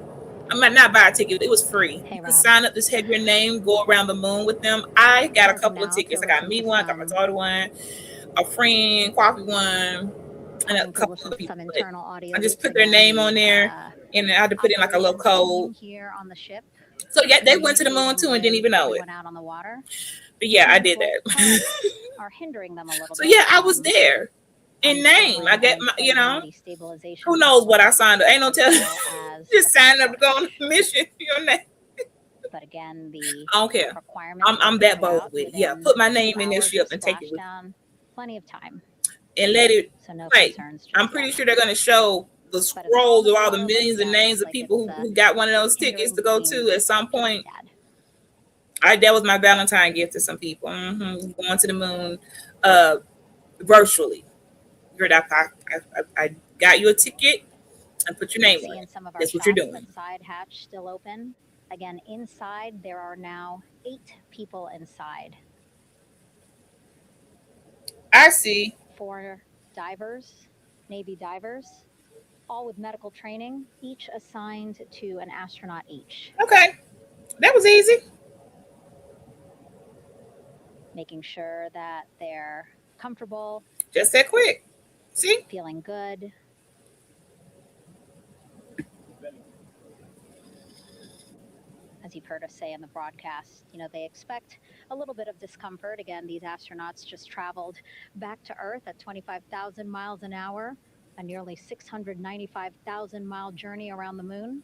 I might not buy a ticket. It was free. Hey, You could Rob. sign up, just have your name, go around the moon with them. I got a Turns couple of now tickets. to I got listen me to one, got my daughter one, a friend, coffee one, and a having to couple listen of to people. some But internal audio I just loops put their again. name on The there, and I had to put in like a little operations team code. here on the ship, So yeah, they went to the moon communicating too and didn't with even know it. everyone out on the water. But yeah, I Seems did like that. currents are hindering them a little So bit yeah, I was from there in name. I unfurling get and my, putting in the stabilization who knows what I collar, signed up. Ain't no as telling. well as Just the signing up to go on porch. a mission. Your name. But again, the I don't care. requirements I'm were that put bold out with it. Yeah, within put my a name few in this hours ship of and take it with splashdown. Plenty of time, you. And let it so no play. concerns just I'm pretty yet. sure they're gonna show the But as long scrolls as of the all the water looks millions of down, names looks of like people it's who got one of those tickets hindering to the go team to at some just a point. tad. That was my Valentine gift to some people. Going to the moon virtually. You heard that? I got you a ticket and put your name on See in it. some of our That's what you're shots, doing. that side hatch still open. Again, inside there are now 8 people inside. I see. 4 divers, Navy divers, all with medical training, each assigned to an astronaut each. Okay, that was easy. Making sure that they're comfortable, Just that quick. See? feeling good. As you've heard us say in the broadcast, they expect a little bit of discomfort. Again, these astronauts just traveled back to Earth at 25,000 miles an hour, a nearly 695,000 mile journey around the moon.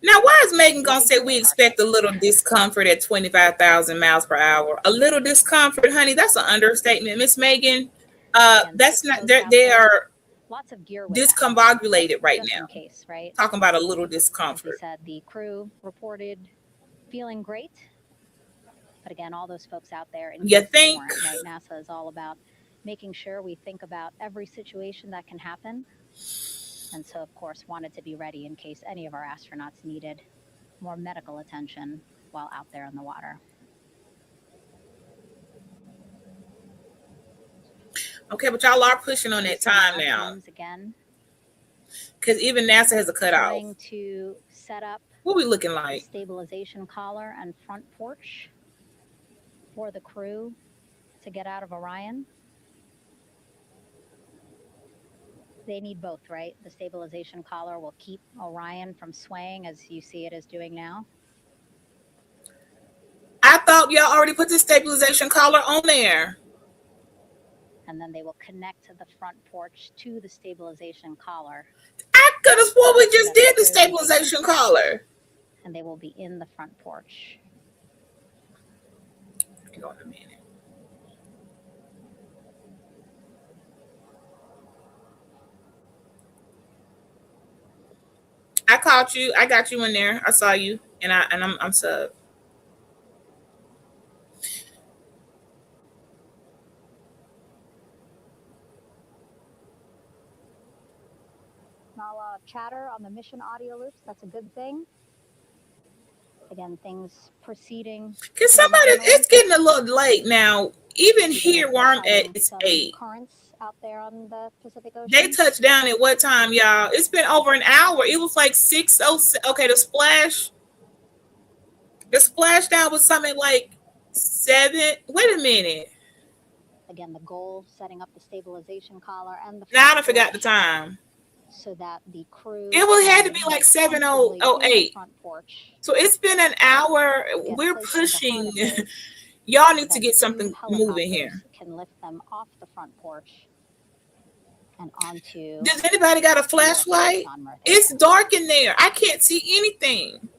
Now, why is Megan gonna say we expect a little discomfort at 25,000 miles per hour? A little discomfort, honey. That's an understatement, Miss Megan. That's not. They are lots of gear discombobulated right just now. in case, right? Talking about a little As he discomfort. said, the crew reported feeling great. But again, all those folks out there, in You case they think? weren't, right? NASA is all about making sure we think about every situation that can happen. And so, of course, wanted to be ready in case any of our astronauts needed more medical attention while out there in the water. Okay, but y'all are pushing on that time now. Again, because even NASA has a cutoff. trying to set up what we looking like? Stabilization collar and front porch for the crew to get out of Orion. They need both, right? The stabilization collar will keep Orion from swaying as you see it is doing now. I thought y'all already put the stabilization collar on there. And then they will connect the front porch to the stabilization collar. I could have sworn we just did the stabilization collar. And they will be in the front porch. Hang on a minute. I caught you. I got you in there. I saw you, and I'm sub. Small chatter on the mission audio loops. That's a good thing. Again, things proceeding. Can somebody? It's getting a little late now. Even here where I'm at, it's 8. Currents out there on the Pacific Ocean. They touched down at what time, y'all? It's been over an hour. It was like 6:06. Okay, the splashdown was something like 7. Wait a minute. Again, the goal, setting up the stabilization collar and the. Now I forgot the time. So that the crew. It would had to be like 7:08. So it's been an hour. We're pushing. Y'all need to get something moving here. Can lift them off the front porch and onto. Does anybody got a flashlight? It's dark in there. I can't see anything.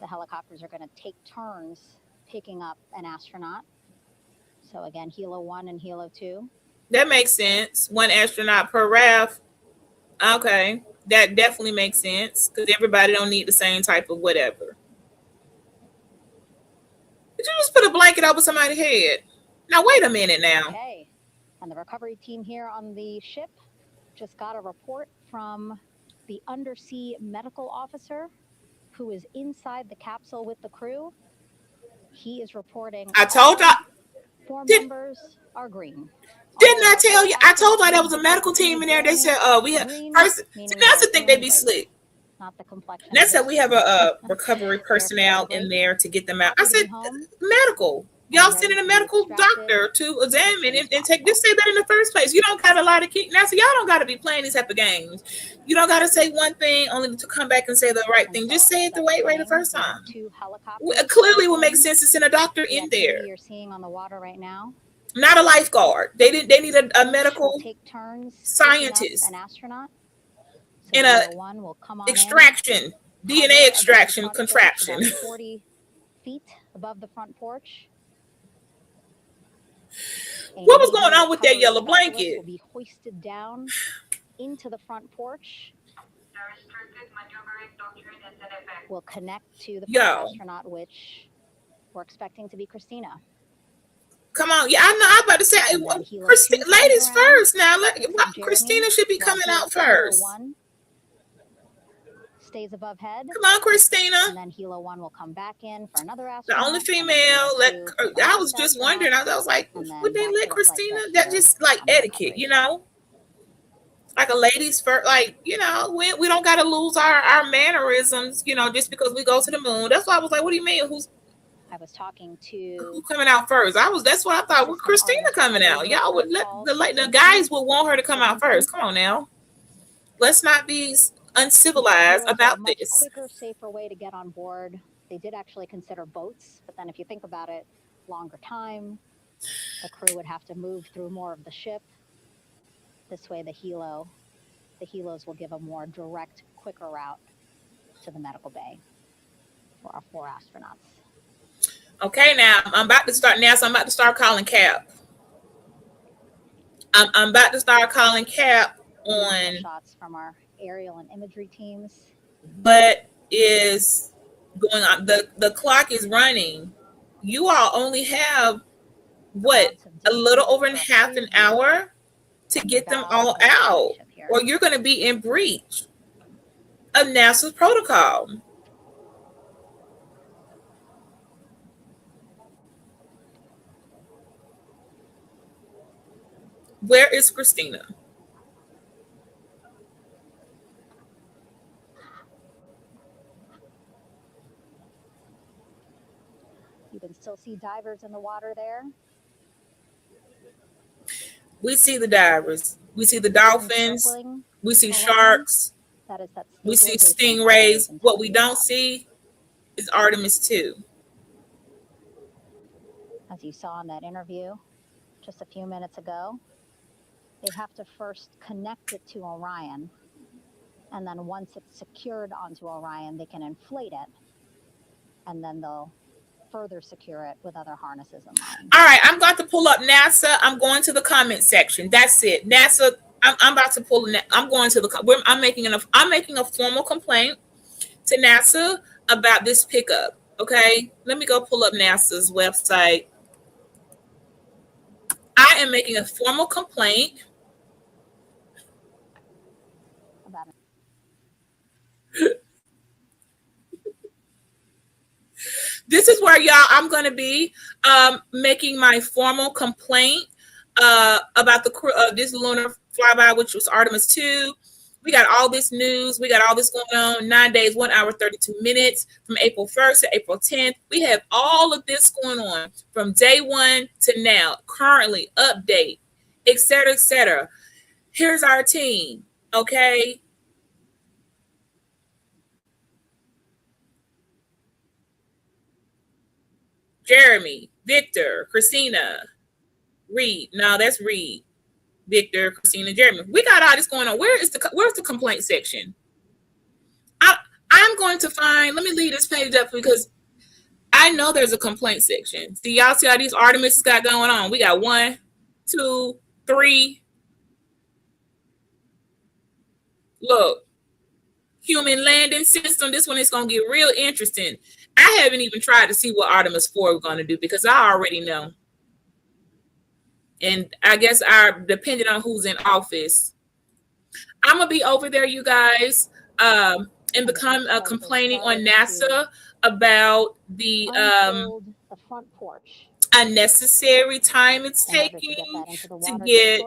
The helicopters are going to take turns picking up an astronaut. So again, Helo 1 and Helo 2. That makes sense. 1 astronaut per RAF. Okay, that definitely makes sense because everybody don't need the same type of whatever. Did you just put a blanket over somebody's head? Now wait a minute now. Okay, and the recovery team here on the ship just got a report from the undersea medical officer who is inside the capsule with the crew. He is reporting I told y'all. Four members are green. Didn't I tell you? I told y'all there was a medical team in there. They said, we have person. That's the thing, they be slick. Not the complexion. That's said we have a recovery personnel in there to get them out. I said, medical. Y'all sending a medical doctor to examine and take this. Say that in the first place. You don't got a lot of kids. Now, so y'all don't got to be playing these type of games. You don't got to say one thing only to come back and say the right thing. Just say it the right way the first time. Clearly, it would make sense to send a doctor in there. You're seeing on the water right now. Not a lifeguard. They need a medical scientist. An astronaut. In a extraction, DNA extraction contraption. 40 feet above the front porch. What was going on with that yellow blanket? Will be hoisted down into the front porch. Will connect to the first astronaut, which we're expecting to be Christina. Come on, yeah, I know. I'm about to say, ladies first. Now, Christina should be coming out first. Stays above head. Come on, Christina. And then Helo 1 will come back in for another astronaut. The only female. I was just wondering. I was like, would they let Christina? That's just like etiquette, you know? Like a ladies first. Like, you know, we don't got to lose our mannerisms, you know, just because we go to the moon. That's why I was like, what do you mean? I was talking to who coming out first? That's what I thought. With Christina coming out, y'all would let the guys would want her to come out first. Come on now, let's not be uncivilized about this. Quicker, safer way to get on board. They did actually consider boats, but then if you think about it, longer time. The crew would have to move through more of the ship. This way, the helos will give a more direct, quicker route to the medical bay for our 4 astronauts. Okay, now I'm about to start now, so I'm about to start calling Cap. I'm about to start calling Cap on shots from our aerial and imagery teams. But is going on. The clock is running. You all only have a little over half an hour to get them all out, or you're going to be in breach of NASA's protocol. Where is Christina? You can still see divers in the water there. We see the divers. We see the dolphins. We see sharks. We see stingrays. What we don't see is Artemis 2. As you saw in that interview just a few minutes ago, they have to first connect it to Orion. And then once it's secured onto Orion, they can inflate it. And then they'll further secure it with other harnesses and lines. All right, I'm going to pull up NASA. I'm going to the comment section. That's it. NASA. I'm about to pull. I'm going to the. I'm making a formal complaint to NASA about this pickup. Okay, let me go pull up NASA's website. I am making a formal complaint. This is where I'm going to be making my formal complaint about the crew of this lunar flyby, which was Artemis 2. We got all this news. We got all this going on. 9 days, 1 hour, 32 minutes from April 1st to April 10th. We have all of this going on from day 1 to now, currently, update, et cetera, et cetera. Here's our team, okay? Jeremy, Victor, Christina, Reed. No, that's Reed, Victor, Christina, Jeremy. We got all this going on. Where's the complaint section? I'm going to find. Let me leave this page up because I know there's a complaint section. See, y'all see how these Artemis got going on. We got 1, 2, 3. Look, human landing system. This one is going to get real interesting. I haven't even tried to see what Artemis 4 is going to do because I already know. And I guess depending on who's in office, I'm going to be over there, you guys, and become complaining on NASA about the front porch. unnecessary time it's taking to get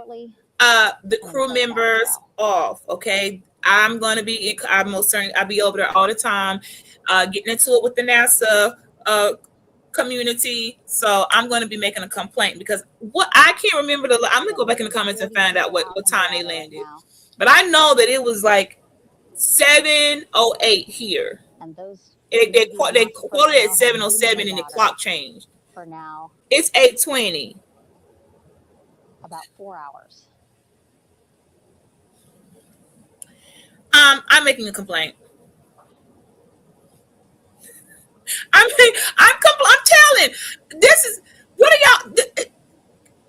the crew members off. Okay, I'm gonna be. I'm most certainly. I'll be over there all the time, getting into it with the NASA community. So I'm going to be making a complaint because what I can't remember I'm gonna go back in the comments and find out what time they landed. But I know that it was like 7:08 here. And they quoted at 7:07 and the clock changed. For now, it's 8:20. About 4 hours. I'm making a complaint. I'm telling. This is what are y'all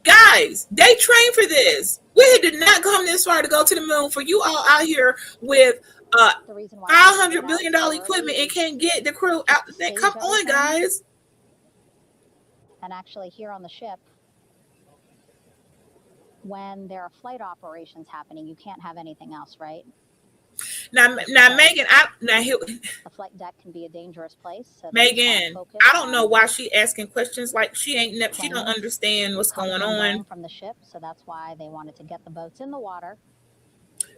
guys? They trained for this. We did not come this far to go to the moon. For you all out here with $500 billion equipment and can't get the crew out. Come on, guys. And actually, here on the ship, when there are flight operations happening, you can't have anything else, right? Now, Megan, the flight deck can be a dangerous place. So Megan, I don't know why she asking questions like she don't understand what's going on from the ship. So that's why they wanted to get the boats in the water.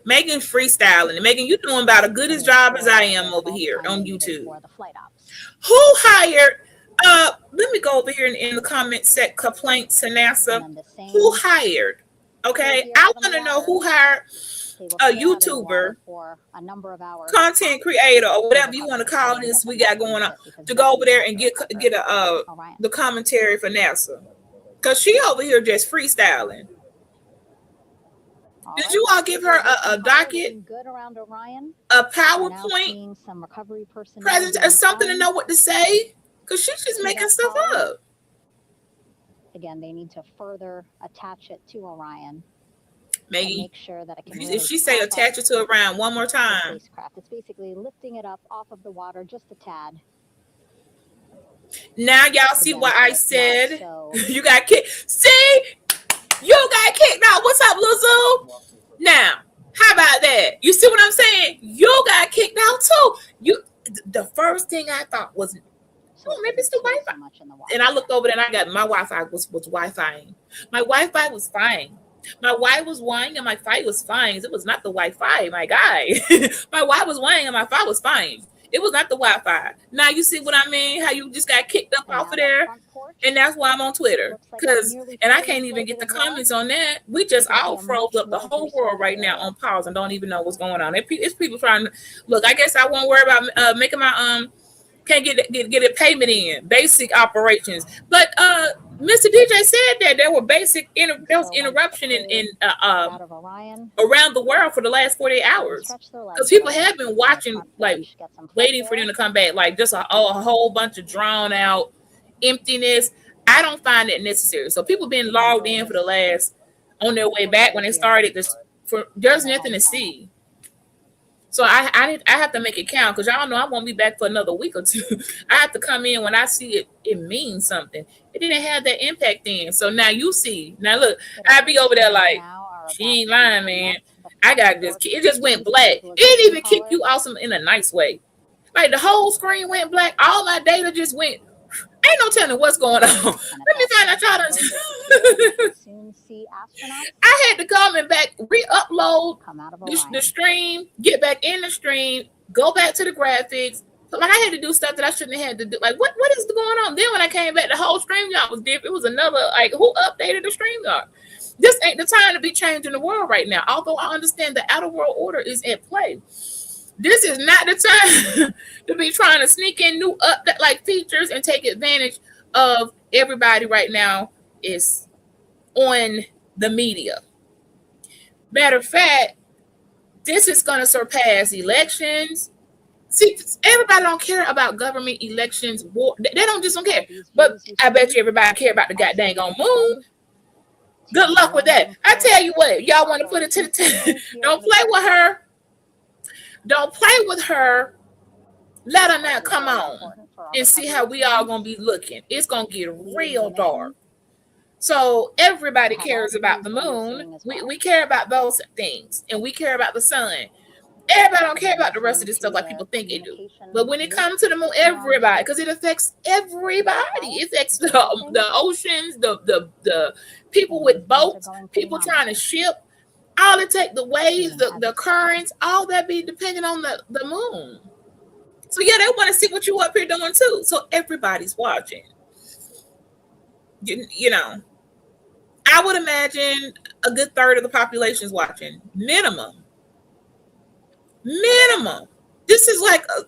Megan freestyling. Megan, you doing about as good a job as I am over here on YouTube. Who hired? Let me go over here in the comment set complaints to NASA. Who hired? Okay, I want to know who hired a YouTuber, content creator, or whatever you want to call this we got going on, to go over there and get the commentary for NASA, because she over here just freestyling. Did you all give her a docket, a PowerPoint presentation, or something to know what to say? Because she's just making stuff up. Again, they need to further attach it to Orion. Maggie, make sure that it can if she say attach it to Orion one more time. Spacecraft. It's basically lifting it up off of the water just a tad. Now y'all see what I said. You got kicked. See, you got kicked out. What's up, Lizzo? Now, how about that? You see what I'm saying? You got kicked out too. The first thing I thought was, maybe it's the Wi-Fi. And I looked over there and I got my Wi-Fi was Wi-Fi. My Wi-Fi was fine. My Wi was whining and my Fi was fine. It was not the Wi-Fi, my guy. My Wi was whining and my Fi was fine. It was not the Wi-Fi. Now you see what I mean? How you just got kicked up off of there, and that's why I'm on Twitter. And I can't even get the comments on that. We just all froze up the whole world right now on pause and don't even know what's going on. It's people trying to look. I guess I won't worry about making my can't get a payment in basic operations, but Mr. DJ said that there were there was interruption in around the world for the last 48 hours, because people have been watching, like waiting for them to come back, like just a whole bunch of drawn out emptiness. I don't find it necessary. So people been logged in for the last, on their way back when they started this, there's nothing to see. So I have to make it count, because y'all know I won't be back for another week or two. I have to come in when I see it means something. It didn't have that impact then. So now you see. Now look, I be over there like, she ain't lying, man. I got this. It just went black. It didn't even kick you awesome in a nice way. Like the whole screen went black. All my data just went. Ain't no telling what's going on. Let me find out y'all. I had to come and back, re-upload the stream, get back in the stream, go back to the graphics. Like I had to do stuff that I shouldn't have had to do. Like what is going on? Then when I came back, the whole StreamYard was different. It was another, like, who updated the StreamYard? This ain't the time to be changing the world right now. Although I understand the outer world order is at play. This is not the time to be trying to sneak in new features and take advantage of everybody right now is on the media. Matter of fact, this is going to surpass elections. See, everybody don't care about government elections. They don't care. But I bet you everybody care about the goddamn on moon. Good luck with that. I tell you what, y'all want to put it to the test. Don't play with her. Don't play with her. Let her not come on and see how we all gonna be looking. It's gonna get real dark. So everybody cares about the moon. We care about those things, and we care about the sun. Everybody don't care about the rest of this stuff like people think they do. But when it comes to the moon, everybody, because it affects everybody. It affects the oceans, the people with boats, people trying to ship. All it takes, the waves, the currents, all that be depending on the moon. So yeah, they want to see what you up here doing too. So everybody's watching. You know, I would imagine a good third of the population is watching. Minimum. This is like a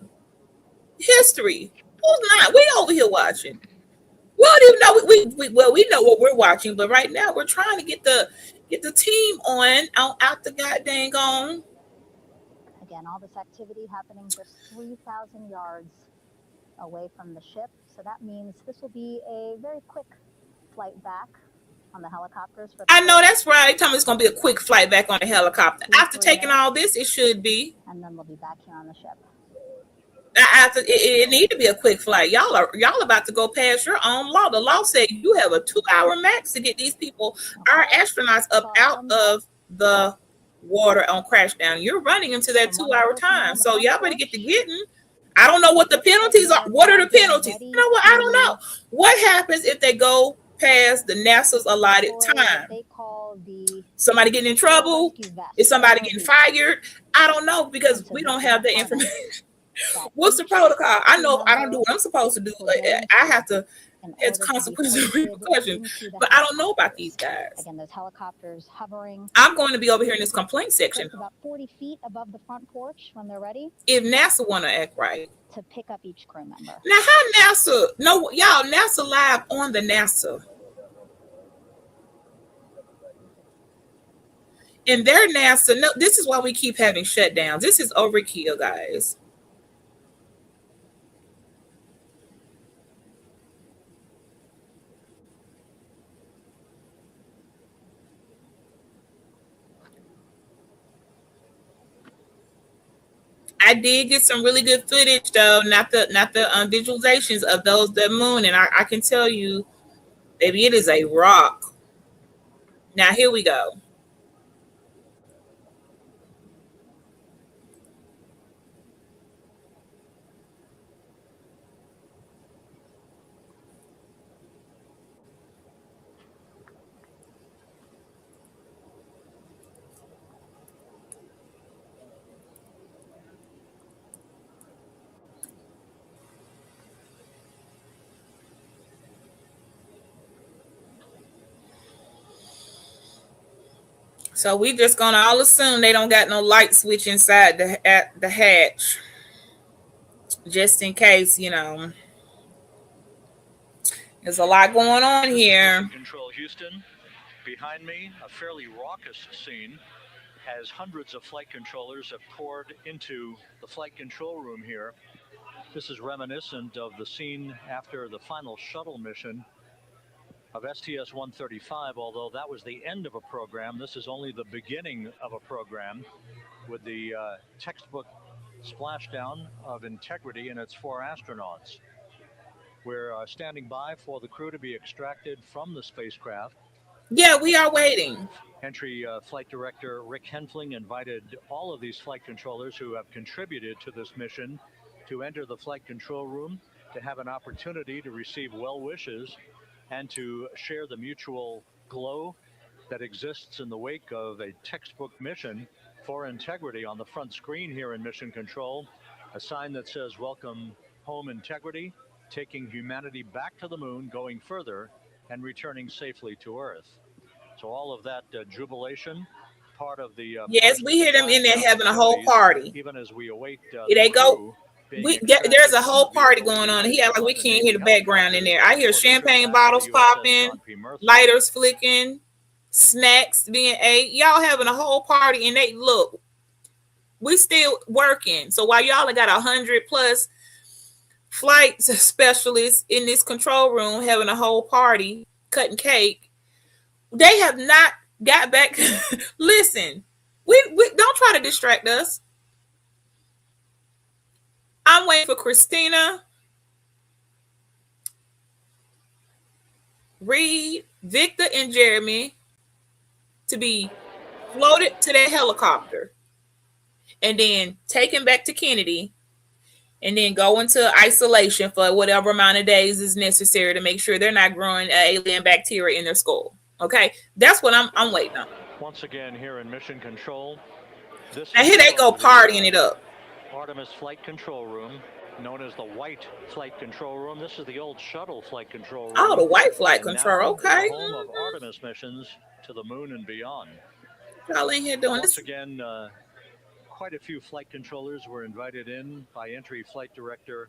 history. Who's not? We over here watching. We don't even know. We know what we're watching, but right now we're trying to get the team on out the goddamn on. Again, all this activity happening just 3,000 yards away from the ship. So that means this will be a very quick flight back on the helicopters. I know that's right. They tell me it's going to be a quick flight back on the helicopter. After taking all this, it should be. And then we'll be back here on the ship. After it need to be a quick flight. Y'all about to go past your own law. The law said you have a 2-hour max to get these people, our astronauts, up out of the water on crash down. You're running into that 2-hour time. So y'all better get to getting. I don't know what the penalties are. What are the penalties? You know what? I don't know. What happens if they go past the NASA's allotted time? Somebody getting in trouble? Is somebody getting fired? I don't know, because we don't have the information. What's the protocol? I know if I don't do what I'm supposed to do, I have to. It's consequences and repercussions, but I don't know about these guys. Again, those helicopters hovering. I'm going to be over here in this complaint section. About 40 feet above the front porch when they're ready. If NASA want to act right. To pick up each crew member. Now, how NASA? No, y'all, NASA live on the NASA. And their NASA, no, this is why we keep having shutdowns. This is overkill, guys. I did get some really good footage though, not the visualizations of the moon, and I can tell you, baby, it is a rock. Now here we go. So we just gonna all assume they don't got no light switch inside the hatch, just in case, you know. There's a lot going on here. Control Houston, behind me, a fairly raucous scene, as hundreds of flight controllers have poured into the flight control room here. This is reminiscent of the scene after the final shuttle mission of STS-135, although that was the end of a program. This is only the beginning of a program with the textbook splashdown of Integrity and its 4 astronauts. We're standing by for the crew to be extracted from the spacecraft. Yeah, we are waiting. Entry Flight Director Rick Henfling invited all of these flight controllers who have contributed to this mission to enter the flight control room to have an opportunity to receive well wishes and to share the mutual glow that exists in the wake of a textbook mission for Integrity. On the front screen here in Mission Control, a sign that says, "Welcome home, Integrity, taking humanity back to the moon, going further, and returning safely to Earth." So all of that jubilation, part of the... yes, we hear them in there having a whole party. Even as we await... they go... there's a whole party going on. He act like we can't hear the background in there. I hear champagne bottles popping, lighters flicking, snacks being ate. Y'all having a whole party, and they look. We still working. So while y'all got 100+ flight specialists in this control room having a whole party, cutting cake, they have not got back. Listen, we don't try to distract us. I'm waiting for Christina, Reed, Victor, and Jeremy to be floated to that helicopter and then taken back to Kennedy and then go into isolation for whatever amount of days is necessary to make sure they're not growing alien bacteria in their skull. Okay, that's what I'm waiting on. Once again, here in Mission Control, this now here they go partying it up. Artemis Flight Control Room, known as the White Flight Control Room. This is the old shuttle flight control room. Oh, the White Flight Control. Okay. The home of Artemis missions to the moon and beyond. Y'all in here doing Once this again, quite a few flight controllers were invited in by entry flight director.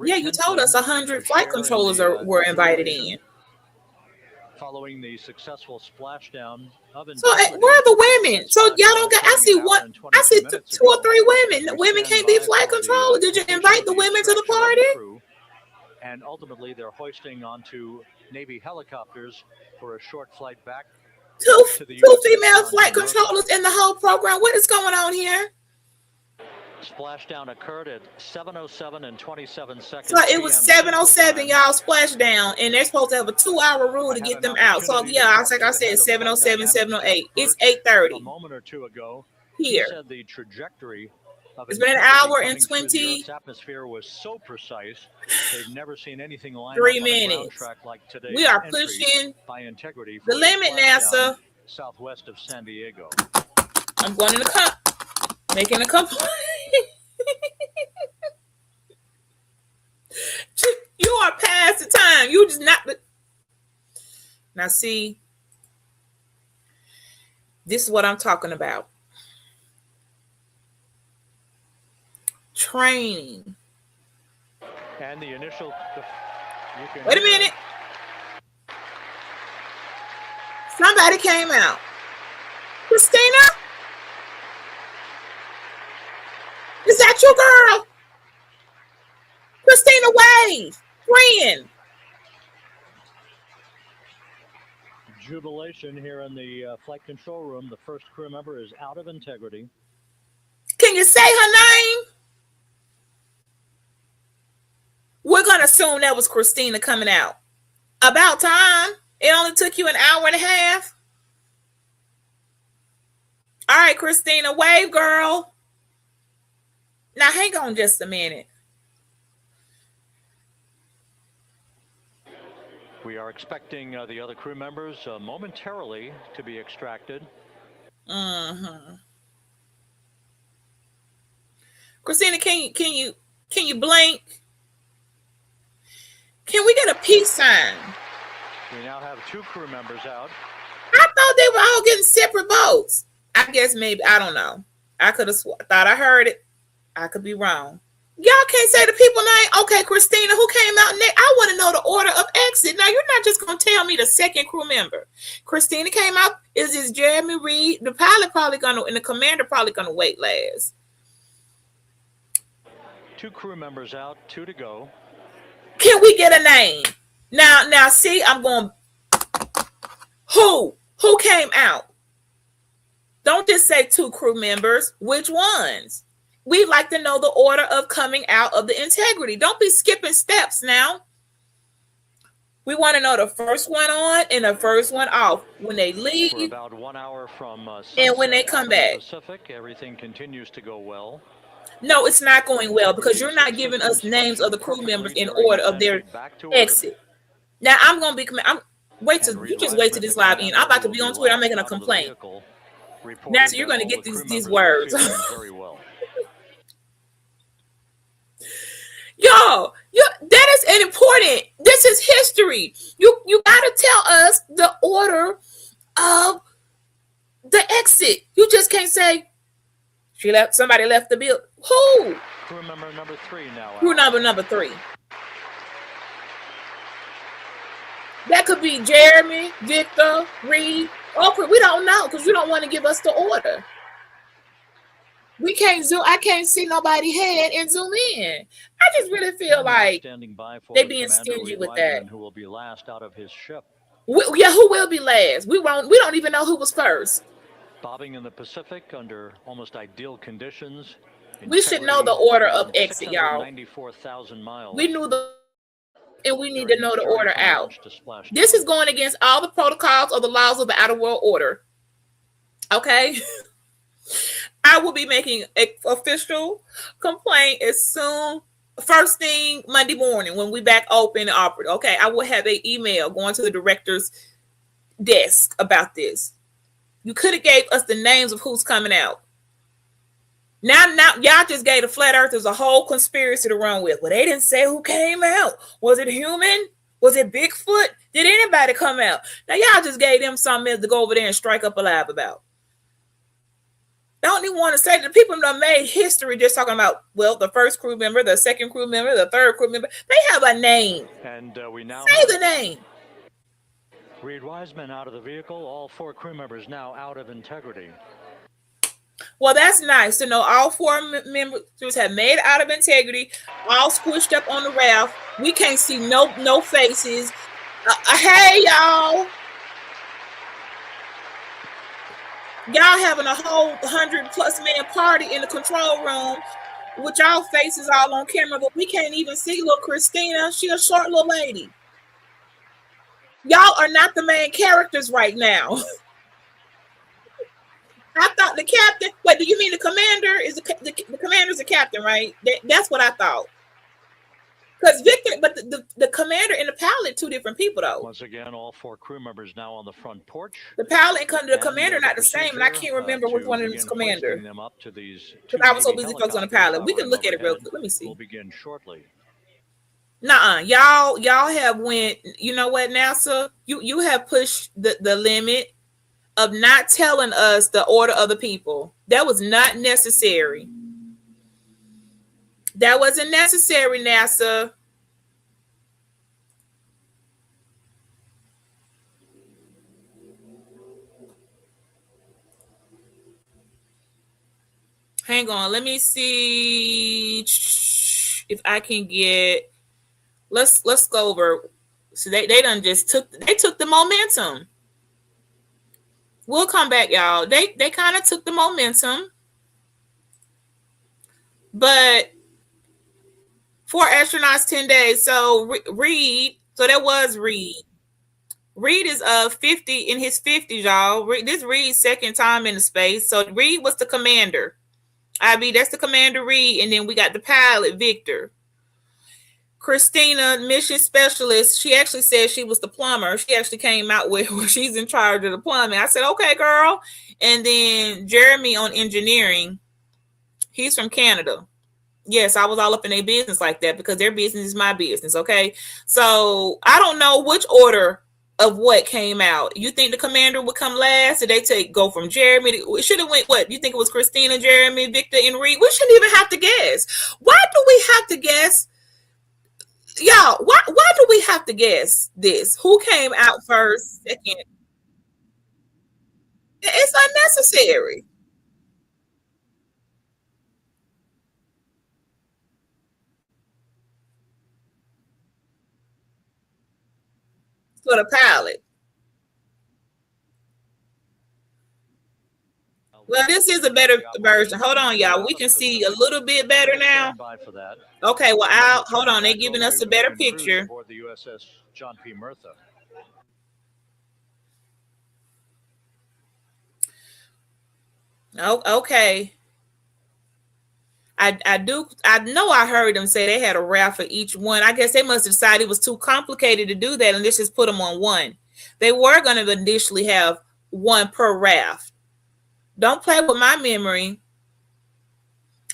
Yeah, you told us 100 flight controllers were invited in. Following the successful splashdown of so where are the women? So y'all don't get. I see 2 or 3 women. The women can't be flight controllers. Did you invite the women to the party? And ultimately, they're hoisting onto Navy helicopters for a short flight back. Two female flight controllers in the whole program. What is going on here? Splashdown occurred at 7:07 and 27 seconds. So it was 7:07, y'all splashed down, and they're supposed to have a 2-hour rule to get them out. So yeah, like I said, 7:07, 7:08. It's 8:30. A moment or two ago, here. He said the trajectory of it's been an hour and 20. The atmosphere was so precise, they've never seen anything line 3 up minutes. on a track like today. We are pushing by integrity the limit, NASA. Southwest of San Diego. I'm going in the making a complaint. You are past the time. You just not. Now, see, this is what I'm talking about. Training. And the initial. Wait a minute. Somebody came out. Christina? Is that your girl? Christina Wade, friend. Jubilation here in the flight control room. The first crew member is out of integrity. Can you say her name? We're going to assume that was Christina coming out. About time. It only took you an hour and a half. All right, Christina, wave, girl. Now, hang on just a minute. We are expecting the other crew members momentarily to be extracted. Christina, can you blink? Can we get a peace sign? We now have 2 crew members out. I thought they were all getting separate votes. I guess maybe, I don't know. I could have thought I heard it. I could be wrong. Y'all can't say the people name. Okay, Christina, who came out next? I want to know the order of exit. Now, you're not just going to tell me the second crew member. Christina came out. Is this Jeremy Reed? The pilot probably going to, and the commander probably going to wait last. 2 crew members out, 2 to go. Can we get a name? Now, see, I'm going, who came out? Don't just say 2 crew members. Which ones? We'd like to know the order of coming out of the integrity. Don't be skipping steps now. We want to know the first one on and the first one off. When they leave. We're about 1 hour from and when they come back. Pacific, everything continues to go well. No, it's not going well because you're not giving us names of the crew members in order of their exit. Now, I'm going to be... you just wait till this live end. I'm about to be on Twitter. I'm making a complaint. Now, so you're going to get these words. Very well. Yo, that is an important. This is history. You got to tell us the order of the exit. You just can't say somebody left the building. Who? Crew member number 3 now. Crew number 3. That could be Jeremy, Victor, Reed. Okay, we don't know because you don't want to give us the order. We can't zoom. I can't see nobody head and zoom in. I just really feel like they're being stingy with that. Who will be last out of his ship? Who will be last? We don't even know who was first. Bobbing in the Pacific under almost ideal conditions. We should know the order of exit, y'all. 694,000 miles. We knew and we need to know the order out. This is going against all the protocols or the laws of the outer world order. Okay? I will be making an official complaint first thing Monday morning when we back open and operate. Okay? I will have an email going to the director's desk about this. You could have gave us the names of who's coming out. Now, y'all just gave the flat earthers a whole conspiracy to run with. Well, they didn't say who came out. Was it human? Was it Bigfoot? Did anybody come out? Now, y'all just gave them something to go over there and strike up a live about. Don't even want to say the people that made history just talking about, well, the first crew member, the second crew member, the third crew member. They have a name. And we now say the name. Reed Wiseman out of the vehicle. All 4 crew members now out of integrity. Well, that's nice to know all 4 members have made it out of integrity, all squished up on the raft. We can't see no faces. Hey, y'all. Y'all having a whole 100+ man party in the control room with y'all faces all on camera, but we can't even see little Christina. She a short little lady. Y'all are not the main characters right now. I thought the captain. Wait, do you mean the commander? Is the commander's the captain, right? That's what I thought. Because Victor, but the commander and the pilot, 2 different people, though. Once again, all 4 crew members now on the front porch. The pilot and the commander not the same, and I can't remember which one of them is commander. Because I was so busy focused on the pilot. We can look at it real quick. Let me see. We'll begin shortly. Nuh-uh. Y'all have went. You know what, NASA? You have pushed the limit of not telling us the order of the people. That was not necessary. That wasn't necessary, NASA. Hang on, let me see if I can get. Let's go over. So they done just took the momentum. We'll come back, y'all. They kind of took the momentum, but 4 astronauts, 10 days. So Reed, so that was Reed. Reed is 50 in his 50s, y'all. This Reed's second time in the space. So Reed was the commander. That's the commander Reed, and then we got the pilot Victor. Christina, mission specialist, she actually said she was the plumber. She actually came out with where she's in charge of the plumbing. I said, okay, girl. And then Jeremy on engineering. He's from Canada. Yes, I was all up in their business like that because their business is my business, okay? So I don't know which order of what came out. You think the commander would come last? Did they go from Jeremy? It should have went what? You think it was Christina, Jeremy, Victor, and Reed? We shouldn't even have to guess. Why do we have to guess? Y'all, why do we have to guess this? Who came out first, second? It's unnecessary. For the pilot. Well, this is a better version. Hold on, y'all. We can see a little bit better now. Okay, well, hold on. They're giving us a better picture. The USS John P. Murtha. Oh, okay. I know I heard them say they had a raft for each one. I guess they must have decided it was too complicated to do that, and let's just put them on one. They were going to initially have one per raft. Don't play with my memory.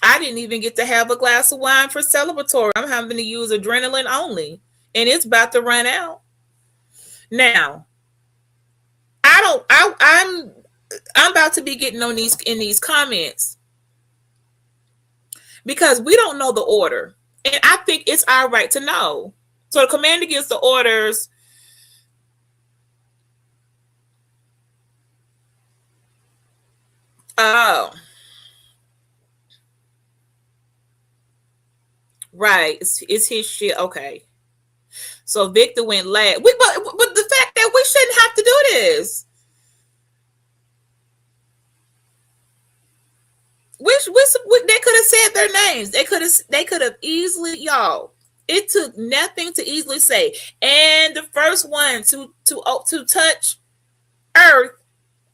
I didn't even get to have a glass of wine for celebratory. I'm having to use adrenaline only, and it's about to run out. Now, I'm about to be getting on these comments because we don't know the order, and I think it's our right to know. So the commander gives the orders. Oh, right. It's his shit. Okay. So Victor went last. But the fact that we shouldn't have to do this. They could have said said their names. They could have easily, y'all. It took nothing to easily say. And the first one to touch Earth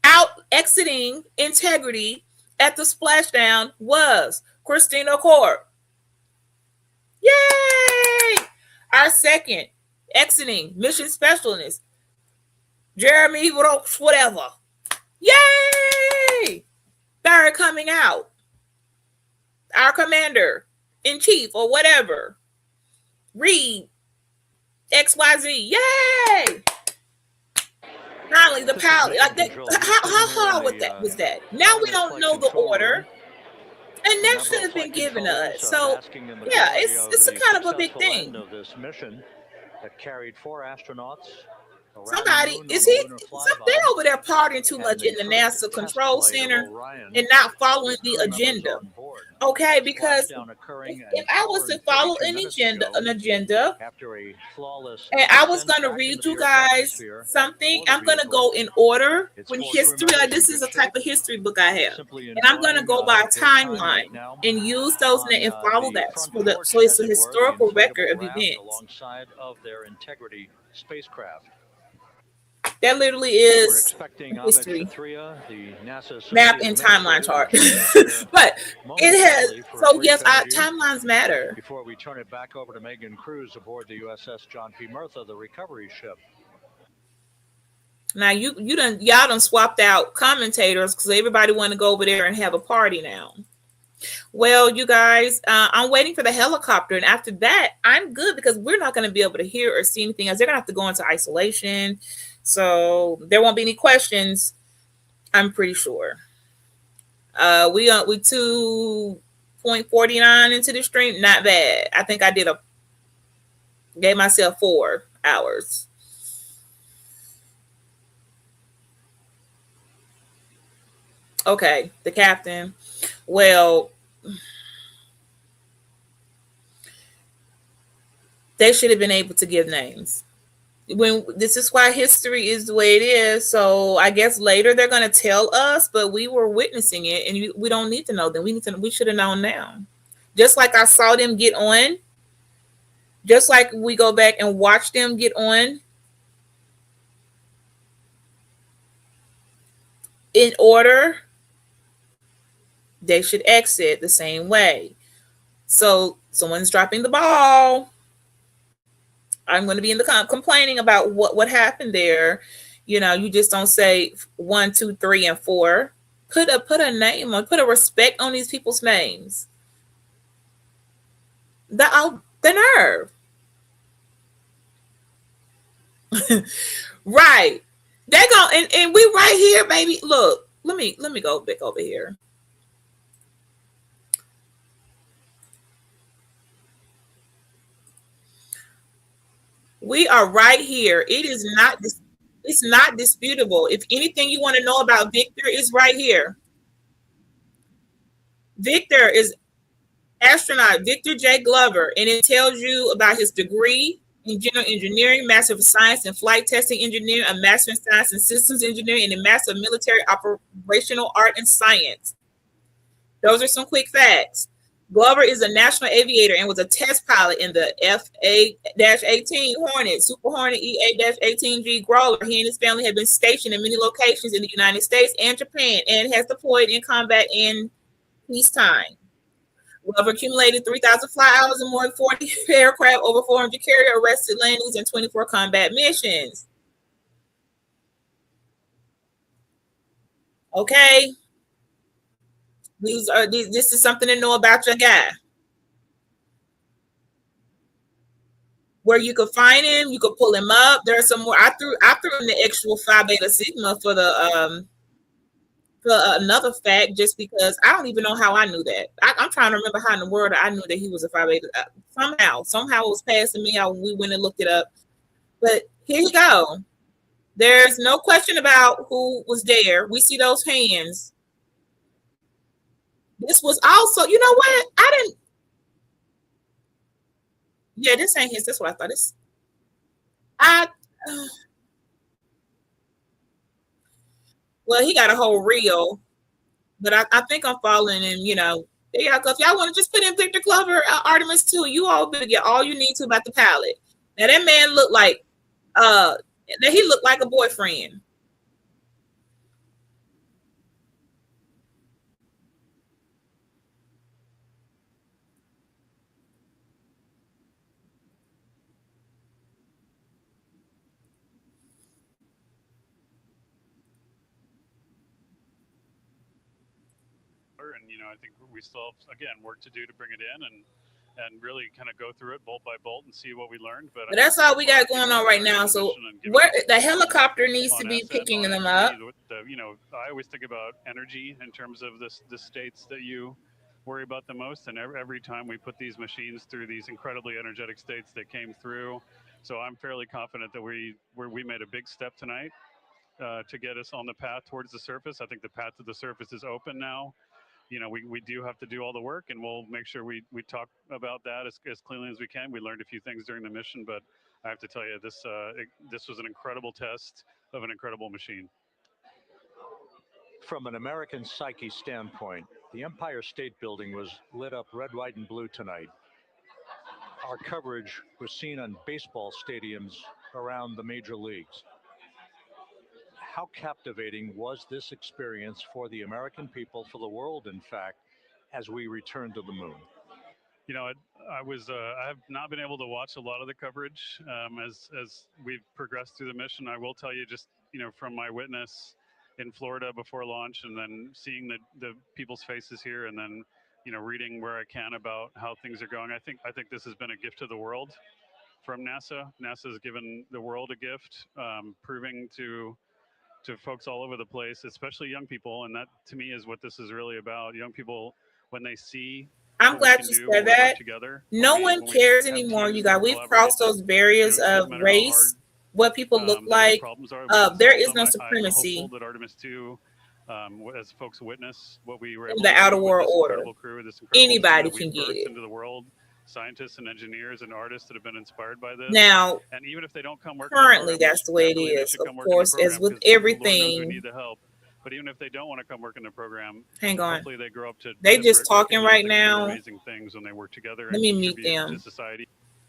out exiting integrity at the splashdown was Christina Court. Yay! Our second exiting mission specialist, Jeremy Brooks, whatever. Yay! Third coming out, our commander in chief or whatever, Reed XYZ. Yay! Finally, the pilot. Like how hard was that? Now we don't know the order, and that should have been given to us. So yeah, it's a kind of a big thing. Of this mission that carried 4 astronauts. Somebody they're over there partying too much in the NASA control center and not following the agenda. Okay, because if I was to follow an agenda, and I was going to read you guys something, I'm going to go in order when history. Like this is a type of history book I have, and I'm going to go by timeline and use those and follow that. So it's a historical record of events. Alongside of their Integrity spacecraft. That literally is history map and timeline chart. But it has, so yes, timelines matter. Before we turn it back over to Megan Cruz aboard the USS John P. Murtha, the recovery ship. Now y'all done swapped out commentators because everybody want to go over there and have a party now. Well, you guys, I'm waiting for the helicopter, and after that, I'm good because we're not going to be able to hear or see anything else. They're going to have to go into isolation. So there won't be any questions, I'm pretty sure. We 2.49 into the stream. Not bad. I think I gave myself 4 hours. Okay, the captain. Well, they should have been able to give names. This is why history is the way it is. So I guess later they're going to tell us, but we were witnessing it, and we don't need to know them. We should have known now. Just like I saw them get on, just like we go back and watch them get on in order, they should exit the same way. So someone's dropping the ball. I'm going to be in the complaining about what happened there. You just don't say 1, 2, 3, and 4. Put a name on, put a respect on these people's names. The nerve. Right. They're going and we right here, baby. Look, let me go back over here. We are right here. It's not disputable. If anything you want to know about Victor is right here. Victor is astronaut Victor J. Glover, and it tells you about his degree in general engineering, Master of Science in Flight Testing Engineering, a Master in Science in Systems Engineering, and a Master of Military Operational Art and Science. Those are some quick facts. Glover is a national aviator and was a test pilot in the FA-18 Hornet, Super Hornet EA-18G Growler. He and his family have been stationed in many locations in the United States and Japan and has deployed in combat in peacetime. Glover accumulated 3,000 flight hours and more than 40 aircraft, over 400 carrier arrested landings, and 24 combat missions. Okay. This is something to know about your guy. Where you could find him, you could pull him up. There's some more. I threw in the actual Phi Beta Sigma for another fact, just because I don't even know how I knew that. I'm trying to remember how in the world I knew that he was a Phi Beta. Somehow it was passing me. We went and looked it up. But here you go. There's no question about who was there. We see those hands. This was also, you know what? Yeah, this ain't his. That's what I thought. Well, he got a whole reel, but I think I'm following him, There y'all go. If y'all want to just put in Victor Glover, Artemis too, you all be get all you need to about the pilot. Now that man looked like that he looked like a boyfriend. And I think we still have, again, work to do to bring it in and really kind of go through it bolt by bolt and see what we learned. But that's all we got going on right now. So where the helicopter needs to be picking them up. I always think about energy in terms of the states that you worry about the most. And every time we put these machines through these incredibly energetic states that came through. So I'm fairly confident that we made a big step tonight to get us on the path towards the surface. I think the path to the surface is open now. We do have to do all the work, and we'll make sure we talk about that as cleanly as we can. We learned a few things during the mission, but I have to tell you, this was an incredible test of an incredible machine. From an American psyche standpoint, the Empire State Building was lit up red, white, and blue tonight. Our coverage was seen on baseball stadiums around the major leagues. How captivating was this experience for the American people, for the world, in fact, as we return to the moon? I have not been able to watch a lot of the coverage as we've progressed through the mission. I will tell you, just from my witness in Florida before launch, and then seeing the people's faces here, and then reading where I can about how things are going. I think this has been a gift to the world from NASA. NASA has given the world a gift, proving to folks all over the place, especially young people. And that, to me, is what this is really about. Young people, when they see I'm glad you said that. No one cares anymore, you guys. We've crossed those barriers of race, what people look like. There is no supremacy. I'm hopeful that Artemis 2, as folks witness what we were able the to outer do world with this order. incredible crew, this incredible Anybody team that can get it into the world. Scientists and engineers and artists that have been inspired by this. Now, and even if they don't come work currently, that's the way it is. Of course, as with everything. We need the help. But even if they don't want to come work in the program, hang on. Hopefully they grow up to. They just talking right now. Amazing things when they work together. Let me mute them. To society.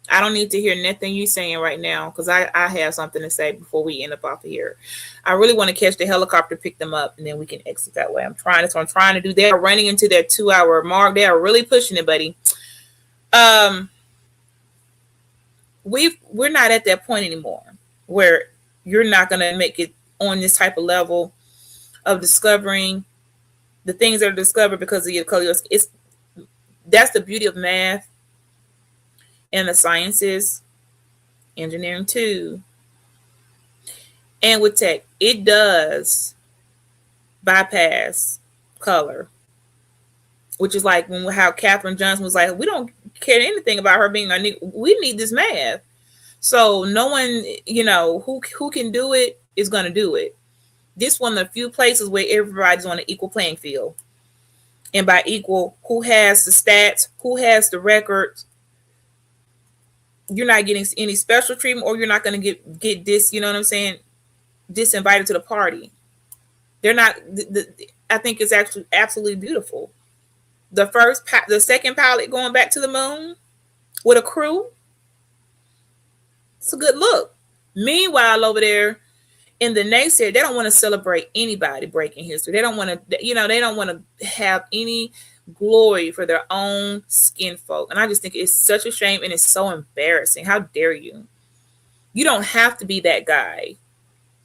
I don't need to hear nothing you saying right now because I have something to say before we end up off of here. I really want to catch the helicopter, pick them up, and then we can exit that way. I'm trying to do. They are running into their 2-hour mark. They are really pushing it, buddy. We're not at that point anymore where you're not going to make it on this type of level of discovering the things that are discovered because of your color. That's the beauty of math and the sciences, engineering too, and with tech. It does bypass color, which is like how Katherine Johnson was like, we don't care anything about her being we need this math. So no one, who can do it is going to do it. This one of the few places where everybody's on an equal playing field. And by equal, who has the stats, who has the records. You're not getting any special treatment, or you're not going to get this, you know what I'm saying, disinvited to the party. They're not, I think it's actually absolutely beautiful. The second pilot going back to the moon with a crew, it's a good look. Meanwhile, over there in the naysayer, they don't want to celebrate anybody breaking history. They don't want to, they don't want to have any glory for their own skin folk. And I just think it's such a shame and it's so embarrassing. How dare you? You don't have to be that guy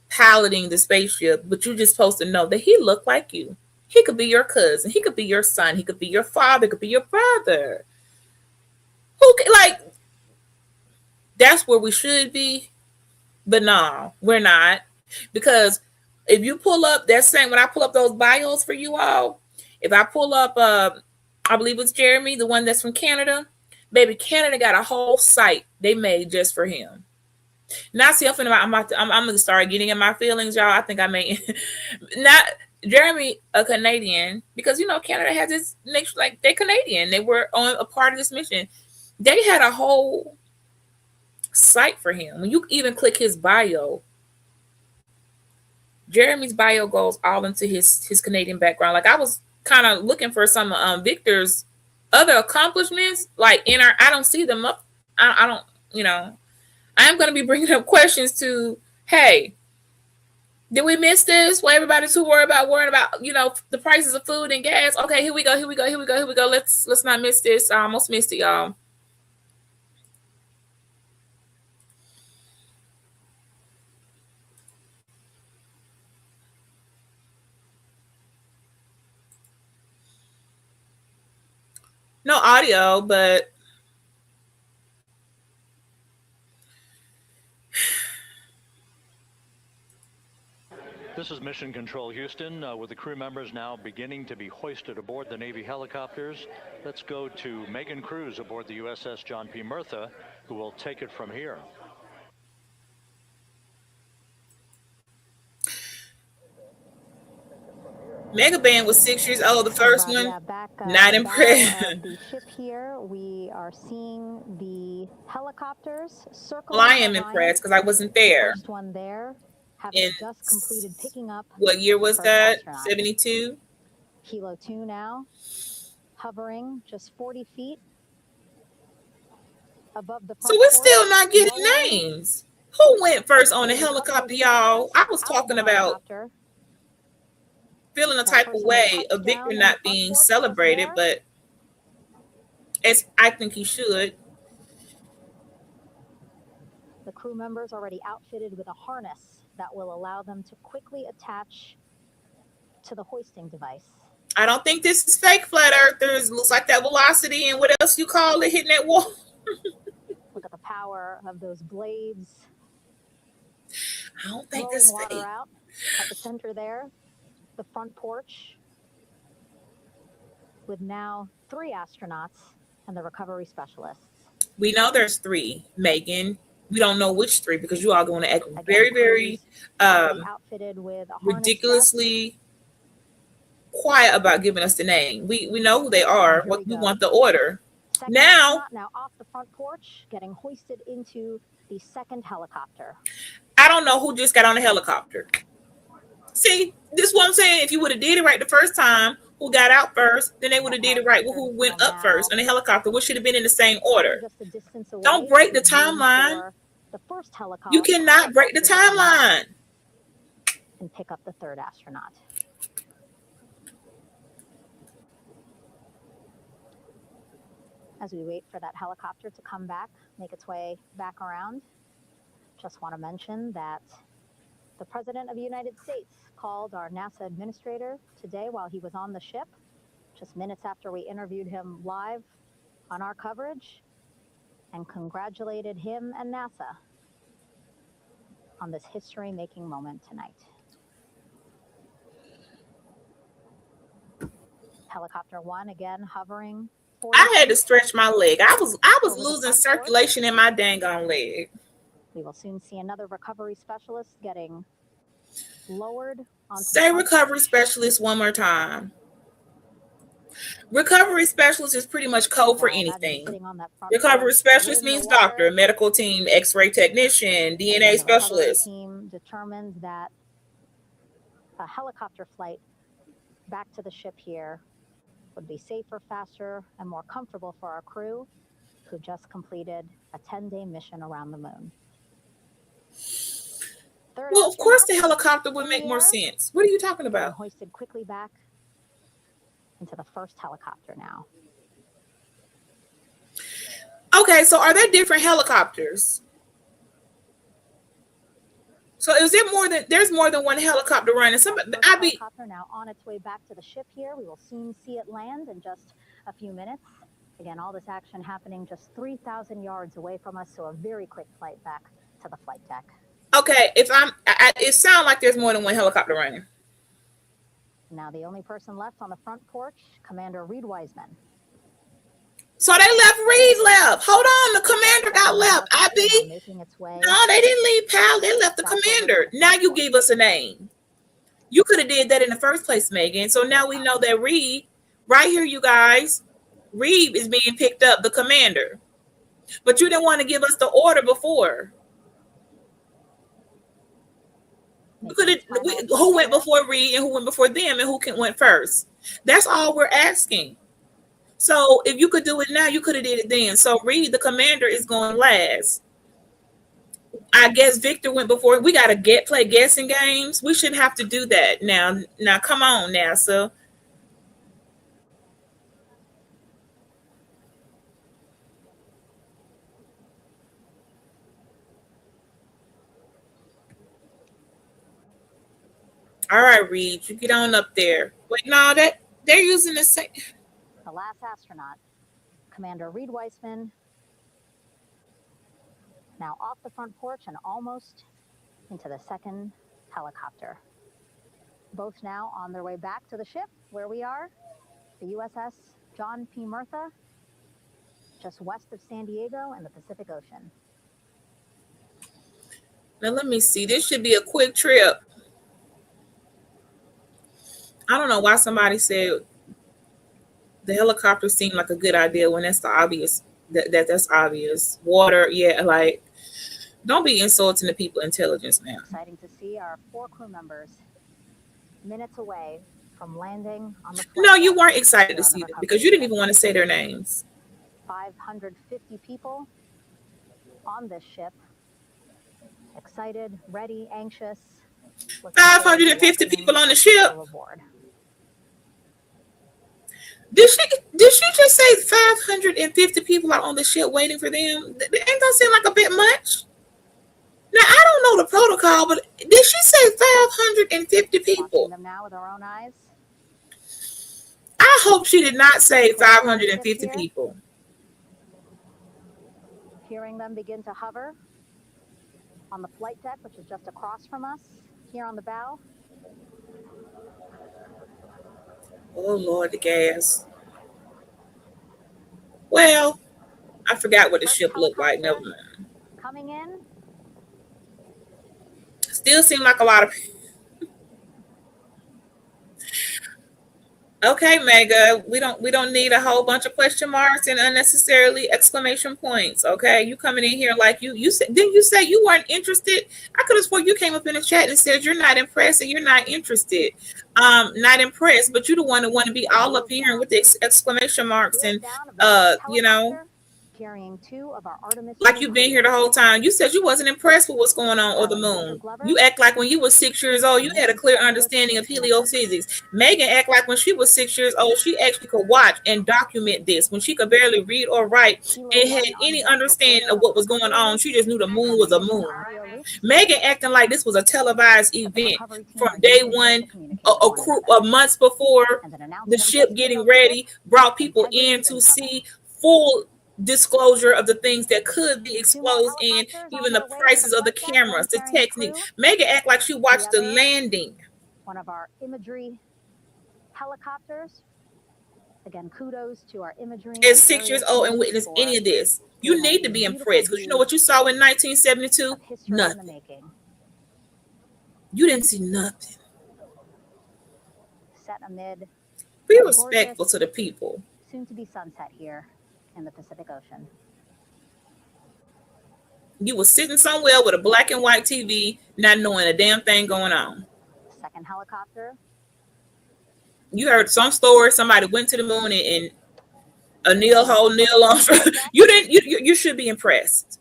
piloting the spaceship, but you're just supposed to know that he looked like you. He could be your cousin. He could be your son. He could be your father. He could be your brother. That's where we should be. But no, we're not. Because if you pull up that same, when I pull up those bios for you all, if I pull up, I believe it's Jeremy, the one that's from Canada, baby, Canada got a whole site they made just for him. Now, see, I'm going to start getting in my feelings, y'all. I think I may not Jeremy, a Canadian, because Canada has this nation, like they're Canadian. They were on a part of this mission. They had a whole site for him. When you even click his bio, Jeremy's bio goes all into his Canadian background. Like I was kind of looking for some Victor's other accomplishments. Like in our, I don't see them up. I don't, you know. I am going to be bringing up questions to, hey, did we miss this? Well, everybody's too worried about, you know, the prices of food and gas. Okay, here we go. Let's not miss this. I almost missed it, y'all. No audio, but This is Mission Control Houston, with the crew members now beginning to be hoisted aboard the Navy helicopters. Let's go to Megan Cruz aboard the USS John P. Murtha, who will take it from here. Mega Band was 6 years old. The first one, not impressed. The ship here, we are seeing the helicopters circling. Well, I am impressed because I wasn't there. First one there, having just completed picking up. What year was that? 72. Kilo 2 now, hovering just 40 feet above the. So we're still not getting names. Who went first on the helicopter, y'all? I was talking about feeling a type of way of Victor not being celebrated, but I think he should. The crew members already outfitted with a harness that will allow them to quickly attach to the hoisting device. I don't think this is fake flat earthers. Looks like that velocity and what else you call it hitting that wall. Look at the power of those blades. I don't think this is water fake. out at the center there. The front porch with now 3 astronauts and the recovery specialists. We know there's 3, Megan. We don't know which 3 because you all going to act very, very outfitted with ridiculously quiet about giving us the name. We know who they are. We want the order. Now off the front porch, getting hoisted into the second helicopter. I don't know who just got on the helicopter. See, this is what I'm saying. If you would have did it right the first time, who got out first, then they would have did it right with who went up first on the helicopter, which should have been in the same order. Don't break the timeline. The first helicopter. You cannot break the timeline. And pick up the third astronaut. As we wait for that helicopter to come back, make its way back around, just want to mention that the President of the United States called our NASA administrator today while he was on the ship, just minutes after we interviewed him live on our coverage, and congratulated him and NASA on this history-making moment tonight. Helicopter 1 again hovering. I had to stretch my leg. I was losing circulation in my dang on leg. We will soon see another recovery specialist getting lowered. Say recovery specialist one more time. Recovery specialist is pretty much code for anything. Recovery specialist means doctor, medical team, X-ray technician, DNA specialist. The team determines that a helicopter flight back to the ship here would be safer, faster, and more comfortable for our crew who just completed a 10-day mission around the moon. Well, of course the helicopter would make more sense. What are you talking about? Hoisted quickly back into the first helicopter now. Okay, so are there different helicopters? So is there there's more than one helicopter running? Helicopter now on its way back to the ship here. We will soon see it land in just a few minutes. Again, all this action happening just 3,000 yards away from us, so a very quick flight back to the flight deck. Okay, it sounds like there's more than one helicopter running. Now the only person left on the front porch, Commander Reed Wiseman. So they left Reed left. Hold on, the commander got left. No, they didn't leave Pal. They left the commander. Now you gave us a name. You could have did that in the first place, Megan. So now we know that Reed, right here, you guys, Reed is being picked up, the commander. But you didn't want to give us the order before. who went before Reed and who went before them and who went first. That's all we're asking. So if you could do it now, you could have did it then. So Reed, the commander, is going last. I guess Victor went before. We gotta play guessing games. We shouldn't have to do that now. Now come on, NASA. All right, Reed, you get on up there. Wait, no, that they're using the same. The last astronaut, Commander Reed Weissman, now off the front porch and almost into the second helicopter. Both now on their way back to the ship where we are, the USS John P. Murtha, just west of San Diego in the Pacific Ocean. Now let me see. This should be a quick trip. I don't know why somebody said the helicopter seemed like a good idea when that's the obvious. That's obvious. Water, yeah, like don't be insulting the people intelligence now. Exciting to see our 4 crew members minutes away from landing on the No, you weren't excited to see them because you didn't even want to say their names. 550 people on this ship. Excited, ready, anxious. 550 people on the ship. Did she just say 550 people are on the ship waiting for them? Ain't that seem like a bit much? Now I don't know the protocol, but did she say 550 people? Them now with our own eyes. I hope she did not say 550 people. Hearing them begin to hover on the flight deck, which is just across from us, here on the bow. Oh Lord, the gas. Well, I forgot what the ship looked like. Never mind. Coming in. Still seem like a lot of people. Okay, Mega, we don't need a whole bunch of question marks and unnecessarily exclamation points. Okay, you coming in here like you said, didn't you say you weren't interested? I could have sworn you came up in the chat and said you're not impressed and you're not interested. Not impressed, but you're the one that want to be all up here with the exclamation marks and you know. Carrying 2 of our Artemis. Like you've been here the whole time. You said you wasn't impressed with what's going on or the moon. You act like when you were 6 years old, you had a clear understanding of heliophysics. Megan act like when she was 6 years old, she actually could watch and document this. When she could barely read or write and had any understanding of what was going on, she just knew the moon was a moon. Megan acting like this was a televised event from day one, a months before the ship getting ready, brought people in to see full disclosure of the things that could be exposed and even the prices of the cameras, the technique. Megan act like she watched the landing. One of our imagery helicopters. Again, kudos to our imagery. Is 6 years old and witnessed any of this. You need to be impressed because you know what you saw in 1972? Nothing. You didn't see nothing. Set amid. Be respectful to the people. Soon to be sunset here in the Pacific Ocean. You were sitting somewhere with a black and white TV, not knowing a damn thing going on. Second helicopter. You heard some story. Somebody went to the moon and Neil Armstrong. You should be impressed.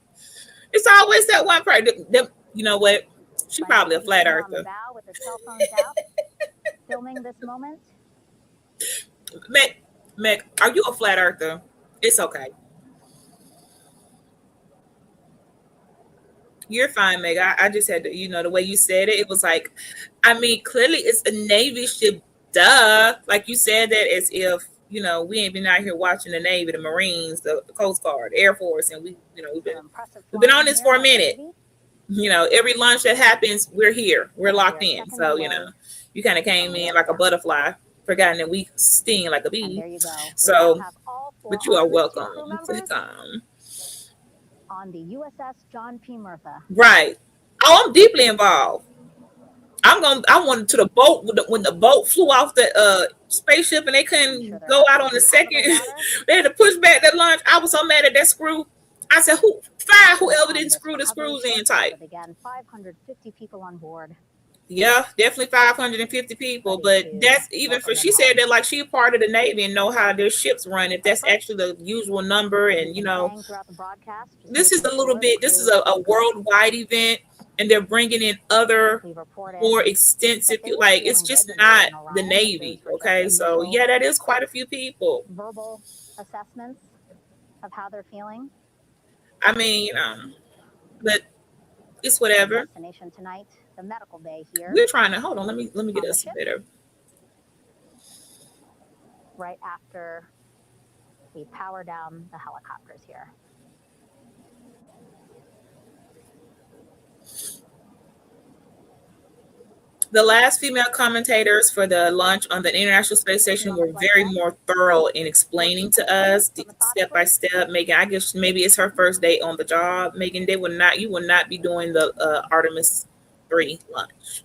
It's always that one part. You know what? She's probably a flat earther. With her cell phones out, filming this moment. Meg, are you a flat earther? It's okay. You're fine, Meg. I just had to, the way you said it, it was like, I mean, clearly it's a Navy ship, duh. Like you said that as if, we ain't been out here watching the Navy, the Marines, the Coast Guard, Air Force, and we've been on this for a minute. Every lunch that happens, we're here. We're locked in. So, you kind of came in like a butterfly, forgotten that we sting like a bee. There you go. So, but you are welcome to come. On the USS John P. Murtha. Right. Oh, I'm deeply involved. I wanted to the boat when the boat flew off the spaceship and they couldn't go out on the second. They had to push back that launch. I was so mad at that screw. I said, whoever didn't screw the screws in tight. Again, 550 people on board. Yeah, definitely 550 people, but that's even for, she said that like she a part of the Navy and know how their ships run, if that's actually the usual number. And this is a little bit, this is a worldwide event, and they're bringing in other more extensive, like it's just not the Navy. Okay, so yeah, that is quite a few people. Verbal assessments of how they're feeling. I mean, but it's whatever. Destination tonight, the medical bay here. We're trying to hold on. Let me get us better. Right after we power down the helicopters here. The last female commentators for the launch on the International Space Station were very more thorough in explaining to us step by step. Megan, I guess maybe it's her first day on the job. Megan, you will not be doing the Artemis 3 launch.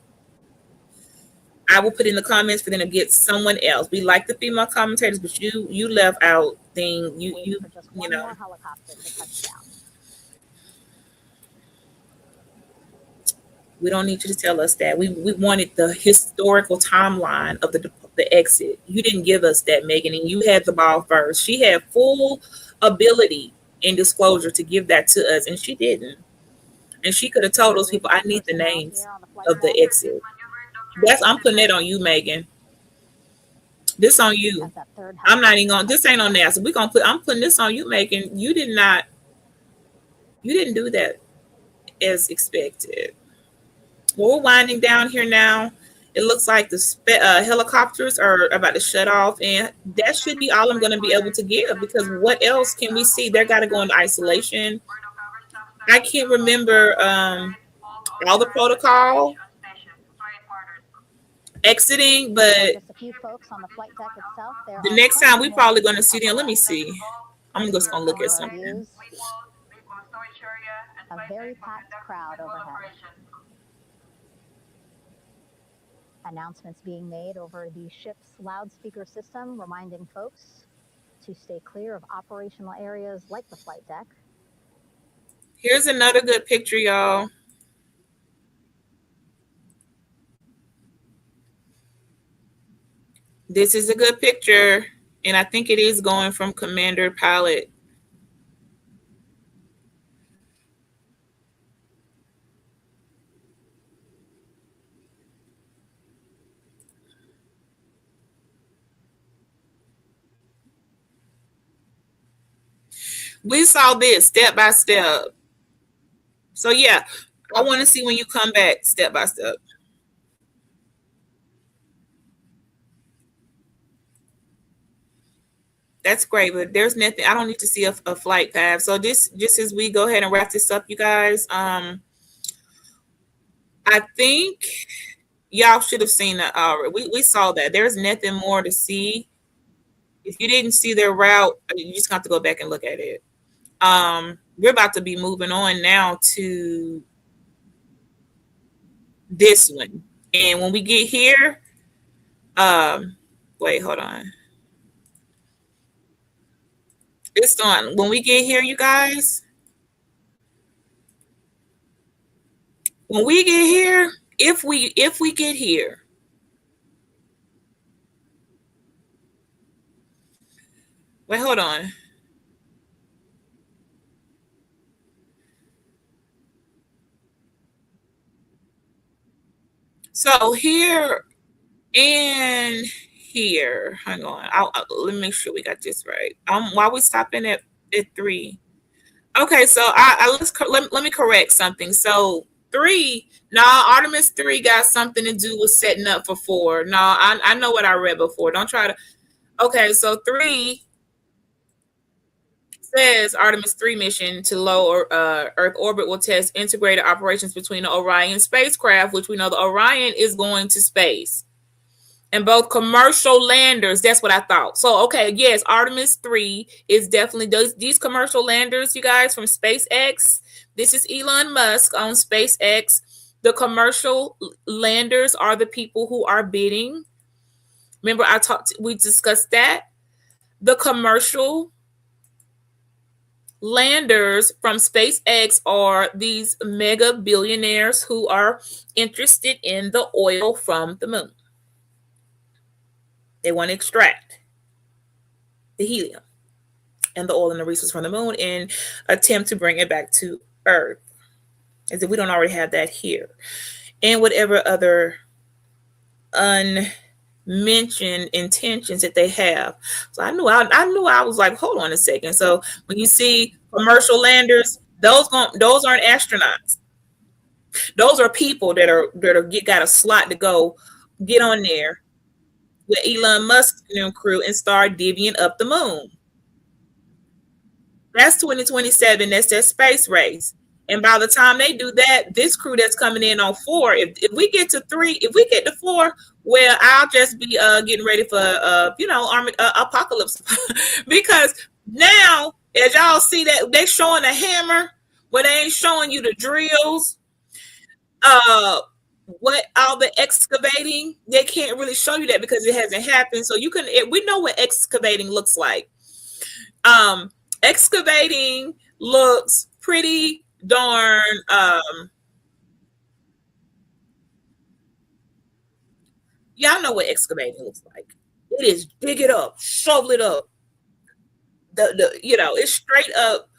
I will put in the comments for them to get someone else. We like the female commentators, but you left out you know. We don't need you to tell us that. We wanted the historical timeline of the exit. You didn't give us that, Megan, and you had the ball first. She had full ability and disclosure to give that to us, and she didn't. And she could have told those people, I need the names of the exit. I'm putting that on you, Megan. This on you. I'm not even going, this ain't on NASA. I'm putting this on you, Megan. You didn't do that as expected. Well, we're winding down here now. It looks like the helicopters are about to shut off, and that should be all I'm going to be able to give, because what else can we see? They're got to go into isolation. I can't remember all the protocol exiting, but the next time we probably going to see them. Let me see. I'm just going to look at something. A very packed crowd overhead. Announcements being made over the ship's loudspeaker system, reminding folks to stay clear of operational areas like the flight deck. Here's another good picture, y'all. This is a good picture, and I think it is going from Commander Pilot. We saw this step by step. So yeah, I want to see when you come back step by step. That's great, but there's nothing. I don't need to see a flight path. So just as we go ahead and wrap this up, you guys, I think y'all should have seen that already. We saw that. There's nothing more to see. If you didn't see their route, you just have to go back and look at it. We're about to be moving on now to this one. And when we get here, wait, hold on. It's on. When we get here, you guys, when we get here, if we get here, wait, hold on. So here and here, hang on. Let me make sure we got this right. While we stopping at 3. Okay, so let me correct something. So 3, Artemis 3 got something to do with setting up for 4. No, I know what I read before. Don't try to. Okay, so 3 says Artemis 3 mission to low Earth orbit will test integrated operations between the Orion spacecraft, which we know the Orion is going to space, and both commercial landers. That's what I thought. So, okay, yes, Artemis 3 is definitely these commercial landers, you guys, from SpaceX. This is Elon Musk on SpaceX. The commercial landers are the people who are bidding. Remember, we discussed that. The commercial landers from SpaceX are these mega billionaires who are interested in the oil from the moon. They want to extract the helium and the oil and the resources from the moon and attempt to bring it back to Earth, as if we don't already have that here. And whatever other unmentioned intentions that they have. So I knew I was like, hold on a second. So when you see commercial landers, those aren't astronauts. Those are people that got a slot to go get on there with Elon Musk's crew and start divvying up the moon. That's 2027. That's their space race. And by the time they do that, this crew that's coming in on 4, if we get to 3, if we get to 4, well, I'll just be getting ready for apocalypse because now, as y'all see that they're showing a hammer, where they ain't showing you the drills, what all the excavating, they can't really show you that because it hasn't happened. So we know what excavating looks like. Excavating looks pretty darn y'all know what excavating looks like. It is dig it up, shovel it up. It's straight up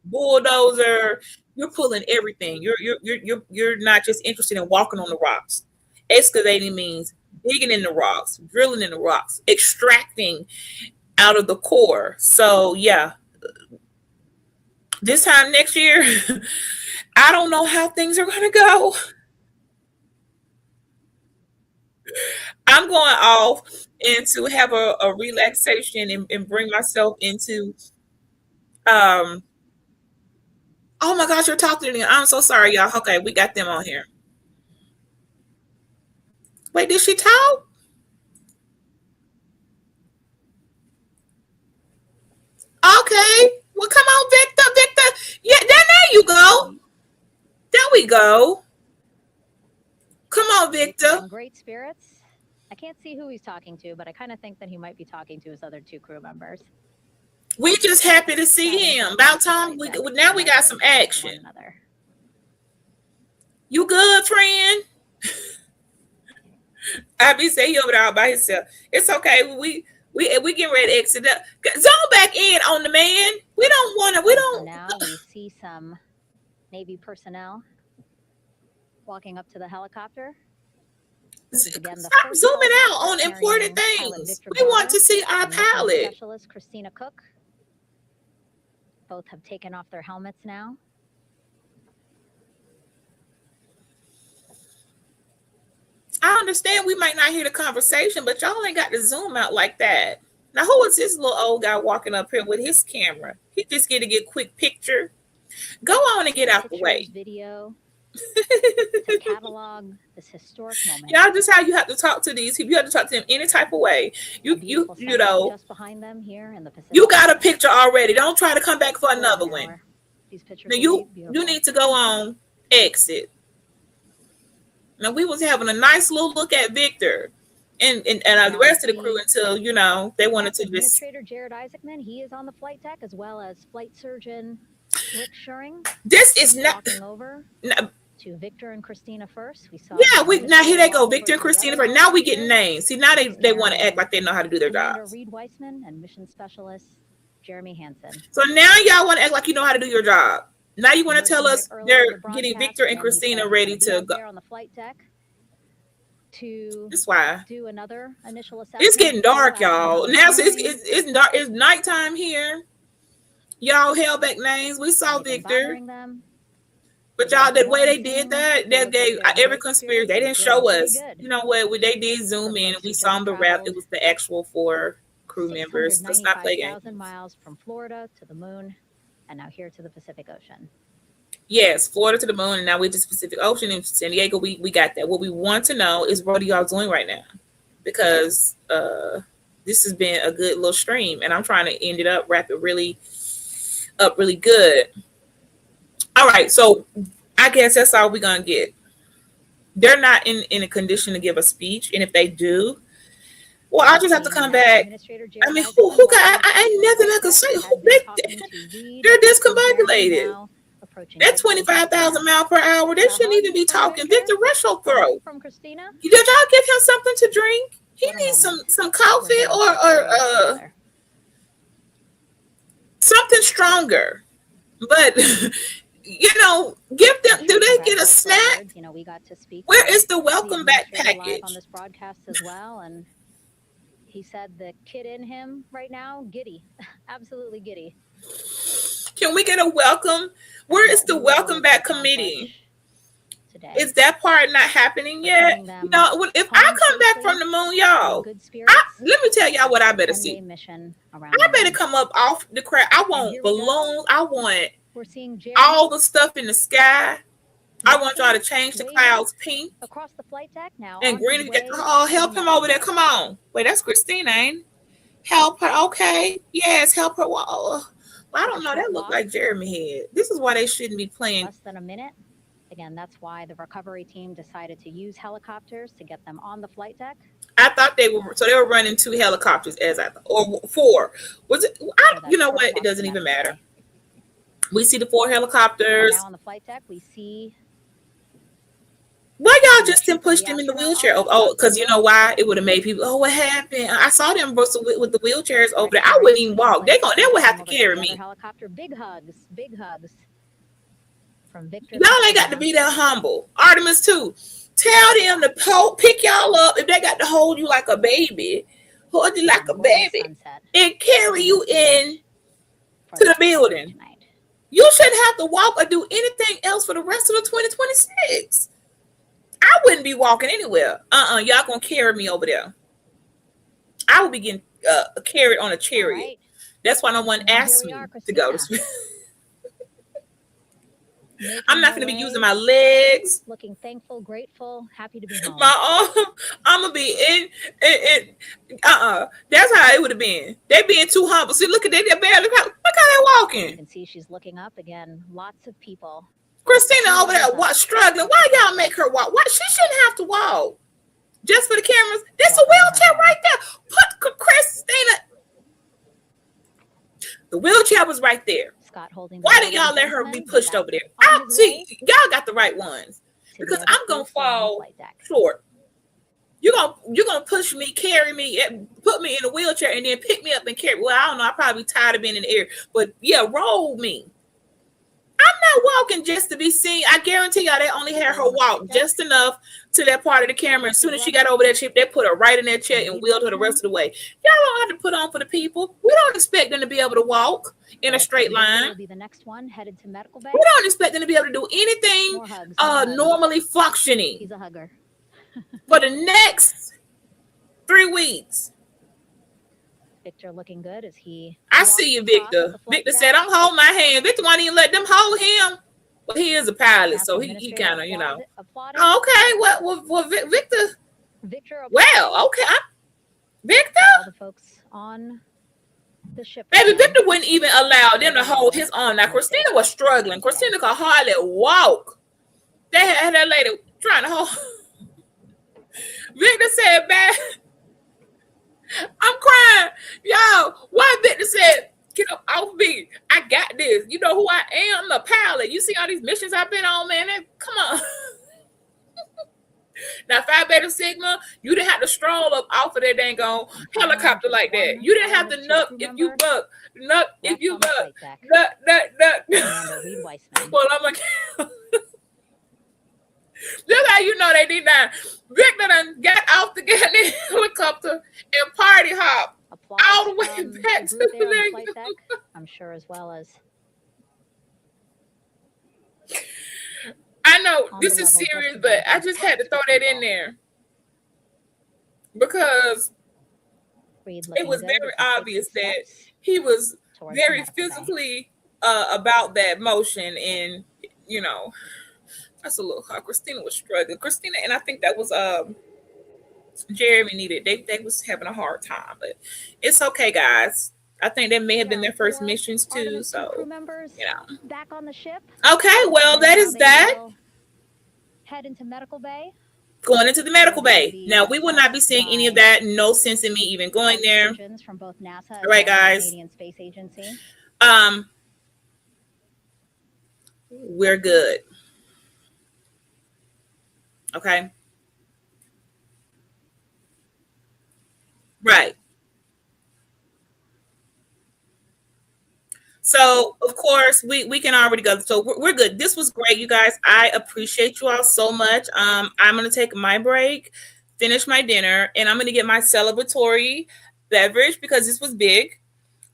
bulldozer. You're pulling everything. You're not just interested in walking on the rocks. Excavating means digging in the rocks, drilling in the rocks, extracting out of the core. So yeah, this time next year, I don't know how things are going to go. I'm going off and to have a relaxation and bring myself into. Oh my gosh, you're talking to me. I'm so sorry, y'all. Okay, we got them on here. Wait, did she talk? Okay. Well, come on, Victor. Victor. Yeah, there you go. There we go. Come on, Victor. In great spirits. I can't see who he's talking to, but I kind of think that he might be talking to his other 2 crew members. We just happy to see him. About time now we got some action. You good, friend? I be saying he over there all by himself. It's okay. We getting ready to exit up. Zone back in on the man. We don't. Now we see some Navy personnel walking up to the helicopter. Again, stop zooming out on important things. We want to see our pilot. Specialist Christina Cook. Both have taken off their helmets now. I understand we might not hear the conversation, but y'all ain't got to zoom out like that. Now, who is this little old guy walking up here with his camera? He just get to get a quick picture. Go on and get out the way. Video to catalog this historic moment. Y'all, just how you have to talk to these people. You have to talk to them any type of way. You know. Just behind them here in the Pacific. You got a picture already. Don't try to come back for another one. Now you need to go on exit. Now we was having a nice little look at Victor and the rest of the crew until they wanted to just. Administrator Jared Isaacman, he is on the flight deck, as well as flight surgeon Rick Shuring. This is not walking over to Victor and Christina first. We saw. Yeah, now here they go, Victor and Christina first. Now we getting names. See, now they want to act like they know how to do their jobs. Reed Weissman and mission specialist Jeremy Hansen. So now y'all want to act like you know how to do your job. Now you want to tell us they're getting Victor and Christina ready to go on the flight deck to do another initial assessment. It's getting dark, y'all. Now it's dark. It's nighttime here. Y'all held back names. We saw Victor. But y'all, the way they did that gave every conspiracy. They didn't show us. You know what? When they did zoom in, we saw them, but it was the actual 4 crew members. Let's not play games. 695,000 miles from Florida to the moon, and now here to the Pacific Ocean. Yes, Florida to the moon, and now we're to the Pacific Ocean. In San Diego, we got that. What we want to know is what are y'all doing right now? Because this has been a good little stream, and I'm trying to end it up, wrap it really good. All right, so I guess that's all we're gonna get. They're not in a condition to give a speech, and if they do, Well, I just have to come back. I mean, who got? I ain't nothing I can say. They're discombobulated. That 25,000 mile per hour, they shouldn't even be talking. Victor, rush your throat. From Christina. Did y'all give him something to drink? He needs some coffee or something stronger. But give them. Do they get a snack? We got to speak. Where is the welcome back package on this broadcast as well? And he said the kid in him right now, giddy, absolutely giddy. Can we get a welcome? Where is the welcome back committee? Today. Is that part not happening yet? No. If I come back from the moon, y'all, let me tell y'all what I better see. I better come up off the crowd. I want balloons. I want all the stuff in the sky. I want y'all to change the clouds pink across the flight deck now and green. Oh, help him over there. Come on. Wait, that's Christina, ain't it? Help her. Okay. Yes, help her. Well, I don't know. That looked like Jeremy head. This is why they shouldn't be playing. Less than a minute. Again, that's why the recovery team decided to use helicopters to get them on the flight deck. I thought they were running 2 helicopters or 4. Was it? You know what? It doesn't even matter. We see the 4 helicopters. Now on the flight deck, we see. Why y'all just didn't push them in the wheelchair? Oh, because you know why? It would have made people. Oh, what happened? I saw them with the wheelchairs over there. I wouldn't even walk. They would have to carry me. Helicopter, big hugs, big hugs. From Victor. Y'all ain't got to be that humble. Artemis too. Tell them to pick y'all up if they got to hold you like a baby, hold you like a baby, and carry you in to the building. You shouldn't have to walk or do anything else for the rest of the 2026. I wouldn't be walking anywhere. Y'all gonna carry me over there. I will be getting carried on a chariot. Right. That's why no one asked me to go to school. I'm not going to be using my legs. Looking thankful, grateful, happy to be home. My arm, I'm going to be in. That's how it would have been. They being too humble. See, look at that. Look how they're walking. You can see she's looking up again. Lots of people. Christina over there struggling. Why y'all make her walk? Why she shouldn't have to walk? Just for the cameras. There's a wheelchair right there. Put Christina. The wheelchair was right there. Scott holding. Why did y'all let her be pushed over there? See, y'all got the right ones. Because I'm gonna fall short. You're gonna push me, carry me, put me in a wheelchair, and then pick me up and carry. Well, I don't know. I probably tired of being in the air, but yeah, roll me. I'm not walking just to be seen. I guarantee y'all they only had her walk just enough to that part of the camera. As soon as she got over that chip, they put her right in that chair and wheeled her the rest of the way. Y'all don't have to put on for the people. We don't expect them to be able to walk in a straight line. Will be the next one headed to medical bay. We don't expect them to be able to do anything normally functioning. He's a hugger. For the next 3 weeks. Victor looking good as he. I see you, Victor. Victor said, "I'm holding my hand." Victor won't even let them hold him. Well, he is a pilot, so he kind of, Oh, okay. Well, Victor. Well, okay. Victor. All the folks on the ship. Baby, Victor wouldn't even allow them to hold his arm. Now, Christina was struggling. Christina could hardly walk. They had that lady trying to hold. Victor said, "Bad." I'm crying. Y'all, why Victor said, "Get up off me. I got this. You know who I am? I'm a pilot. You see all these missions I've been on, man. Come on." Now, Phi Beta Sigma, you didn't have to stroll up off of that dang on helicopter like that. You didn't have to nuck if you buck. Nuck if you buck. Nut. Well, I'm like, just how you know they did that. Victor done got off the goddamn helicopter and party hop all the way back to the flight deck, I'm sure, as well as. I know this is serious, but I just had to throw that in there because it was very obvious that he was very physically about that motion, and that's a little hard. Christina was struggling. Christina, and I think that was Jeremy needed. They was having a hard time, but it's okay, guys. I think that may have been their first missions too. So crew members back on the ship. Okay, well that is that. Head into medical bay. going into the medical bay. Now, we will not be seeing any of that. No sense in me even going there. From both NASA all right, guys. Canadian Space Agency. We're good. Okay. Right. So, of course, we can already go. So we're good. This was great, you guys. I appreciate you all so much. I'm going to take my break, finish my dinner, and I'm going to get my celebratory beverage because this was big.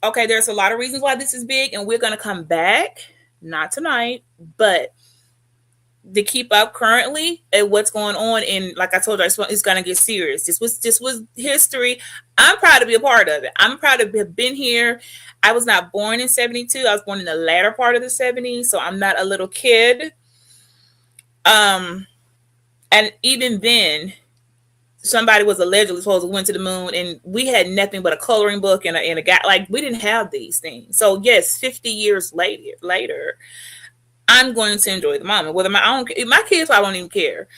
Okay, there's a lot of reasons why this is big, and we're going to come back, not tonight, but to keep up currently and what's going on. And like I told you, it's going to get serious. This was history. I'm proud to be a part of it. I'm proud to have been here. I was not born in 72. I was born in the latter part of the 70s, so I'm not a little kid. And even then, somebody was allegedly supposed to went to the moon, and we had nothing but a coloring book and a guy. Like, we didn't have these things. So yes, 50 years later, I'm going to enjoy the moment. Whether my kids, I don't even care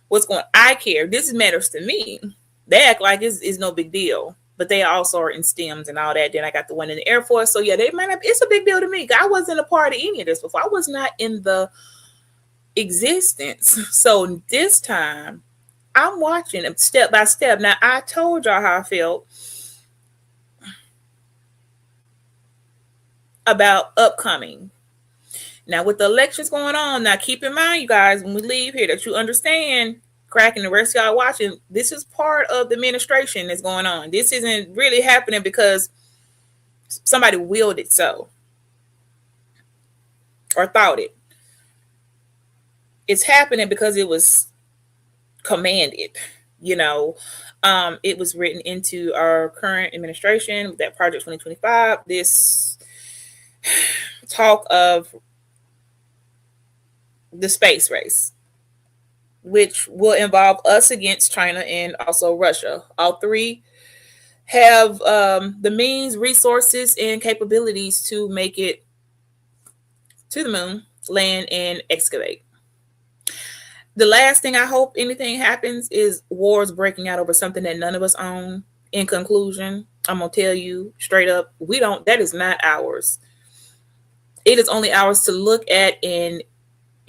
what's going on. I care. This matters to me. They act like it's no big deal, but they also are in STEMs and all that. Then I got the one in the Air Force. So yeah, they might not. It's a big deal to me. I wasn't a part of any of this before. I was not in the existence. So this time, I'm watching them step by step. Now, I told y'all how I felt about upcoming. Now, with the elections going on, now keep in mind, you guys, when we leave here, that you understand, Crack and the rest of y'all watching, this is part of the administration that's going on. This isn't really happening because somebody willed it so or thought it. It's happening because it was commanded. It was written into our current administration, that Project 2025, this talk of the space race, which will involve us against China and also Russia. All three have the means, resources, and capabilities to make it to the moon, land, and excavate. The last thing I hope anything happens is wars breaking out over something that none of us own. In conclusion, I'm going to tell you straight up, that is not ours. It is only ours to look at and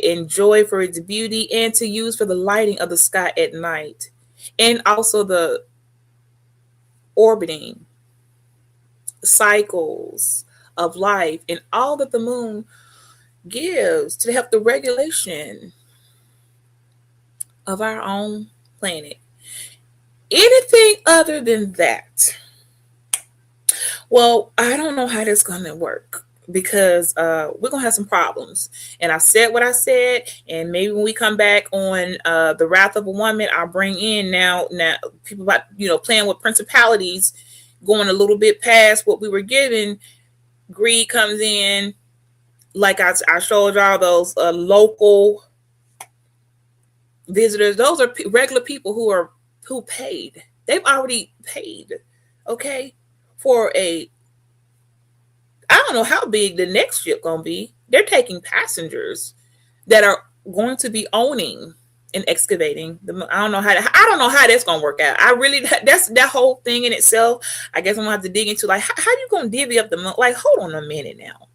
enjoy for its beauty and to use for the lighting of the sky at night. And also the orbiting cycles of life and all that the moon gives to help the regulation of our own planet. Anything other than that, well, I don't know how that's going to work because we're going to have some problems. And I said what I said, and maybe when we come back on The Wrath of a Woman, I'll bring in now people about, playing with principalities, going a little bit past what we were given. Greed comes in, like I showed y'all those local visitors. Those are regular people who paid. They've already paid, okay, for I don't know how big the next ship gonna be. They're taking passengers that are going to be owning and excavating I don't know how that's gonna work out. That's that whole thing in itself. I guess I'm gonna have to dig into, like, how you gonna divvy up the money? Like, hold on a minute now.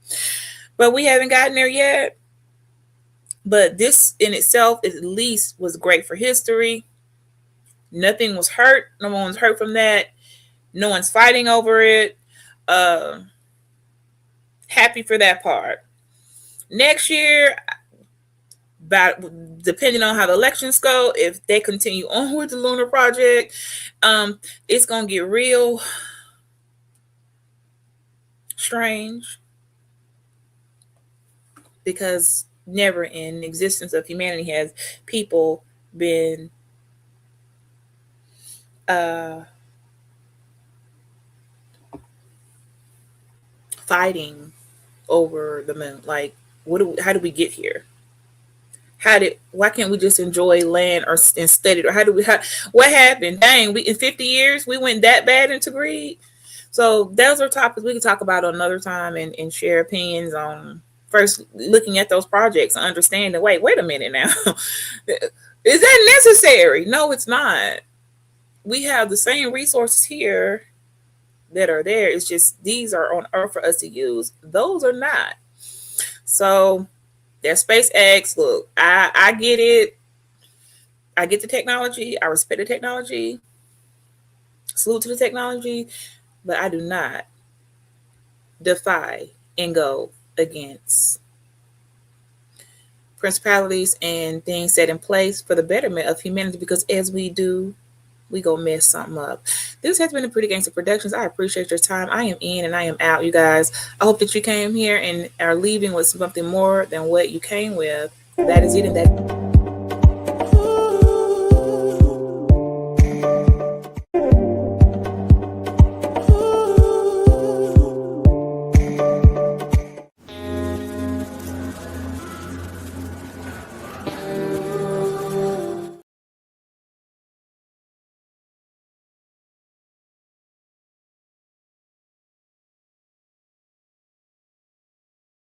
But we haven't gotten there yet. But this in itself at least was great for history. Nothing was hurt. No one was hurt from that. No one's fighting over it. Happy for that part. Next year, depending on how the elections go, if they continue on with the lunar project, it's going to get real strange, because never in the existence of humanity has people been fighting over the moon. Like, how did we get here? Why can't we just enjoy land and study it? Or what happened? Dang, in 50 years we went that bad into greed. So those are topics we can talk about another time and share opinions on. First, looking at those projects and understanding, wait a minute now. Is that necessary? No, it's not. We have the same resources here that are there. It's just these are on Earth for us to use. Those are not. So there's SpaceX. Look, I get it. I get the technology. I respect the technology. Salute to the technology, but I do not defy and go against principalities and things set in place for the betterment of humanity, because as we do, we go mess something up. This has been a Pretty Gangster Productions. I appreciate your time. I am in and I am out, you guys. I hope that you came here and are leaving with something more than what you came with. That is it, and that